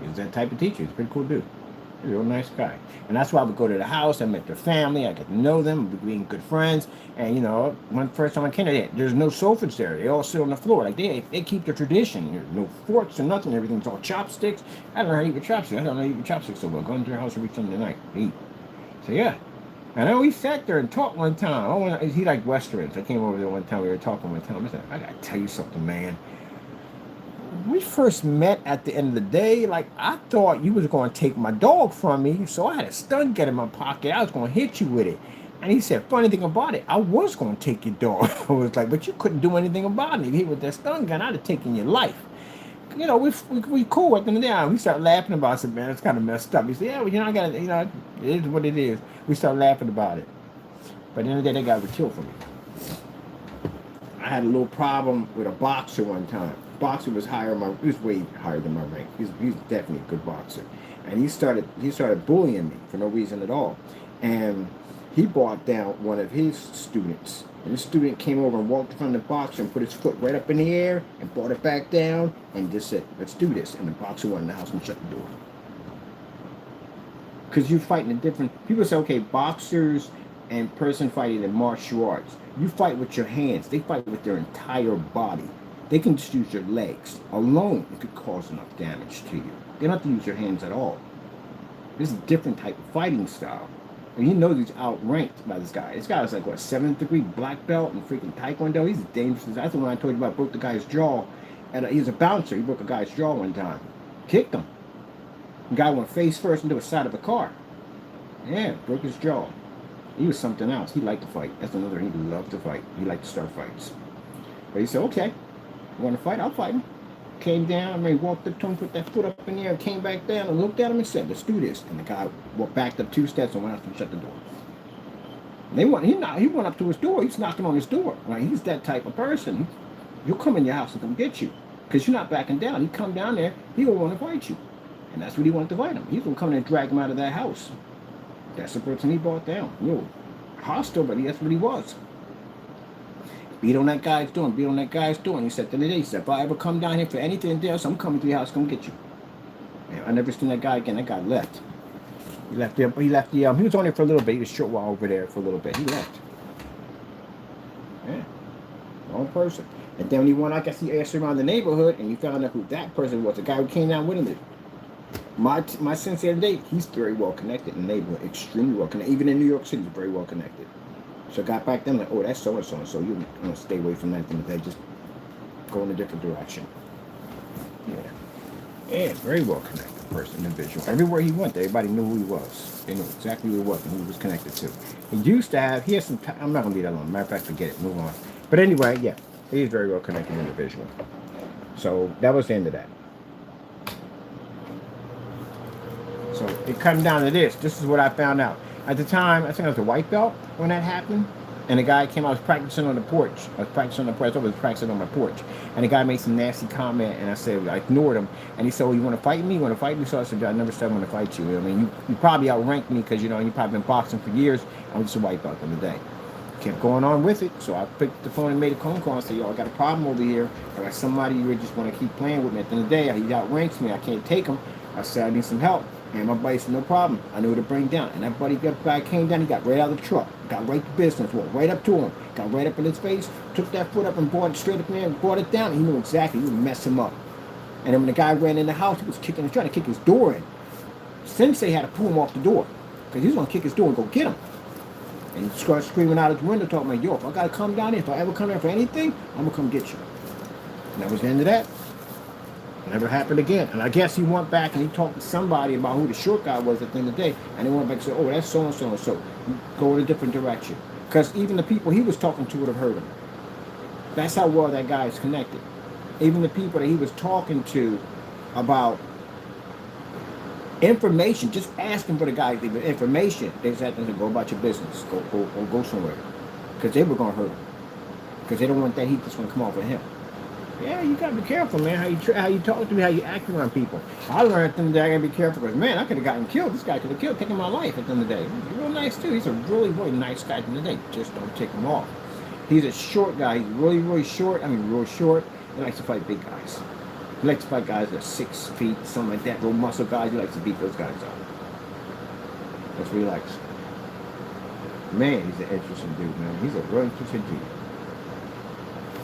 He was that type of teacher. He's a pretty cool dude. A real nice guy. And that's why I would go to the house. I met their family. I got to know them. We became good friends. And, you know, when first time I came there, there's no sofas there. They all sit on the floor. Like, they keep the tradition. There's no forks or nothing. Everything's all chopsticks. I don't know how to eat with chopsticks. I don't know how to eat with chopsticks so well. Go into their house every Sunday night. Eat. So, yeah. And I we sat there and talked one time. He liked Westerns. I came over there one time. We were talking one time. I said, I got to tell you something, man. we first met at the end of the day, like I thought you was going to take my dog from me, so I had a stun gun in my pocket. I was going to hit you with it. And he said, funny thing about it, I was going to take your dog. I was like, but you couldn't do anything about it. He with that stun gun, I'd have taken your life. You know, we cool at the end of the day. We start laughing about it. I said, man, it's kind of messed up. He said, yeah, well, you know, I got to, you know, it is what it is. We start laughing about it. But at the end of the day, that guy was killed for me. I had a little problem with a boxer one time. Boxer was he was way higher than my rank. He's definitely a good boxer. And he started bullying me for no reason at all. And he brought down one of his students. And the student came over and walked in front of the boxer and put his foot right up in the air and brought it back down and just said, let's do this. And the boxer went in the house and shut the door. Because you're fighting a different... People say, okay, boxers and person fighting in martial arts. You fight with your hands. They fight with their entire body. They can just use your legs. Alone, it could cause enough damage to you. They don't have to use your hands at all. This is a different type of fighting style. And you know he's outranked by this guy. This guy is like, what, 7th degree black belt in freaking Taekwondo? He's dangerous. That's the one I told you about. Broke the guy's jaw. And he was a bouncer. He broke a guy's jaw one time. Kicked him. The guy went face first into the side of a car. Yeah, broke his jaw. He was something else. He liked to fight. That's another, he loved to fight. He liked to start fights. But he said, okay, you want to fight? I'll fight him. Came down, I mean, walked up to him, put that foot up in the air, came back down and looked at him and said, let's do this. And the guy backed up 2 steps and went out and shut the door. He went up to his door. He's knocking on his door. Right? He's that type of person. He'll come in your house and come get you. Because you're not backing down. He come down there, he will want to fight you. And that's what he wanted to fight him. He's going to come in and drag him out of that house. That's the person he brought down. Hostile, but that's what he was. Beat on that guy's door, beat on that guy's door. And he said to the day, he said, if I ever come down here for anything else, I'm coming to your house, come get you. Man, I never seen that guy again. That guy left. He left he was on there for a little bit. He was a short while over there for a little bit. He left. Yeah. Wrong person. And then when he went, I guess he asked around the neighborhood and he found out who that person was. The guy who came down with him. My sensei of the day, he's very well connected in the neighborhood. Extremely well connected. Even in New York City, he's very well connected. So I got back then like, oh, that's so-and-so, and so you want to stay away from that thing. They just go in a different direction. Yeah, very well connected person, individual. Everywhere he went, everybody knew who he was. They knew exactly who he was and who he was connected to. He has some, I'm not going to leave that alone. Matter of fact, forget it, move on. But anyway, yeah, he's a very well connected individual. So that was the end of that. So it comes down to this. This is what I found out. At the time, I think I was a white belt when that happened. And the guy came, I was practicing on the porch. I was practicing on my porch. And the guy made some nasty comment, and I ignored him. And he said, well, you want to fight me? You want to fight me? So I said, I never said I want to fight you. I mean, you probably outranked me because, you probably been boxing for years. I was just a white belt in the day. Kept going on with it. So I picked the phone and made a phone call and said, yo, I got a problem over here. I got somebody you just want to keep playing with me. At the end of the day, he outranks me. I can't take him. I said, I need some help. And my buddy said, no problem. I knew who to bring down. And that guy came down. He got right out of the truck. Got right to business. Walked right up to him. Got right up in his face. Took that foot up and brought it straight up there and brought it down. He knew exactly. He would mess him up. And then when the guy ran in the house, he was trying to kick his door in. Sensei had to pull him off the door. Because he was going to kick his door and go get him. And he started screaming out his window, talking about, yo, if I got to come down here, if I ever come here for anything, I'm going to come get you. And that was the end of that. Never happened again. And I guess he went back and he talked to somebody about who the short guy was at the end of the day. And he went back and said, oh, that's so-and-so and so. Go in a different direction. Because even the people he was talking to would have heard him. That's how well that guy is connected. Even the people that he was talking to about information, just asking for the guy information, they said to him, go about your business. Go somewhere. Because they were going to hurt him. Because they don't want that heat that's going to come off of him. Yeah, you gotta be careful, man. How you talk to me, how you act around people. I learned at the end of the day I gotta be careful because, man, I could have gotten killed. This guy could have taken my life at the end of the day. He's real nice too. He's a really, really nice guy at the end of the day. Just don't take him off. He's a short guy. He's really, really short. I mean, real short. He likes to fight big guys. He likes to fight guys that are 6 feet, something like that. Real muscle guys. He likes to beat those guys up. That's what he likes. Man, he's an interesting dude, man. He's a real interesting dude.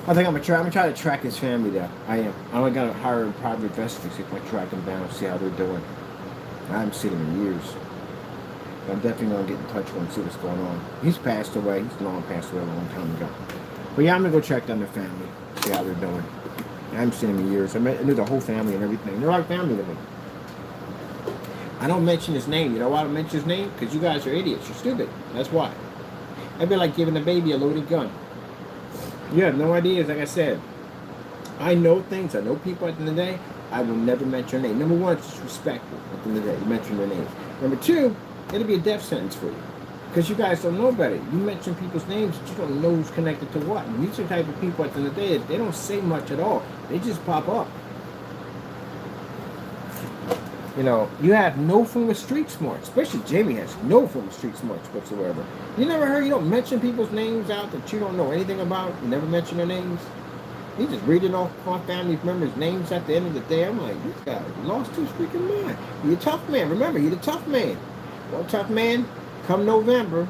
I think I'm gonna try to track his family down. I am. I'm gonna hire a private investigator, see if I can track them down, see how they're doing. I haven't seen him in years. But I'm definitely gonna get in touch with him and see what's going on. He's passed away. He's long passed away a long time ago. But yeah, I'm gonna go check down their family, see how they're doing. haven't seen him in years. I knew the whole family and everything. They're like family to me. I don't mention his name. You know why I don't mention his name? Because you guys are idiots. You're stupid. That's why. I'd be like giving a baby a loaded gun. You have no idea. Like I said, I know things. I know people at the end of the day. I will never mention your name. Number one, it's disrespectful at the end of the day. You mention their names. Number two, it'll be a death sentence for you. Because you guys don't know better. You mention people's names, but you don't know who's connected to what. And these are the type of people at the end of the day, they don't say much at all. They just pop up. You know, you have no form of street smarts. Especially Jamie has no form of street smarts whatsoever. You never heard, you don't mention people's names out that you don't know anything about. You never mention their names. He's just reading off family members' names at the end of the day. I'm like, this guy lost his freaking mind. You're a tough man. Remember, you're the tough man. One tough man, come November,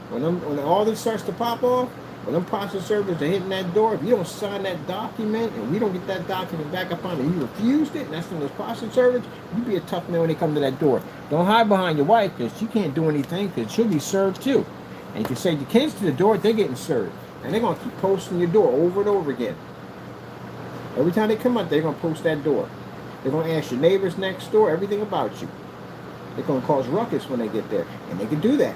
when all this starts to pop off, when them process servers are hitting that door, if you don't sign that document and we don't get that document back up on it, you refused it, and that's from those process servers, you be a tough man when they come to that door. Don't hide behind your wife, because she can't do anything, because she'll be served too. And if you say your kids to the door, they're getting served. And they're going to keep posting your door over and over again. Every time they come out, they're going to post that door. They're going to ask your neighbors next door everything about you. They're going to cause ruckus when they get there. And they can do that.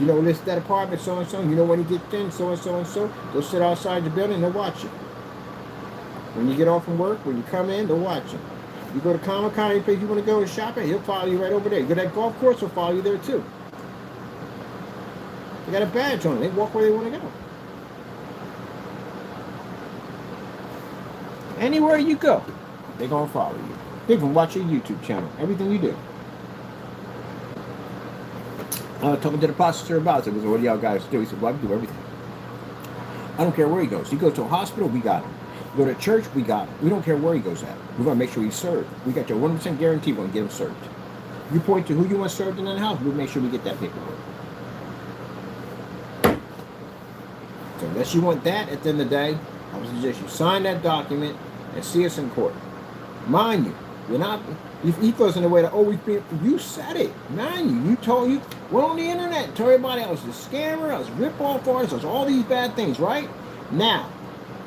You know, list that apartment, so-and-so. You know when you get in, so-and-so and so. They'll sit outside the building and they'll watch you. When you get off from work, when you come in, they'll watch you. You go to Comic-Con, any place you want to go to shop at, he'll follow you right over there. You go to that golf course, he'll follow you there too. They got a badge on it. They walk where they want to go. Anywhere you go, they're going to follow you. They can watch your YouTube channel, everything you do. Talking to the processor about it, was what do y'all guys do? He said, well, I do everything. I don't care where he goes. He goes to a hospital, we got him. You go to church, we got him. We don't care where he goes at. We're going to make sure he's served. We got your 100% guarantee we're going to get him served. You point to who you want served in that house, we'll make sure we get that paperwork. So unless you want that at the end of the day, I would suggest you sign that document and see us in court. Mind you, we're not, if he feels in a way that, oh, you said it. Mind you told you, we're on the internet, told everybody I was a scammer, I was a rip-off artist, I was all these bad things, right? Now,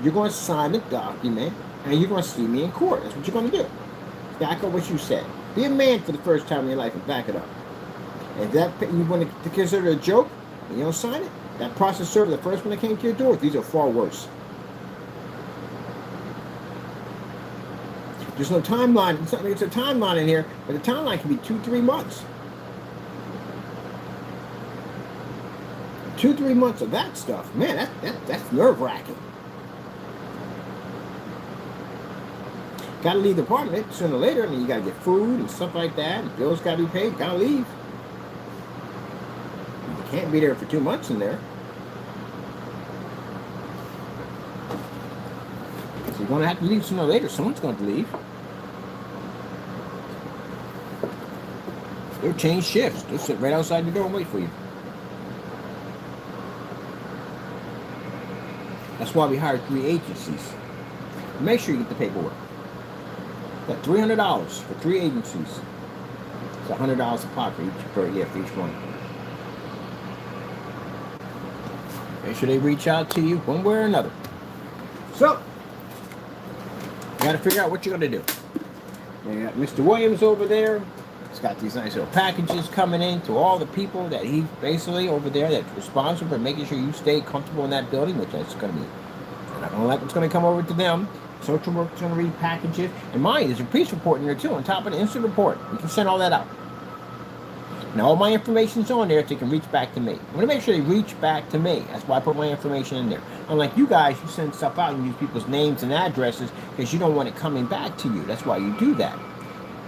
you're going to sign the document and you're going to see me in court. That's what you're going to do. Back up what you said. Be a man for the first time in your life and back it up. And if that you want to consider it a joke and you don't sign it, that process server, the first one that came to your door, these are far worse. There's no timeline. It's a timeline in here, but the timeline can be 2-3 months. 2-3 months of that stuff, man, that's nerve-wracking. Got to leave the apartment sooner or later. I mean, you got to get food and stuff like that. And bills got to be paid. Got to leave. You can't be there for 2 months in there. So you're going to have to leave sooner or later. Someone's going to leave. They'll change shifts. They'll sit right outside the door and wait for you. That's why we hired 3 agencies. Make sure you get the paperwork. Got $300 for 3 agencies. It's $100 a pop for each one. Make sure they reach out to you one way or another. So, you got to figure out what you're going to do. You got Mr. Williams over there. He's got these nice little packages coming in to all the people that he basically over there that's responsible for making sure you stay comfortable in that building, which is going to be, they're not going to like what's going to come over to them. Social work's going to read packages. And mind, there's a police report in there too, on top of the incident report. You can send all that out. Now, all my information's on there so they can reach back to me. I'm going to make sure they reach back to me. That's why I put my information in there. Unlike you guys, you send stuff out and use people's names and addresses because you don't want it coming back to you. That's why you do that.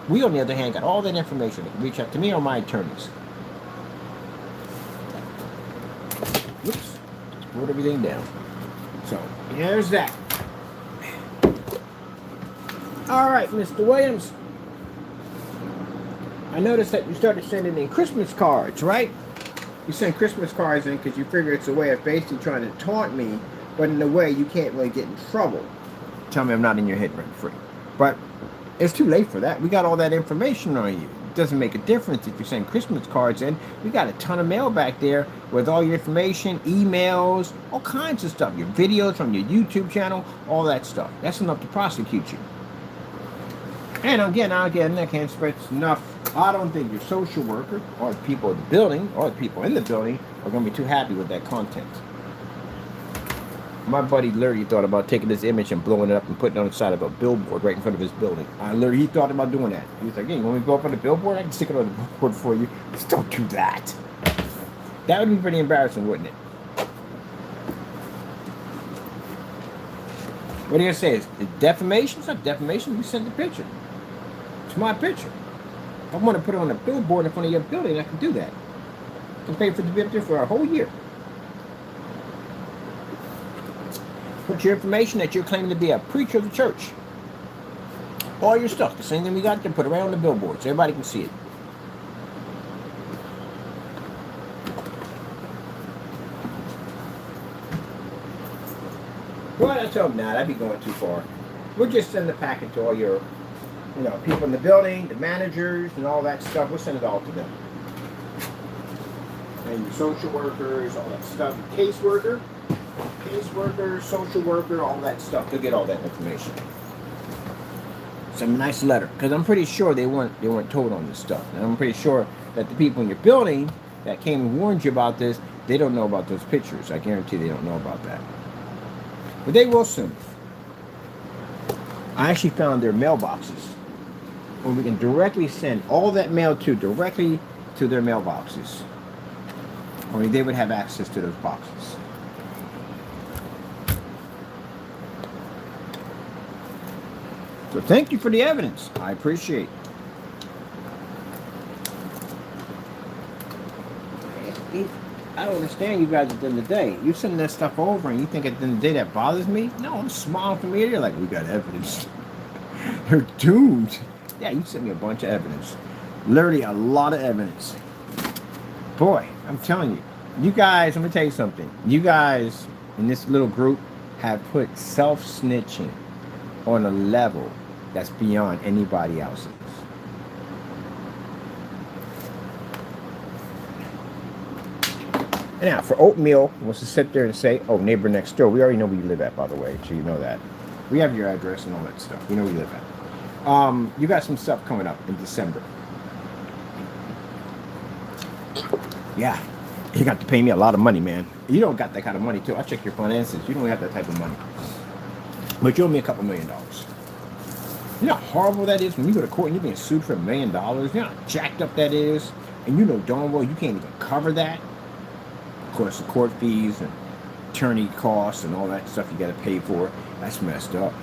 We, on the other hand, got all that information. They can reach out to me or my attorneys. Whoops. Just put everything down. So, there's that. All right, Mr. Williams. I noticed that you started sending in Christmas cards, right? You send Christmas cards in because you figure it's a way of basically trying to taunt me, but in a way you can't really get in trouble. Tell me I'm not in your head rent free. But it's too late for that. We got all that information on you. doesn't make a difference if you send Christmas cards in. We got a ton of mail back there with all your information, emails, all kinds of stuff, your videos from your YouTube channel, all that stuff. That's enough to prosecute you. And again, that can't spread enough. I don't think your social worker or the people in the building or the people in the building are going to be too happy with that content. My buddy Larry thought about taking this image and blowing it up and putting it on the side of a billboard right in front of his building. Larry, he thought about doing that. He was like, hey, you want me to go up on the billboard? I can stick it on the billboard for you. Just don't do that. That would be pretty embarrassing, wouldn't it? What are you going to say? Is it defamation? It's not defamation. You sent the picture. It's my picture. If I want to put it on a billboard in front of your building, I can do that. I can pay for the picture for a whole year. Put your information that you're claiming to be a preacher of the church. All your stuff, the same thing we got there, put it right on the billboard so everybody can see it. Well, let's hope not. I'd be going too far. We'll just send the packet to all your, people in the building, the managers, and all that stuff. We'll send it all to them. And your social workers, all that stuff. Caseworker, social worker, all that stuff. They'll get all that information. Some nice letter, because I'm pretty sure they weren't told on this stuff. And I'm pretty sure that the people in your building that came and warned you about this, they don't know about those pictures. I guarantee they don't know about that. But they will soon. I actually found their mailboxes where we can directly send all that mail directly to their mailboxes. Only they would have access to those boxes. So thank you for the evidence. I appreciate it. I don't understand you guys at the end of the day. You send that stuff over and you think at the end of the day that bothers me? No, I'm smiling from ear. You're like, we got evidence. They're doomed. Yeah, you sent me a bunch of evidence. Literally a lot of evidence. Boy, I'm telling you. You guys, let me tell you something. You guys in this little group have put self-snitching on a level that's beyond anybody else's. Now, for Oatmeal wants to sit there and say, oh, neighbor next door. We already know where you live at, by the way, so you know that. We have your address and all that stuff. We know where you live at. You got some stuff coming up in December. Yeah, you got to pay me a lot of money, man. You don't got that kind of money, too. I check your finances. You don't have that type of money. But you owe me a couple $1 million. You know how horrible that is when you go to court and you're being sued for $1 million? You know how jacked up that is? And you know darn well you can't even cover that. Of course, the court fees and attorney costs and all that stuff you got to pay for. That's messed up.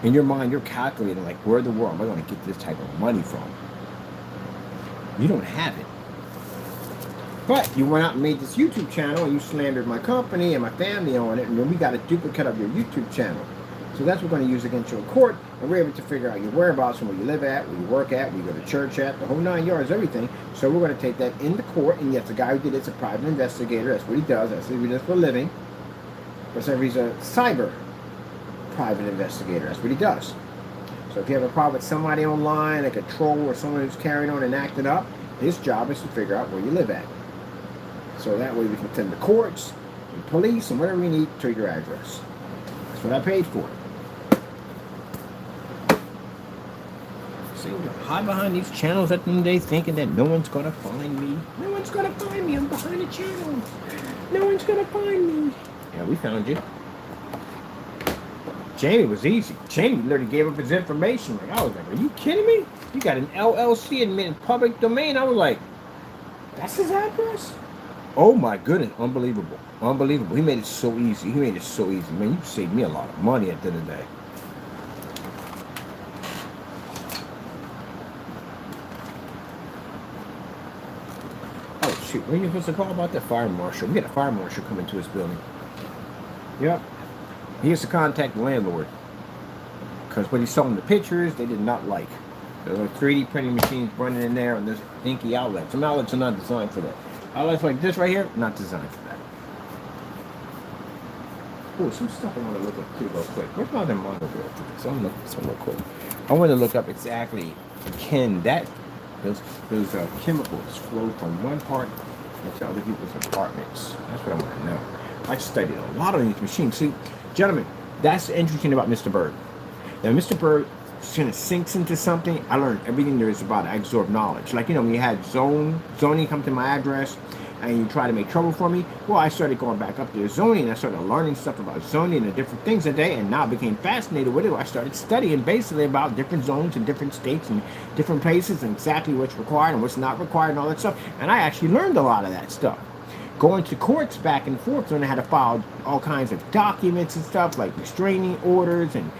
In your mind, you're calculating like, where in the world am I going to get this type of money from? You don't have it. But you went out and made this YouTube channel and you slandered my company and my family on it, and then we got a duplicate of your YouTube channel. So that's what we're going to use against you in court, and we're able to figure out your whereabouts and where you live at, where you work at, where you go to church at, the whole 9 yards, everything. So we're going to take that into court, and yes, the guy who did it's a private investigator. That's what he does. That's what he does for a living. But so he's a cyber private investigator. That's what he does. So if you have a problem with somebody online, like a troll or someone who's carrying on and acting up, his job is to figure out where you live at. So that way we can send the courts, and police, and whatever we need to your address. That's what I paid for. See, we hide behind these channels at the end of the day thinking that no one's going to find me. No one's going to find me. I'm behind the channel. No one's going to find me. Yeah, we found you. Jamie was easy. Jamie literally gave up his information. Like, I was like, are you kidding me? You got an LLC in public domain. I was like, that's his address? Oh my goodness, unbelievable. Unbelievable. He made it so easy. He made it so easy. Man, you saved me a lot of money at the end of the day. Oh shoot, were you supposed to call about that fire marshal? We got a fire marshal coming to his building. Yep. He has to contact the landlord. Because what he saw in the pictures, they did not like. There were 3D printing machines running in there and there's inky outlets. Some outlets are not designed for that. Outlets like this right here, not designed for that. Oh, some stuff I want to look at too real quick. Where's my other monitor? So I'm looking at some real quick. I want to look up exactly, can those chemicals flow from one part into other people's apartments? That's what I want to know. I studied a lot of these machines. See, gentlemen, that's interesting about Mr. Bird. Now, Mr. Bird kind of sinks into something. I learned everything there is about it. I absorb knowledge. Like, when you had zoning come to my address and you try to make trouble for me, well, I started going back up to zoning. I started learning stuff about zoning and different things that day, and now I became fascinated with it. I started studying basically about different zones in different states and different places and exactly what's required and what's not required and all that stuff. And I actually learned a lot of that stuff. Going to courts back and forth, learning how to file all kinds of documents and stuff like restraining orders and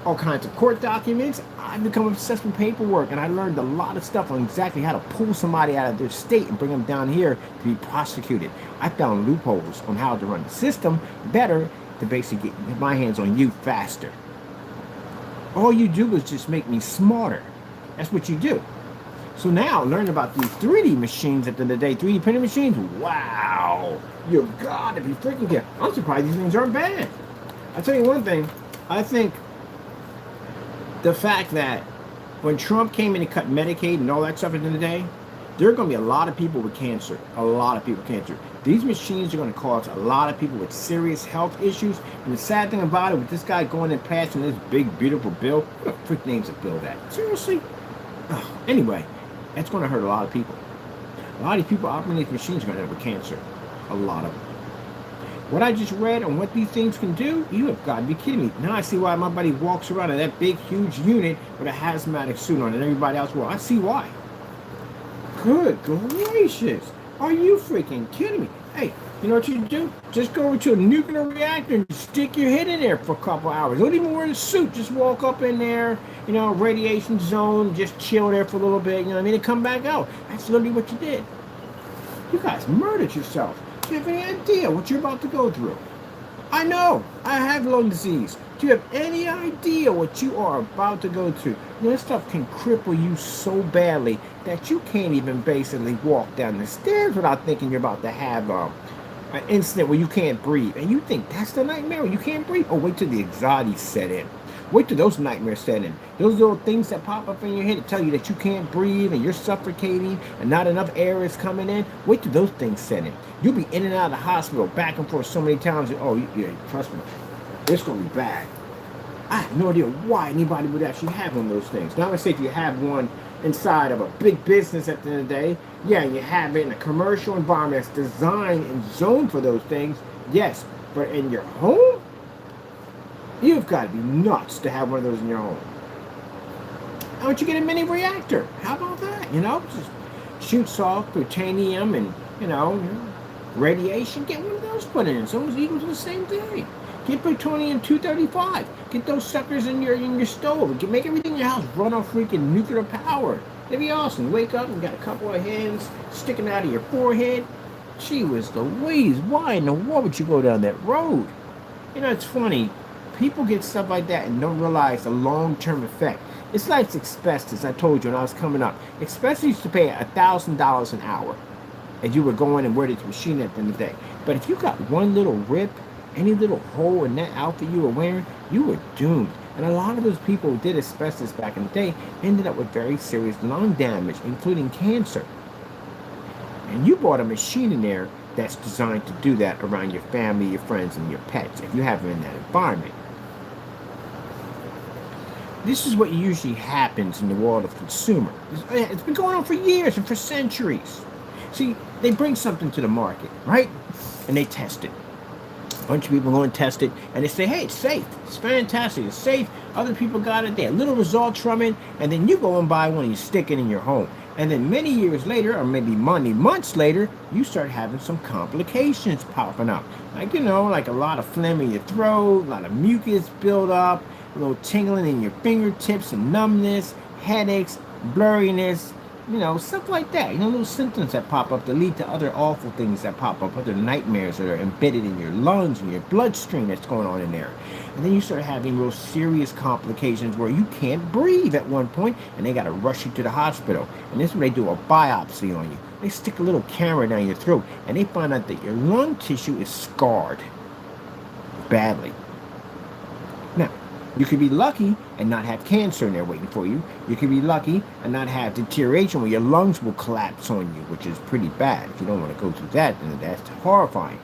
all kinds of court documents. I've become obsessed with paperwork, and I learned a lot of stuff on exactly how to pull somebody out of their state and bring them down here to be prosecuted. I found loopholes on how to run the system better to basically get my hands on you faster. All you do is just make me smarter. That's what you do. So now, learning about these 3D machines at the end of the day, 3D printing machines, wow, you gotta be freaking kidding. I'm surprised these things aren't bad. I'll tell you one thing, I think the fact that when Trump came in and cut Medicaid and all that stuff at the end of the day, there are going to be a lot of people with cancer. A lot of people with cancer. These machines are going to cause a lot of people with serious health issues. And the sad thing about it, with this guy going and passing this big, beautiful bill, what the freak name's a bill that? Seriously? Oh, anyway, that's going to hurt a lot of people. A lot of people operating these machines are going to end up with cancer. A lot of them. What I just read on what these things can do, you have got to be kidding me. Now I see why my buddy walks around in that big, huge unit with a hazmatic suit on and everybody else will. I see why. Good gracious. Are you freaking kidding me? Hey, you know what you do? Just go over to a nuclear reactor and stick your head in there for a couple hours. Don't even wear a suit. Just walk up in there, radiation zone, just chill there for a little bit, and come back out. That's literally what you did. You guys murdered yourself. Do you have any idea what you're about to go through? I know. I have lung disease. Do you have any idea what you are about to go through? This stuff can cripple you so badly that you can't even basically walk down the stairs without thinking you're about to have an incident where you can't breathe. And you think that's the nightmare when you can't breathe? Oh, wait till the anxiety set in. Wait till those nightmares set in. Those little things that pop up in your head to tell you that you can't breathe and you're suffocating and not enough air is coming in. Wait till those things set in. You'll be in and out of the hospital back and forth so many times. Yeah, trust me, it's going to be bad. I have no idea why anybody would actually have one of those things. Now, let's say if you have one inside of a big business at the end of the day, yeah, you have it in a commercial environment that's designed and zoned for those things, yes. But in your home, you've got to be nuts to have one of those in your home. How about you get a mini reactor? How about that? Just shoots off plutonium and, radiation. Get one of those put in. It's almost equal to the same thing. Get plutonium-235. Get those suckers in your stove. Make everything in your house run off freaking nuclear power. That'd be awesome. Wake up and got a couple of hands sticking out of your forehead. Gee whiz Louise, why in the world would you go down that road? It's funny. People get stuff like that and don't realize the long-term effect. It's like asbestos. I told you when I was coming up. Asbestos used to pay $1,000 an hour if you were going and wear this machine at the end of the day. But if you got one little rip, any little hole in that outfit you were wearing, you were doomed. And a lot of those people who did asbestos back in the day ended up with very serious lung damage, including cancer. And you bought a machine in there that's designed to do that around your family, your friends, and your pets, if you have them in that environment. This is what usually happens in the world of consumer. It's been going on for years and for centuries. See, they bring something to the market, right? And they test it. A bunch of people go and test it, and they say, hey, it's safe. It's fantastic. It's safe. Other people got it. They have little results from it. And then you go and buy one and you stick it in your home. And then many years later, or maybe many months later, you start having some complications popping up. Like a lot of phlegm in your throat, a lot of mucus build up, a little tingling in your fingertips and numbness, headaches, blurriness, stuff like that. Little symptoms that pop up that lead to other awful things that pop up, other nightmares that are embedded in your lungs and your bloodstream that's going on in there. And then you start having real serious complications where you can't breathe at one point, and they got to rush you to the hospital. And this is when they do a biopsy on you. They stick a little camera down your throat, and they find out that your lung tissue is scarred badly. Now, You could be lucky and not have cancer in there waiting for you. You could be lucky and not have deterioration where your lungs will collapse on you, which is pretty bad. If you don't want to go through that, then that's horrifying.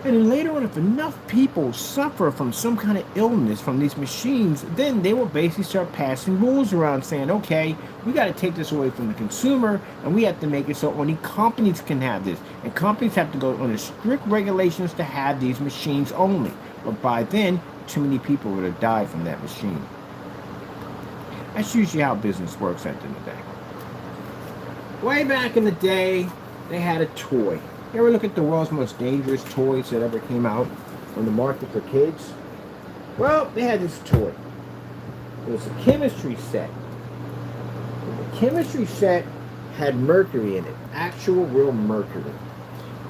And then later on, if enough people suffer from some kind of illness from these machines, then they will basically start passing rules around saying, okay, we got to take this away from the consumer and we have to make it so only companies can have this. And companies have to go under strict regulations to have these machines only. But by then, too many people would have died from that machine. That's usually how business works at the end of the day. Way back in the day, they had a toy. You ever look at the world's most dangerous toys that ever came out on the market for kids? Well, they had this toy. It was a chemistry set. And the chemistry set had mercury in it, actual real mercury.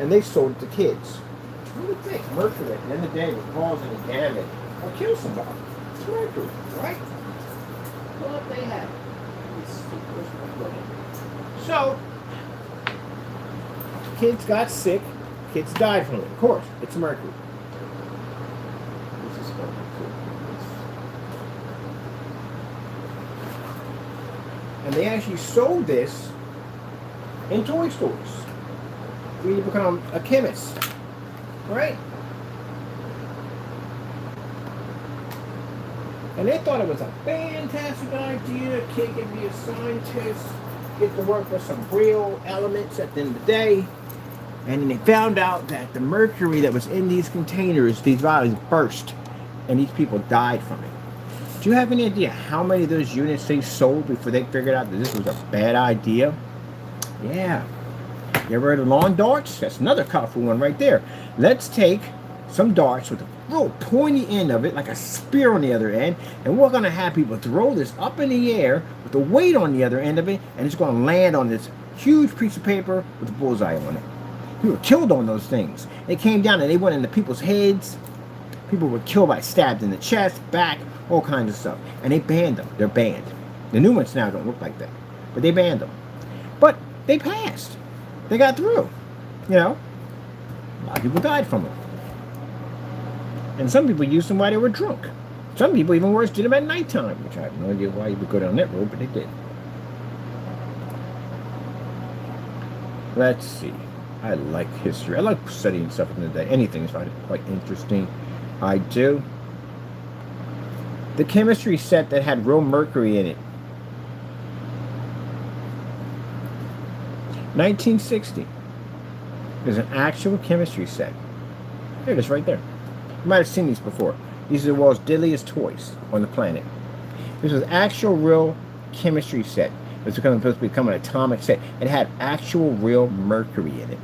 And they sold it to kids. What do you think? Mercury at the end of the day would cause any damage or kill somebody. It's mercury, right? Well, they had it. So, kids got sick, kids died from it. Of course, it's mercury. This is and they actually sold this in toy stores. You become a chemist, right? And they thought it was a fantastic idea. A kid could be a scientist, get to work with some real elements at the end of the day. And then they found out that the mercury that was in these containers, these vials, burst. And these people died from it. Do you have any idea how many of those units they sold before they figured out that this was a bad idea? Yeah. You ever heard of lawn darts? That's another colorful one right there. Let's take some darts with a real pointy end of it, like a spear on the other end. And we're going to have people throw this up in the air with the weight on the other end of it. And it's going to land on this huge piece of paper with a bullseye on it. People were killed on those things. They came down and they went into people's heads. People were killed by stabbed in the chest, back, all kinds of stuff. And they banned them. They're banned. The new ones now don't look like that. But they banned them. But they passed. They got through. You know? A lot of people died from them. And some people used them while they were drunk. Some people, even worse, did them at nighttime, which I have no idea why you would go down that road, but they did. Let's see. I like history. I like studying stuff in the day. Anything is quite interesting. I do. The chemistry set that had real mercury in it. 1960. There's an actual chemistry set. There it is right there. You might have seen these before. These are the world's deadliest toys on the planet. This was actual real chemistry set. It was supposed to become an atomic set. It had actual real mercury in it.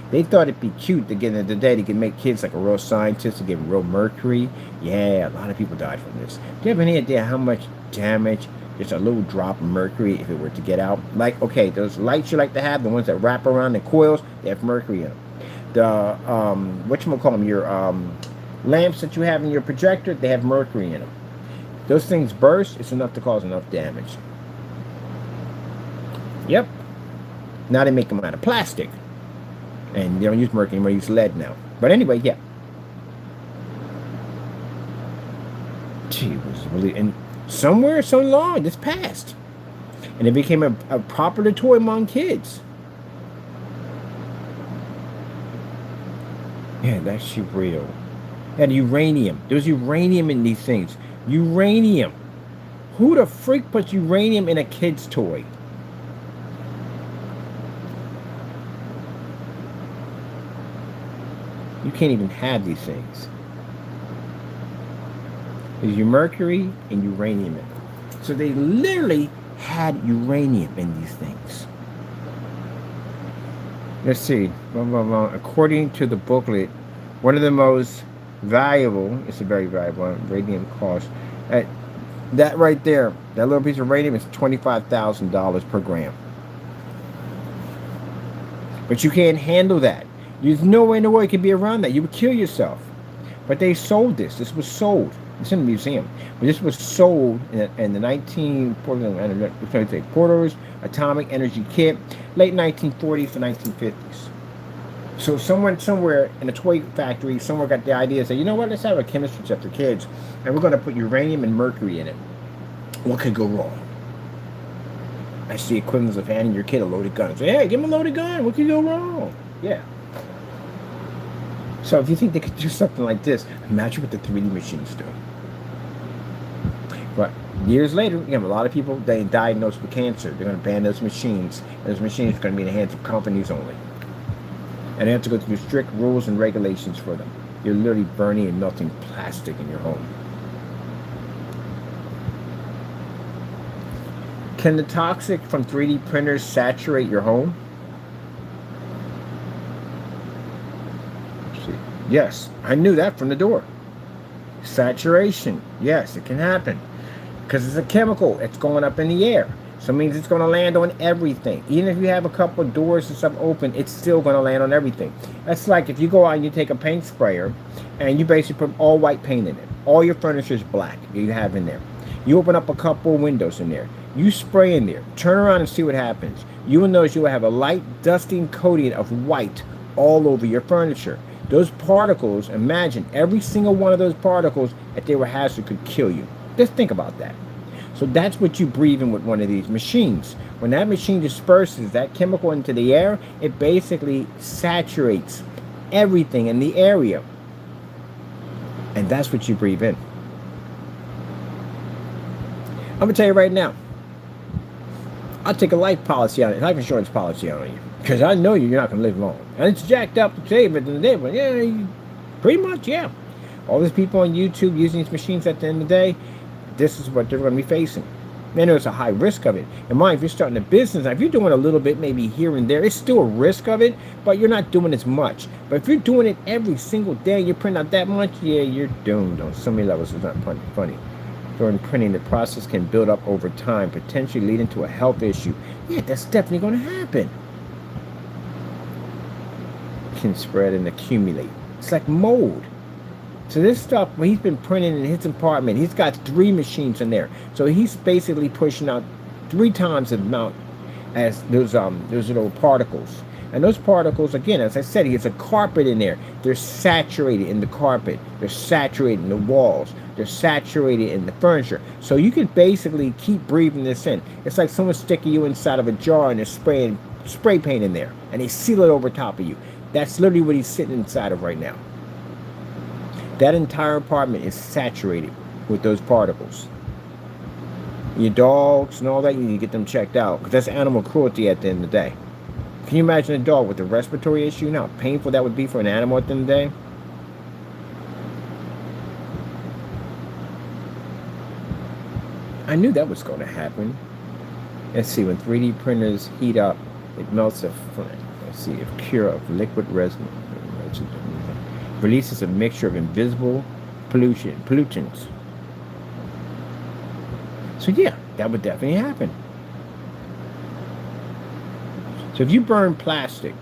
They thought it'd be cute to get into the day to can make kids like a real scientist to get real mercury. Yeah, a lot of people died from this. Do you have any idea how much damage just a little drop of mercury if it were to get out? Like, okay, those lights you like to have, the ones that wrap around the coils, they have mercury in them. The, whatchamacallem, your lamps that you have in your projector, they have mercury in them. Those things burst, it's enough to cause enough damage. Yep. Now they make them out of plastic. And they don't use mercury anymore, they use lead now. But anyway, yeah. Gee, it was really... And somewhere, so long, this passed. And it became a popular toy among kids. Yeah, that's real. And uranium. There's uranium in these things. Uranium. Who the freak puts uranium in a kid's toy? You can't even have these things. There's your mercury and uranium in them. So they literally had uranium in these things. Let's see. According to the booklet, one of the most valuable, it's a very valuable one, radium cost. That right there, that little piece of radium is $25,000 per gram. But you can't handle that. There's no way in the world you could be around that. You would kill yourself. But they sold this. This was sold. It's in the museum. But this was sold in the 1940s, Porter's Atomic Energy Kit, late 1940s to 1950s. So someone somewhere in a toy factory, somewhere got the idea, say, you know what, let's have a chemistry test for kids, and we're going to put uranium and mercury in it. What could go wrong? That's the equivalent of handing your kid a loaded gun. Say, hey, give him a loaded gun. What could go wrong? Yeah. So if you think they could do something like this, imagine what the 3D machines do. But years later, you have a lot of people they diagnosed with cancer. They're going to ban those machines. And those machines are going to be in the hands of companies only. And they have to go through strict rules and regulations for them. You're literally burning and melting plastic in your home. Can the toxic from 3D printers saturate your home? Let's see. Yes, I knew that from the door. Saturation. Yes, it can happen. Because it's a chemical. It's going up in the air. So it means it's going to land on everything. Even if you have a couple of doors and stuff open, it's still going to land on everything. That's like if you go out and you take a paint sprayer and you basically put all white paint in it. All your furniture is black you have in there. You open up a couple of windows in there. You spray in there. Turn around and see what happens. You will notice you will have a light dusting coating of white all over your furniture. Those particles, imagine every single one of those particles, if they were hazardous, could kill you. Just think about that. So that's what you breathe in with one of these machines. When that machine disperses that chemical into the air, it basically saturates everything in the area. And that's what you breathe in. I'm going to tell you right now, I'll take a life insurance policy on you. Because I know you're not going to live long. And it's jacked up to save at the end of the day, but yeah, pretty much, yeah. All these people on YouTube using these machines at the end of the day, this is what they're going to be facing. I know it's a high risk of it. And mind, if you're starting a business, if you're doing a little bit, maybe here and there, it's still a risk of it, but you're not doing as much. But if you're doing it every single day, you're printing out that much, yeah, you're doomed on so many levels. It's not funny. During printing, the process can build up over time, potentially leading to a health issue. Yeah, that's definitely going to happen. Can spread and accumulate. It's like mold. So this stuff, when he's been printing in his apartment, he's got 3 machines in there. So he's basically pushing out 3 times the amount as those little particles. And those particles, again, as I said, he has a carpet in there. They're saturated in the carpet. They're saturated in the walls. They're saturated in the furniture. So you can basically keep breathing this in. It's like someone sticking you inside of a jar and they're spraying spray paint in there. And they seal it over top of you. That's literally what he's sitting inside of right now. That entire apartment is saturated with those particles. Your dogs and all that, you need to get them checked out. Because that's animal cruelty at the end of the day. Can you imagine a dog with a respiratory issue? You know how painful that would be for an animal at the end of the day? I knew that was going to happen. Let's see, when 3D printers heat up, it melts a cure of liquid resin. Releases a mixture of invisible pollutants. So yeah, that would definitely happen. So if you burn plastic,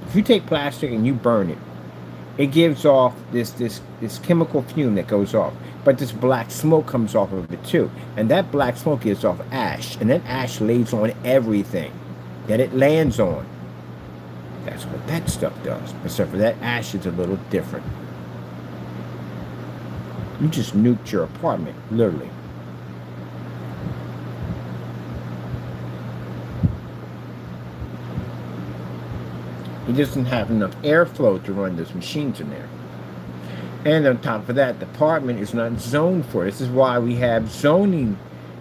if you take plastic and you burn it, it gives off this chemical fume that goes off. But this black smoke comes off of it too. And that black smoke gives off ash. And that ash lays on everything that it lands on. That's what that stuff does. Except for that ash is a little different. You just nuked your apartment, literally. It doesn't have enough airflow to run those machines in there. And on top of that, the apartment is not zoned for it. This is why we have zoning,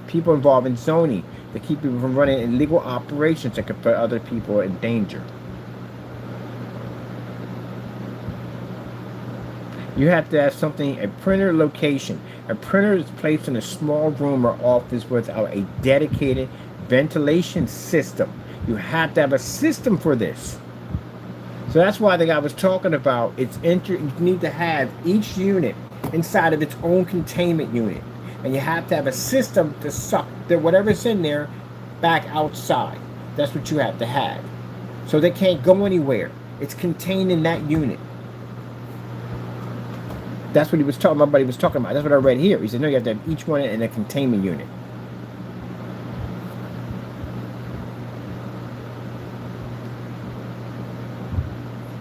people involved in zoning, to keep people from running illegal operations that could put other people in danger. You have to have something, a printer location. A printer is placed in a small room or office without a dedicated ventilation system. You have to have a system for this. So that's why the guy was talking about, you need to have each unit inside of its own containment unit. And you have to have a system to suck whatever's in there back outside. That's what you have to have. So they can't go anywhere. It's contained in that unit. That's what he was talking about. But he was talking about. That's what I read here. He said, no, you have to have each one in a containment unit.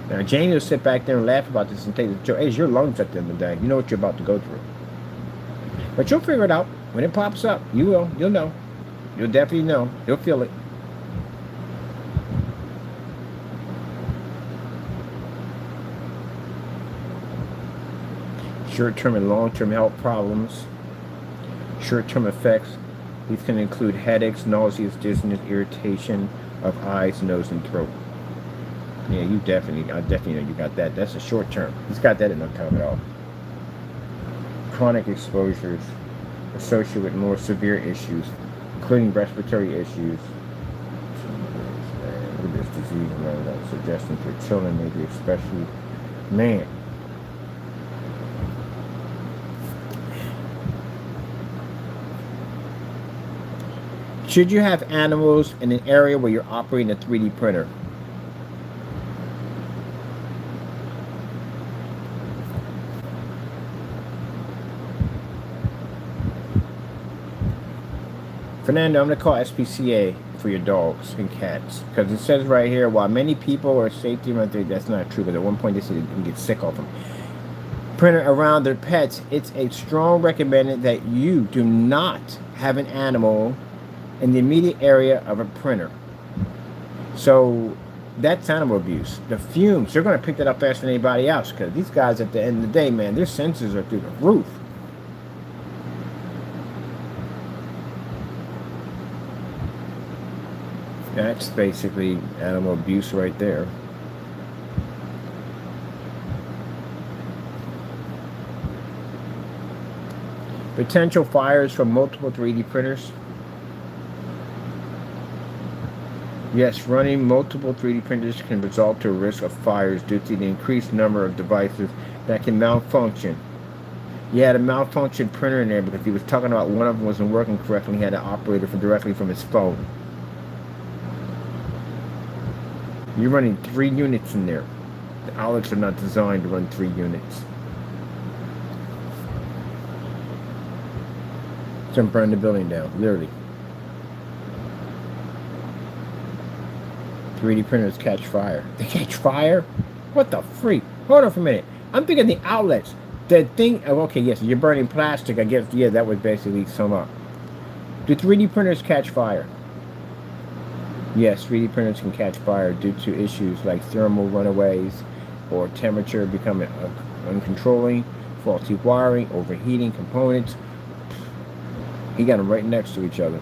Now, Jamie will sit back there and laugh about this and take the joke. Hey, it's your lungs at the end of the day. You know what you're about to go through. But you'll figure it out. When it pops up, you will. You'll know. You'll definitely know. You'll feel it. Short-term and long-term health problems. Short-term effects. These can include headaches, nausea, dizziness, irritation of eyes, nose, and throat. Yeah, I definitely know you got that. That's a short-term. He's got that in no time at all. Chronic exposures associated with more severe issues, including respiratory issues. Look at this disease, man, that's suggesting for children, maybe especially, man. Should you have animals in an area where you're operating a 3D printer? Fernando, I'm going to call SPCA for your dogs and cats. Because it says right here, while many people are safety around, that's not true. But at one point they said they can get sick off them. Printer around their pets, it's a strong recommended that you do not have an animal in the immediate area of a printer. So that's animal abuse. The fumes, they're going to pick that up faster than anybody else. Because these guys at the end of the day, man, their senses are through the roof. That's basically animal abuse right there. Potential fires from multiple 3D printers. Yes, running multiple 3D printers can result to a risk of fires due to the increased number of devices that can malfunction. You had a malfunction printer in there because he was talking about one of them wasn't working correctly. He had to operate it directly from his phone. You're running 3 units in there. The outlets are not designed to run 3 units. It's gonna burn the building down, literally. 3D printers catch fire. They catch fire? What the freak? Hold on for a minute. I'm thinking the outlets. The thing, oh, okay, yes, you're burning plastic. I guess, yeah, that would basically sum up. Do 3D printers catch fire? Yes, 3D printers can catch fire due to issues like thermal runaways or temperature becoming uncontrolling, faulty wiring, overheating components. He got them right next to each other.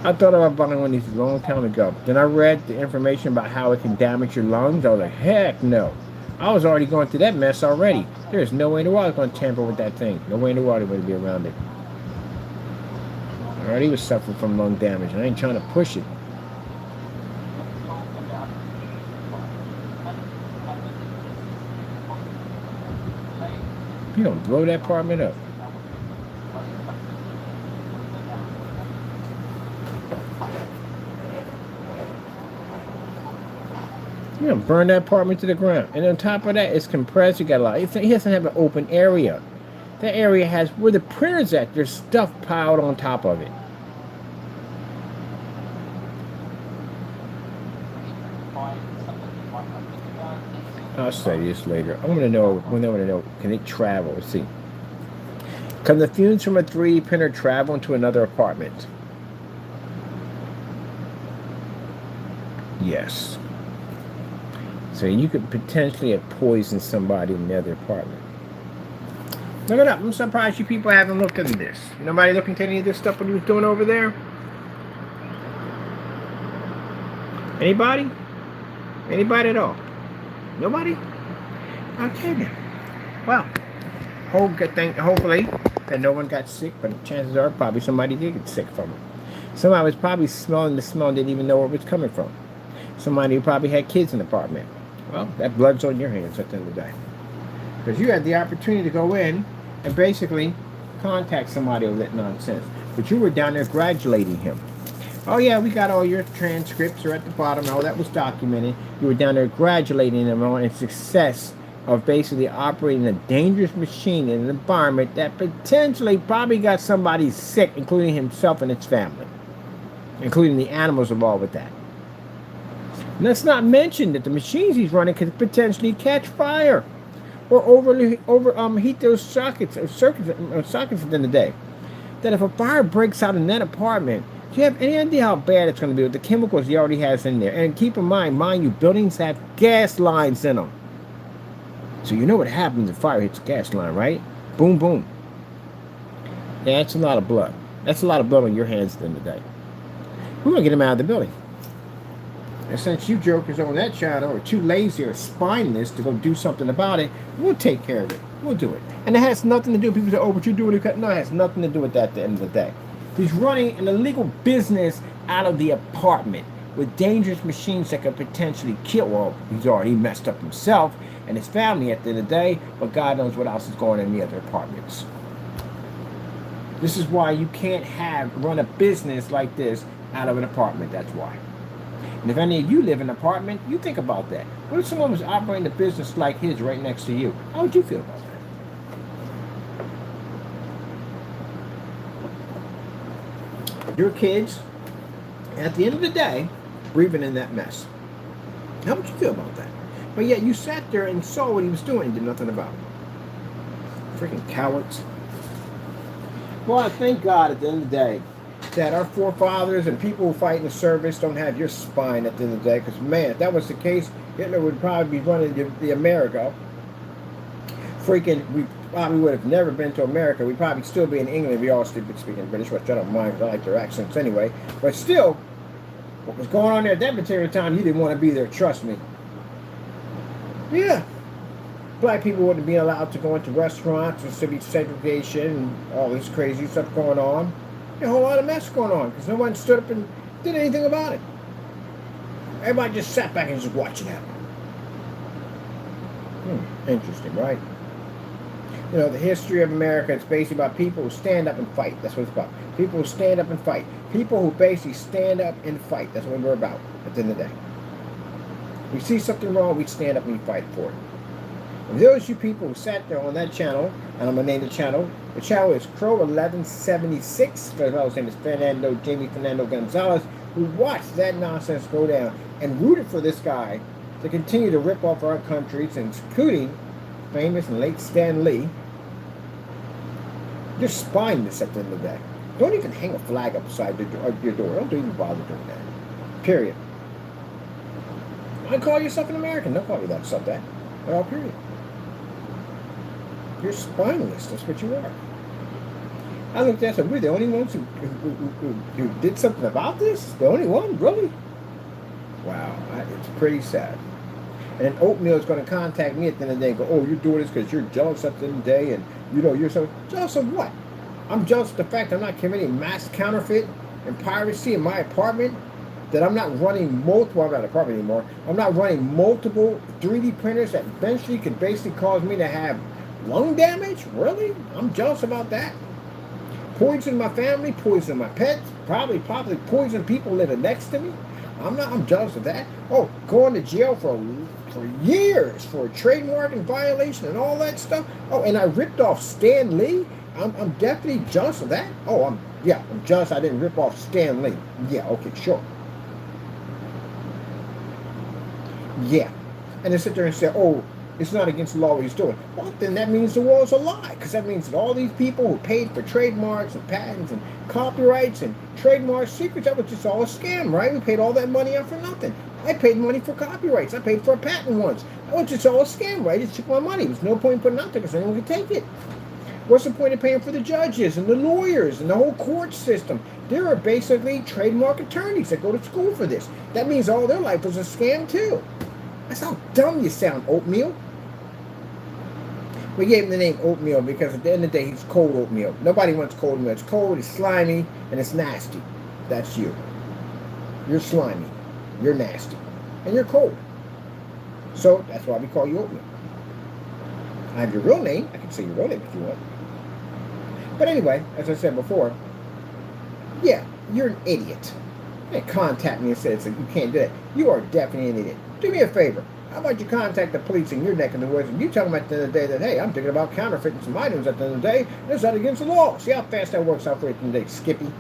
I thought about buying one of these a long time ago. Then I read the information about how it can damage your lungs. I was like, heck no. I was already going through that mess already. There's no way in the world I was going to tamper with that thing. No way in the world I would be around it. I already was suffering from lung damage. I ain't trying to push it. You don't blow that apartment up. You know, burn that apartment to the ground. And on top of that, it's compressed. You got a lot. He doesn't have an open area. That area has, where the printer's at, there's stuff piled on top of it. I'll study this later. I want to know, can it travel? Let's see. Can the fumes from a 3D printer travel into another apartment? Yes. So you could potentially have poisoned somebody in the other apartment. Look it up. I'm surprised you people haven't looked into this. Nobody looked into any of this stuff what he was doing over there? Anybody? Anybody at all? Nobody? Okay then. Well, hopefully that no one got sick, but chances are probably somebody did get sick from it. Somebody was probably smelling the smell and didn't even know where it was coming from. Somebody who probably had kids in the apartment. Well, that blood's on your hands at the end of the day. Because you had the opportunity to go in and basically contact somebody over that nonsense. But you were down there congratulating him. Oh yeah, we got all your transcripts are at the bottom. All that was documented. You were down there congratulating him on his success of basically operating a dangerous machine in an environment that potentially probably got somebody sick, including himself and his family, including the animals involved with that. And let's not mention that the machines he's running could potentially catch fire or overheat those sockets at the end of the day. That if a fire breaks out in that apartment, do you have any idea how bad it's going to be with the chemicals he already has in there? And keep in mind you, buildings have gas lines in them. So you know what happens if fire hits a gas line, right? Boom, boom. Yeah, that's a lot of blood. That's a lot of blood on your hands at the end of the day. We're going to get him out of the building. And since you jokers on that channel are too lazy or spineless to go do something about it, we'll take care of it. We'll do it. And it has nothing to do, people say, oh, but you're doing it. No, it has nothing to do with that at the end of the day. He's running an illegal business out of the apartment with dangerous machines that could potentially kill. Well, he's already messed up himself and his family at the end of the day, but God knows what else is going on in the other apartments. This is why you can't run a business like this out of an apartment. That's why. And if any of you live in an apartment, you think about that. What if someone was operating a business like his right next to you? How would you feel about that? Your kids, at the end of the day, breathing in that mess. How would you feel about that? But yet you sat there and saw what he was doing and did nothing about it. Freaking cowards. Well, I thank God at the end of the day that our forefathers and people who fight in the service don't have your spine at the end of the day. Because, man, if that was the case, Hitler would probably be running the America. Freaking, we probably would have never been to America. We'd probably still be in England. We all stupid speaking British, which I don't mind because I like their accents anyway. But still, what was going on there at that particular time, you didn't want to be there, trust me. Yeah. Black people wouldn't be allowed to go into restaurants, and civic segregation, and all this crazy stuff going on. A whole lot of mess going on because no one stood up and did anything about it. Everybody just sat back and just watched it happen. Interesting, right? You know, the history of America is basically about people who stand up and fight. That's what it's about. People who stand up and fight. People who basically stand up and fight. That's what we're about at the end of the day. We see something wrong, we stand up and we fight for it. And those you people who sat there on that channel, and I'm going to name the channel is Crow1176, for his name is Jamie Fernando Gonzalez, who watched that nonsense go down and rooted for this guy to continue to rip off our countries, including famous and late Stan Lee. You're spineless at the end of the day. Don't even hang a flag up beside your door. Don't even bother doing that. Period. Don't call yourself an American. Don't call yourself that. At all, period. You're spineless. That's what you are. I looked at them. We're the only ones who did something about this? The only one? Really? Wow. It's pretty sad. And then Oatmeal is going to contact me at the end of the day and go, oh, you're doing this because you're jealous at the end of the day, and you know, you're so jealous of what? I'm jealous of the fact I'm not committing mass counterfeit and piracy in my apartment, that I'm not running multiple, I'm not in an apartment anymore, I'm not running multiple 3D printers that eventually could basically cause me to have lung damage? Really? I'm jealous about that. Poison my family, poison my pets, probably poison people living next to me. I'm jealous of that. Oh, going to jail for years for a trademarking violation and all that stuff. Oh, and I ripped off Stan Lee. I'm definitely jealous of that. Oh, I'm jealous I didn't rip off Stan Lee. Yeah, okay, sure. Yeah. And they sit there and say, oh, it's not against the law what he's doing. Well, then that means the world's a lie, because that means that all these people who paid for trademarks and patents and copyrights and trademark secrets, that was just all a scam, right? We paid all that money out for nothing. I paid money for copyrights. I paid for a patent once. That was just all a scam, right? I just took my money. There's no point in putting it out there because anyone could take it. What's the point of paying for the judges and the lawyers and the whole court system? There are basically trademark attorneys that go to school for this. That means all their life was a scam too. That's how dumb you sound, Oatmeal. We gave him the name Oatmeal because at the end of the day, he's cold oatmeal. Nobody wants cold oatmeal. It's cold, it's slimy, and it's nasty. That's you. You're slimy. You're nasty. And you're cold. So that's why we call you Oatmeal. I have your real name. I can say your real name if you want. But anyway, as I said before, yeah, you're an idiot. You can't contact me and say you can't do that. You are definitely an idiot. Do me a favor. How about you contact the police in your neck of the woods and you tell them at the end of the day that, hey, I'm thinking about counterfeiting some items at the end of the day. That's not against the law. See how fast that works out for you at the end of the day, Skippy?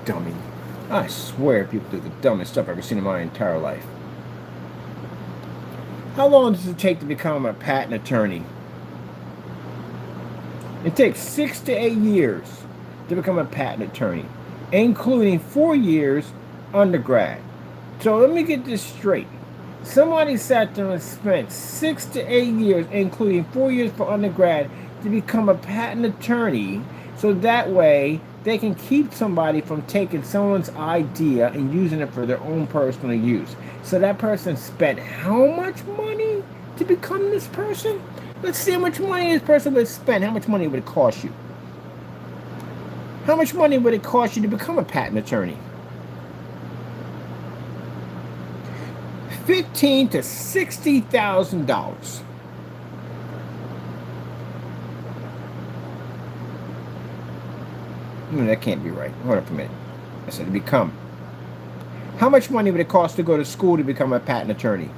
Dummy. I swear people do the dumbest stuff I've ever seen in my entire life. How long does it take to become a patent attorney? It takes 6 to 8 years to become a patent attorney, including 4 years undergrad. So let me get this straight. Somebody sat there and spent 6 to 8 years, including 4 years for undergrad, to become a patent attorney, so that way they can keep somebody from taking someone's idea and using it for their own personal use. So that person spent how much money to become this person? Let's see how much money this person would spend. How much money would it cost you? How much money would it cost you to become a patent attorney? $15,000 to $60,000. No, that can't be right. Hold up a minute. I said to become. How much money would it cost to go to school to become a patent attorney?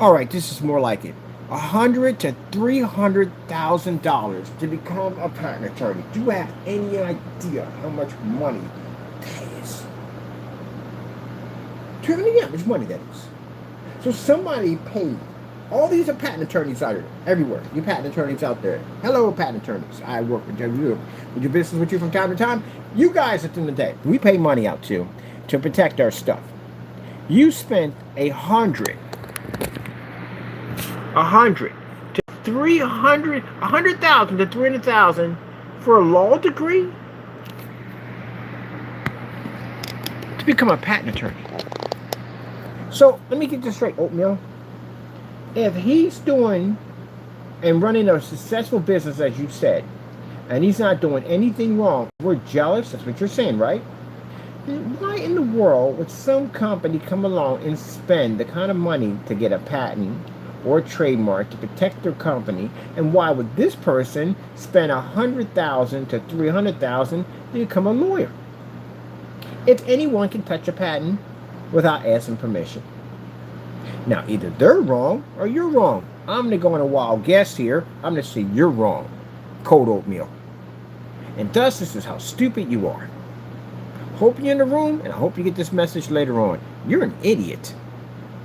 All right, this is more like it. $100,000 to $300,000 to become a patent attorney. Do you have any idea how much money that is? Do you have any idea how much money that is? So somebody paid. All these are patent attorneys out there, everywhere. You patent attorneys out there. Hello, patent attorneys. I work with you. We do business with you from time to time. You guys, at the end of the day, we pay money out to protect our stuff. You spent $100,000 to $300,000 for a law degree to become a patent attorney. So let me get this straight, Oatmeal. If he's doing and running a successful business, as you said, and he's not doing anything wrong, we're jealous. That's what you're saying, right? Why in the world would some company come along and spend the kind of money to get a patent or a trademark to protect their company? And why would this person spend $100,000 to $300,000 to become a lawyer? If anyone can touch a patent without asking permission. Now, either they're wrong or you're wrong. I'm going to go on a wild guess here. I'm going to say you're wrong. Cold Oatmeal. And thus, this is how stupid you are. Hope you're in the room, and I hope you get this message later on. You're an idiot.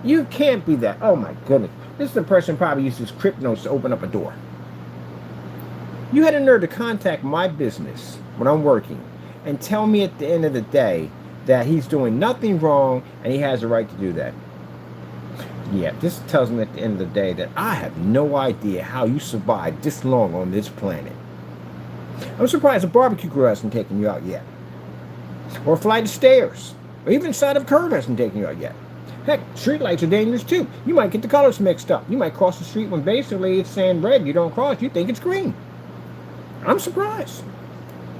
You can't be that. Oh my goodness. This is the person who probably uses Crypt Notes to open up a door. You had a nerve to contact my business when I'm working and tell me at the end of the day that he's doing nothing wrong and he has a right to do that. Yeah, this tells me at the end of the day that I have no idea how you survived this long on this planet. I'm surprised a barbecue grill hasn't taken you out yet. Or a flight of stairs. Or even a side of a curve hasn't taken you out yet. Heck, streetlights are dangerous too. You might get the colors mixed up. You might cross the street when basically it's saying red. You don't cross, you think it's green. I'm surprised.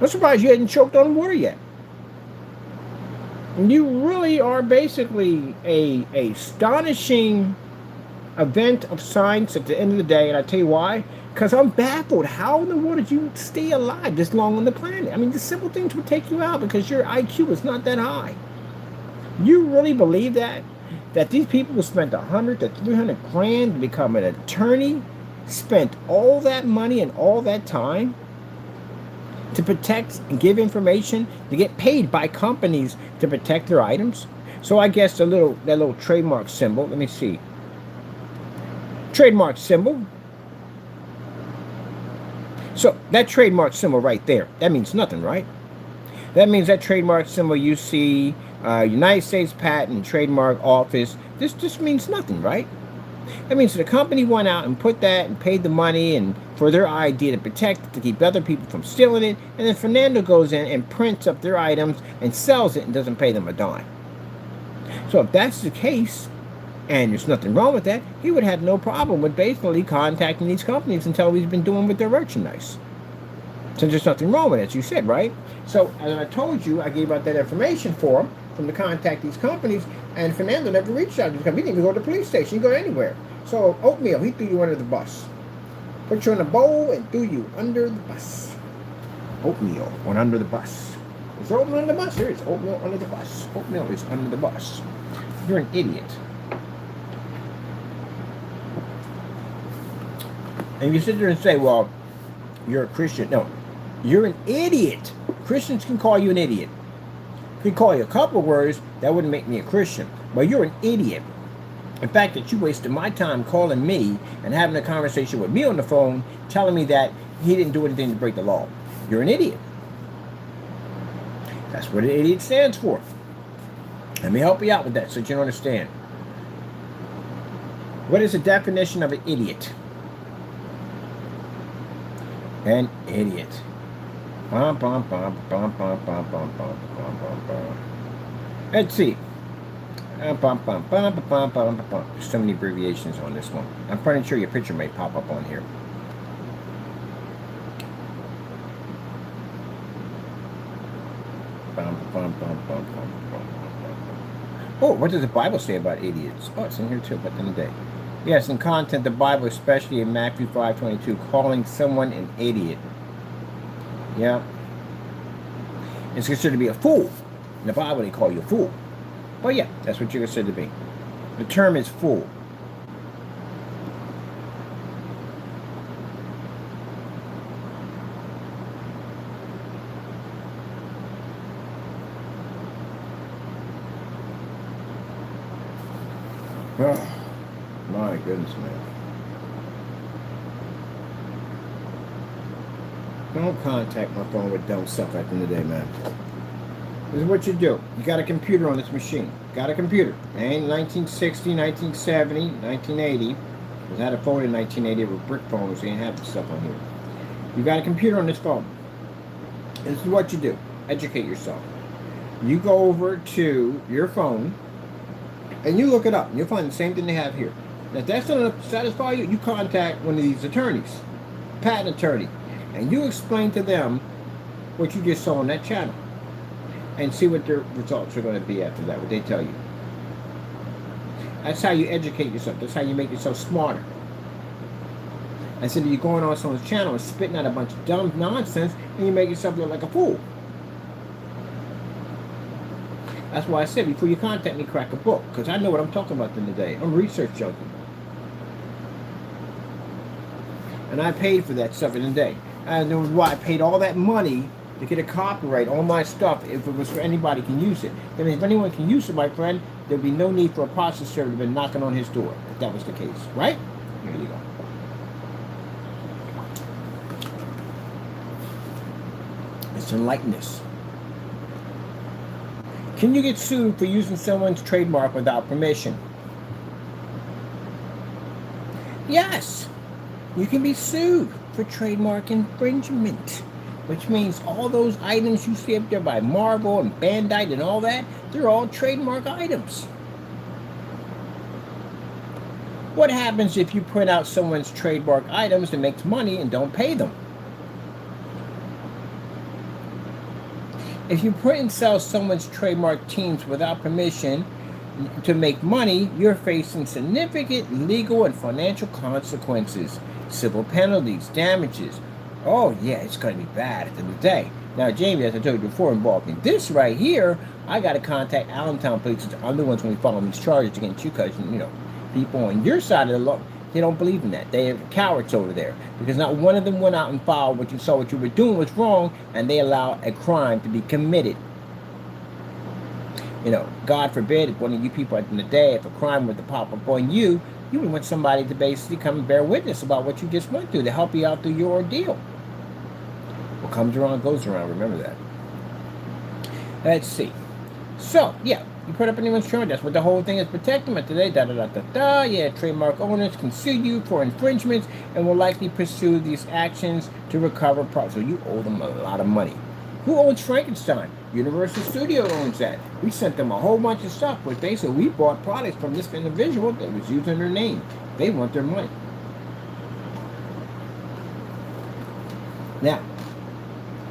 I'm surprised you hadn't choked on water yet. You really are basically a astonishing event of science at the end of the day, and I tell you why. Because I'm baffled. How in the world did you stay alive this long on the planet? I mean, the simple things would take you out because your IQ is not that high. You really believe that? That these people who spent $100,000 to $300,000 to become an attorney spent all that money and all that time to protect and give information, to get paid by companies to protect their items? So I guess that little trademark symbol, let me see. Trademark symbol. So that trademark symbol right there, that means nothing, right? That means that trademark symbol you see, United States Patent and Trademark Office, this just means nothing, right? That means the company went out and put that and paid the money and for their idea to protect it, to keep other people from stealing it, and then Fernando goes in and prints up their items and sells it and doesn't pay them a dime. So if that's the case, and there's nothing wrong with that, he would have no problem with basically contacting these companies and tell what he's been doing with their merchandise. So there's nothing wrong with it, as you said, right? So as I told you, I gave out that information for him. for them to contact these companies, and Fernando never reached out to these companies. He didn't even go to the police station. He didn't go anywhere. So oatmeal, he threw you under the bus. Put you in a bowl and threw you under the bus. Oatmeal went under the bus. Is there oatmeal under the bus? There is oatmeal under the bus. Oatmeal is under the bus. You're an idiot. And you sit there and say, well, you're a Christian. No, you're an idiot. Christians can call you an idiot. Could call you a couple of words, that wouldn't make me a Christian. But you're an idiot. The fact that you wasted my time calling me and having a conversation with me on the phone, telling me that he didn't do anything to break the law. You're an idiot. That's what an idiot stands for. Let me help you out with that so that you understand. What is the definition of an idiot? An idiot. Bum, bum, bum, bum, bum, bum, bum, bum, bum, bum. Let's see. There's so many abbreviations on this one. I'm pretty sure your picture may pop up on here. Oh, what does the Bible say about idiots? Oh, it's in here too, about the end of the day. Yes, in content, the Bible, especially in Matthew 5:22, calling someone an idiot. Yeah. It's considered to be a fool. In the Bible, they call you a fool. But yeah, that's what you're considered to be. The term is fool. Oh, my goodness, man. Don't contact my phone with dumb stuff at the end of the day, man. This is what you do. You got a computer on this machine. Got a computer. And 1960, 1970, 1980. Because I had a phone in 1980 with brick phones. They didn't have this stuff on here. You got a computer on this phone. This is what you do. Educate yourself. You go over to your phone and you look it up. And you'll find the same thing they have here. Now, if that's not enough to satisfy you, you contact one of these attorneys, patent attorney, and you explain to them what you just saw on that channel. And see what their results are going to be after that, what they tell you. That's how you educate yourself. That's how you make yourself smarter. Instead of you going on someone's channel and spitting out a bunch of dumb nonsense, and you make yourself look like a fool. That's why I said, before you contact me, crack a book. Because I know what I'm talking about in the day. I'm a research junkie. And I paid for that stuff in the day. And that was why I paid all that money to get a copyright on my stuff if it was for anybody can use it. And if anyone can use it, my friend, there'd be no need for a processor to have been knocking on his door, if that was the case, right? Here you go. It's enlightenment. Can you get sued for using someone's trademark without permission? Yes. You can be sued for trademark infringement. Which means all those items you see up there by Marvel and Bandite and all that, they're all trademark items. What happens if you print out someone's trademark items that makes money and don't pay them? If you print and sell someone's trademark teams without permission to make money, you're facing significant legal and financial consequences, civil penalties, damages. Oh, yeah, it's going to be bad at the end of the day. Now, Jamie, as I told you before, involved in this right here, I got to contact Allentown Police. I'm the ones when we follow these charges against you because, you know, people on your side of the law, they don't believe in that. They are cowards over there because not one of them went out and filed what you saw, what you were doing was wrong, and they allow a crime to be committed. You know, God forbid, if one of you people at the end of the day, if a crime were to pop up on you, you would want somebody to basically come and bear witness about what you just went through to help you out through your ordeal. What comes around goes around, remember that. Let's see. So, yeah, you put up anyone's trademark. That's what the whole thing is protecting them today. Yeah, trademark owners can sue you for infringements and will likely pursue these actions to recover profits. So you owe them a lot of money. Who owns Frankenstein? Universal Studio owns that. We sent them a whole bunch of stuff, but basically we bought products from this individual that was using their name. They want their money. Now,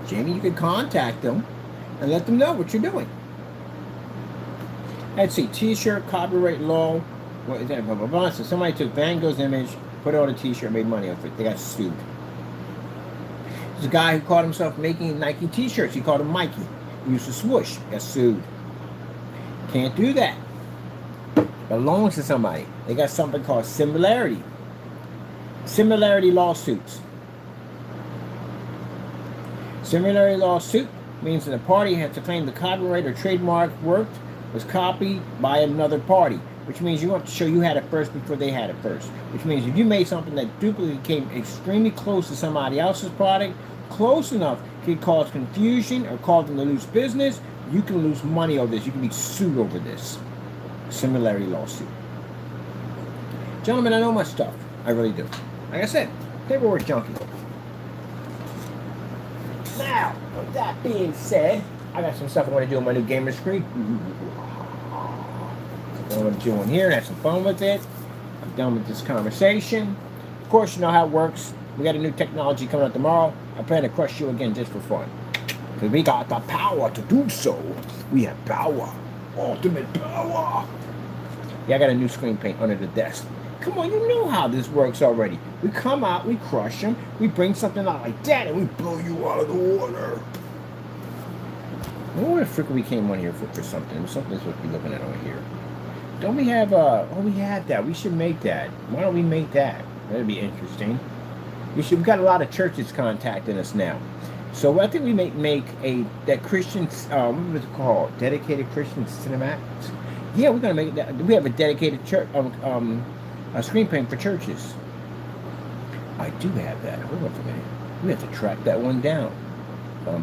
Jamie, you could contact them and let them know what you're doing. Let's see, T-shirt, copyright law. What is that? Blah, blah, blah. So somebody took Van Gogh's image, put it on a T-shirt, made money off it. They got sued. There's a guy who called himself making Nike T-shirts. He called him Mikey. He used to swoosh. Got sued. Can't do that. Belongs to somebody. They got something called similarity. Similarity lawsuits. Similarity lawsuit means that a party has to claim the copyright or trademark work was copied by another party, which means you have to show you had it first before they had it first. Which means if you made something that duplicate came extremely close to somebody else's product, close enough could cause confusion or cause them to lose business, you can lose money over this. You can be sued over this. Similarity lawsuit. Gentlemen, I know my stuff. I really do. Like I said, paperwork junkie. Now, with that being said, I got some stuff I want to do on my new gamer screen. What I'm doing here, have some fun with it. I'm done with this conversation. Of course, you know how it works. We got a new technology coming out tomorrow. I plan to crush you again just for fun. Because we got the power to do so. We have power. Ultimate power. Yeah, I got a new screen paint under the desk. Come on, you know how this works already. We come out, we crush them, we bring something out like that, and we blow you out of the water. I wonder if we came on here for something. There's something supposed to be looking at over here. Don't we have, we have that. We should make that. Why don't we make that? That'd be interesting. We've got a lot of churches contacting us now. So I think we make that Christian, what was it called? Dedicated Christian Cinematics? Yeah, we're going to make that. We have a dedicated church, a screen paint for churches. I do have that. Hold on for a minute. We have to track that one down. But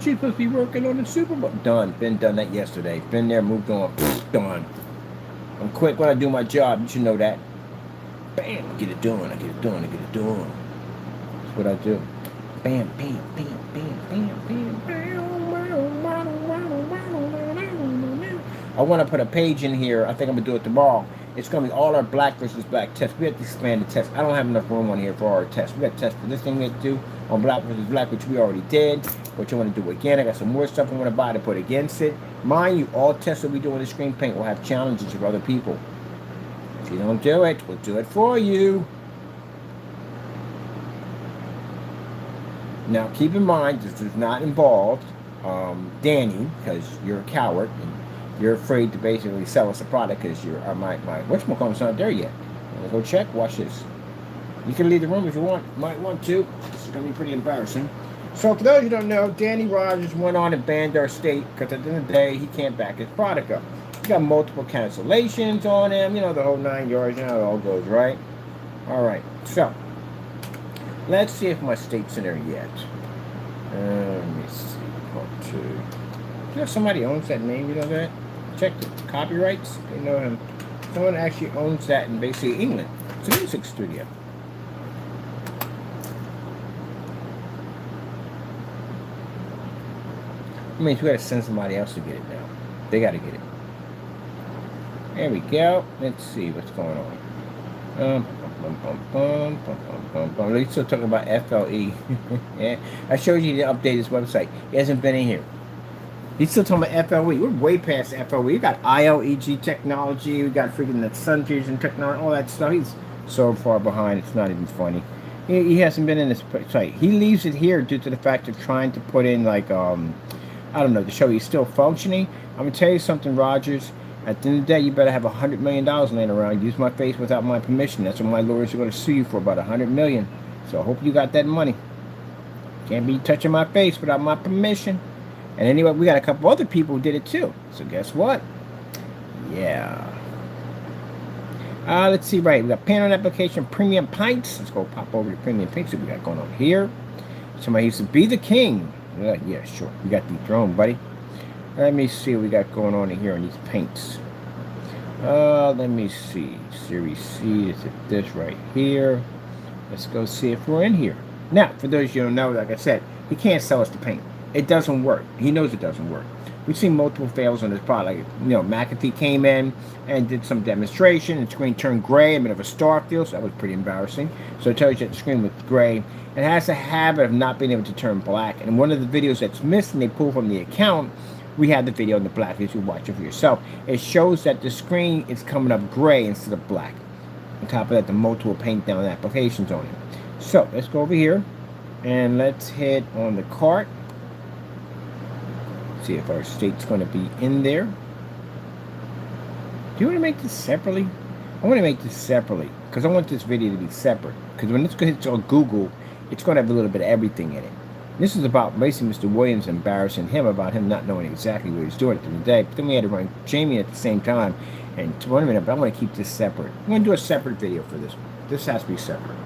you're supposed to be working on the Super Bowl. Done. Been done that yesterday. Been there, moved on. Done. I'm quick when I do my job. You should know that. Bam. I get it done. I get it done. I get it done. That's what I do. Bam, bam, bam, bam, bam, bam, bam. I want to put a page in here. I think I'm going to do it tomorrow. It's going to be all our black versus black tests. We have to expand the test. I don't have enough room on here for our test. We got to test for this thing we have to do on black versus black, which we already did. But you want to do again. I got some more stuff I want to buy to put against it. Mind you, all tests that we do on the screen paint will have challenges of other people. If you don't do it, we'll do it for you. Now, keep in mind, this does not involve Danny, because you're a coward, and you're afraid to basically sell us a product because you're my whatchamacallit's not there yet. Let's go check. Watch this. You can leave the room if you want. Might want to. This is going to be pretty embarrassing. So, for those who don't know, Danny Rogers went on and banned our state because at the end of the day, he can't back his product up. He got multiple cancellations on him. You know, the whole 9 yards. You know how it all goes, right? All right. So, let's see if my state's in there yet. Let me see. Part 2. Do you know somebody owns that name? You know that? Check the copyrights. They know him. Someone actually owns that in basically England. It's a music studio. I mean, we got to send somebody else to get it now. They got to get it. There we go. Let's see what's going on. They're still talking about FLE. Yeah, I showed you to update his website. He hasn't been in here. He's still talking about FLE. We're way past FLE. We got ILEG technology. We got freaking that sun fusion technology. All that stuff. He's so far behind. It's not even funny. He hasn't been in this site. He leaves it here due to the fact of trying to put in like I don't know, to show he's still functioning. I'm gonna tell you something, Rogers. At the end of the day, you better have $100 million laying around. Use my face without my permission. That's what my lawyers are going to sue you for, about $100 million. So I hope you got that money. Can't be touching my face without my permission. And anyway, we got a couple other people who did it too. So guess what? Yeah. Let's see, right. We got Panel Application Premium Pints. Let's go pop over to Premium Pints. What we got going on here? Somebody used to be the king. Yeah, sure. We got dethroned, buddy. Let me see what we got going on in here on these paints. Let me see. Series C is this right here. Let's go see if we're in here. Now, for those you don't know, like I said, he can't sell us the paint. It doesn't work. He knows it doesn't work. We've seen multiple fails on this product. Like, McAfee came in and did some demonstration, and the screen turned gray, a bit of a star feel, so that was pretty embarrassing. So it tells you that the screen was gray. It has a habit of not being able to turn black. And one of the videos that's missing, they pulled from the account, we had the video in the black, if you watch it for yourself. It shows that the screen is coming up gray instead of black. On top of that, the multiple paint down applications on it. So let's go over here and let's hit on the cart. See if our state's going to be in there. Do you want to make this separately? I want to make this separately because I want this video to be separate. Because when this hits on Google, it's going to have a little bit of everything in it. This is about basically Mr. Williams embarrassing him about him not knowing exactly what he's doing at the end of the day. But then we had to run Jamie at the same time. And wait a minute, but I want to keep this separate. I'm going to do a separate video for this one. This has to be separate.